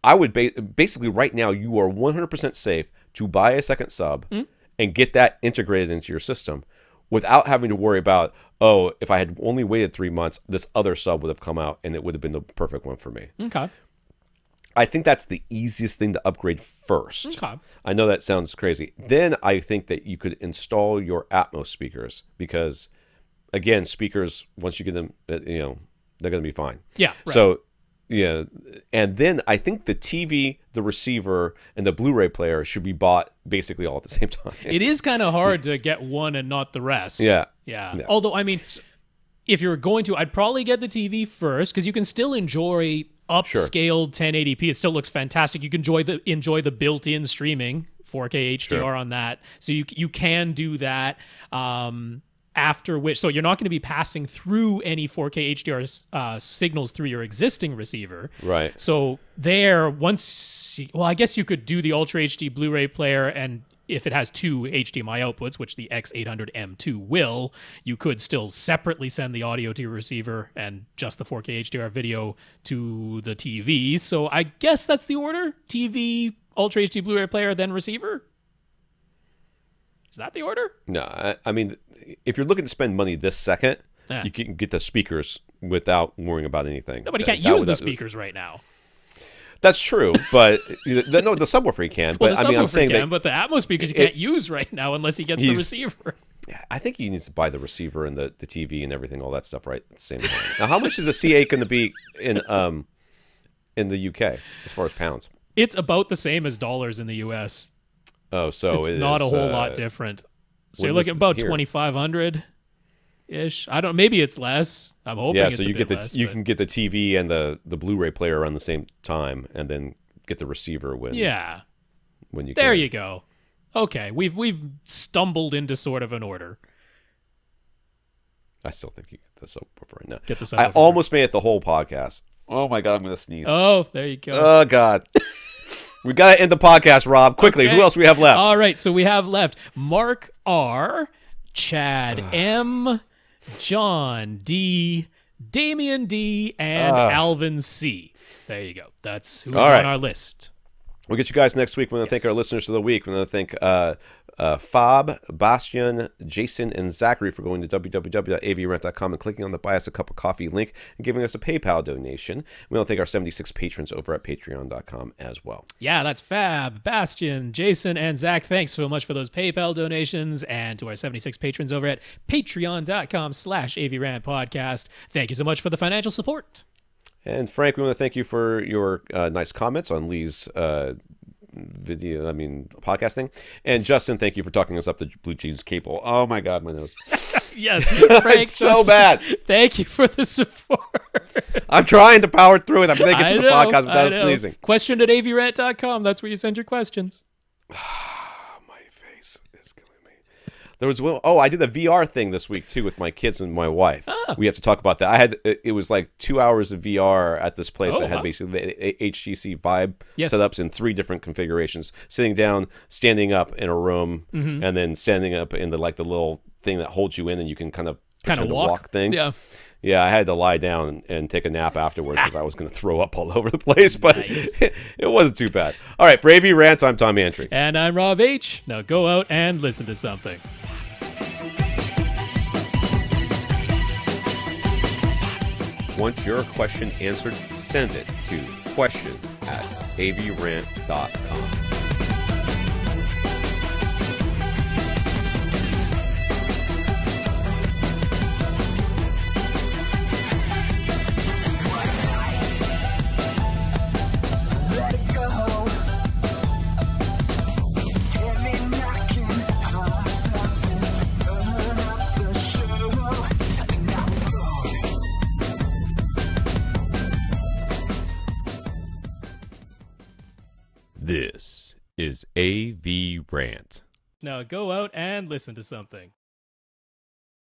I would basically right now you are 100% safe to buy a second sub and get that integrated into your system without having to worry about, oh, if I had only waited 3 months, this other sub would have come out and it would have been the perfect one for me. Okay. I think that's the easiest thing to upgrade first. Okay. I know that sounds crazy. Then I think that you could install your Atmos speakers because, again, speakers, once you get them, they're going to be fine. Yeah. Right. So, yeah. And then I think the TV, the receiver, and the Blu-ray player should be bought basically all at the same time. It is kind of hard to get one and not the rest. Yeah. Although, I mean, if you're going to, I'd probably get the TV first because you can still enjoy upscaled 1080p. It still looks fantastic. You can enjoy the built-in streaming 4K HDR on that. So you can do that. After which, so you're not going to be passing through any 4K HDR signals through your existing receiver. Right. So I guess you could do the Ultra HD Blu-ray player, and if it has 2 HDMI outputs, which the X800M2 will, you could still separately send the audio to your receiver and just the 4K HDR video to the TV. So I guess that's the order. TV, Ultra HD Blu-ray player, then receiver. Is that the order? No, I mean, if you're looking to spend money this second, you can get the speakers without worrying about anything. Nobody can't use the speakers right now. That's true, but the subwoofer you can. But well, I mean, I'm saying that, but the Atmos speakers you can't use right now unless he gets the receiver. Yeah, I think he needs to buy the receiver and the TV and everything, all that stuff, right at the same time. Now, how much is a C8 going to be in the UK as far as pounds? It's about the same as dollars in the US. Oh, so it's not a whole lot different. So you're looking at about 2,500 ish. I don't. Maybe it's less. I'm hoping. Yeah, so you can get the TV and the Blu-ray player around the same time, and then get the receiver when you there you go. Okay, we've stumbled into sort of an order. I still think you get the subwoofer right now. Get the subwoofer. I almost made it the whole podcast. Oh my god, I'm gonna sneeze. Oh, there you go. Oh god. We got to end the podcast, Rob. Quickly, Who else we have left? All right, so we have left Mark R, Chad M, John D, Damian D, and Alvin C. There you go. That's who's on our list. We'll get you guys next week. We're going to thank our listeners of the week. We're going to thank Fab, Bastian, Jason, and Zachary for going to www.avrent.com and clicking on the Buy Us a Cup of Coffee link and giving us a PayPal donation. We want to thank our 76 patrons over at patreon.com as well. Yeah, that's Fab, Bastian, Jason, and Zach. Thanks so much for those PayPal donations. And to our 76 patrons over at patreon.com/avrantpodcast. Thank you so much for the financial support. And Frank, we want to thank you for your nice comments on Lee's podcast thing. And Justin, thank you for talking us up the blue jeans cable. Oh my God, my nose. Yes, Frank, it's so bad. Thank you for the support. I'm trying to power through it. I'm going to get to the podcast without sneezing. Question at avrant.com. That's where you send your questions. My face is killing me. There was I did a VR thing this week too with my kids and my wife. Oh. We have to talk about that. It was like 2 hours of VR at this place that had basically the HTC Vibe setups in 3 different configurations: sitting down, standing up in a room, and then standing up in the little thing that holds you in, and you can kind of walk thing. Yeah, I had to lie down and take a nap afterwards because I was going to throw up all over the place, but it wasn't too bad. All right, for AV Rant, I'm Tom Antry. And I'm Rob H. Now go out and listen to something. Want your question answered? Send it to question@avrant.com. This is AV Rant. Now go out and listen to something.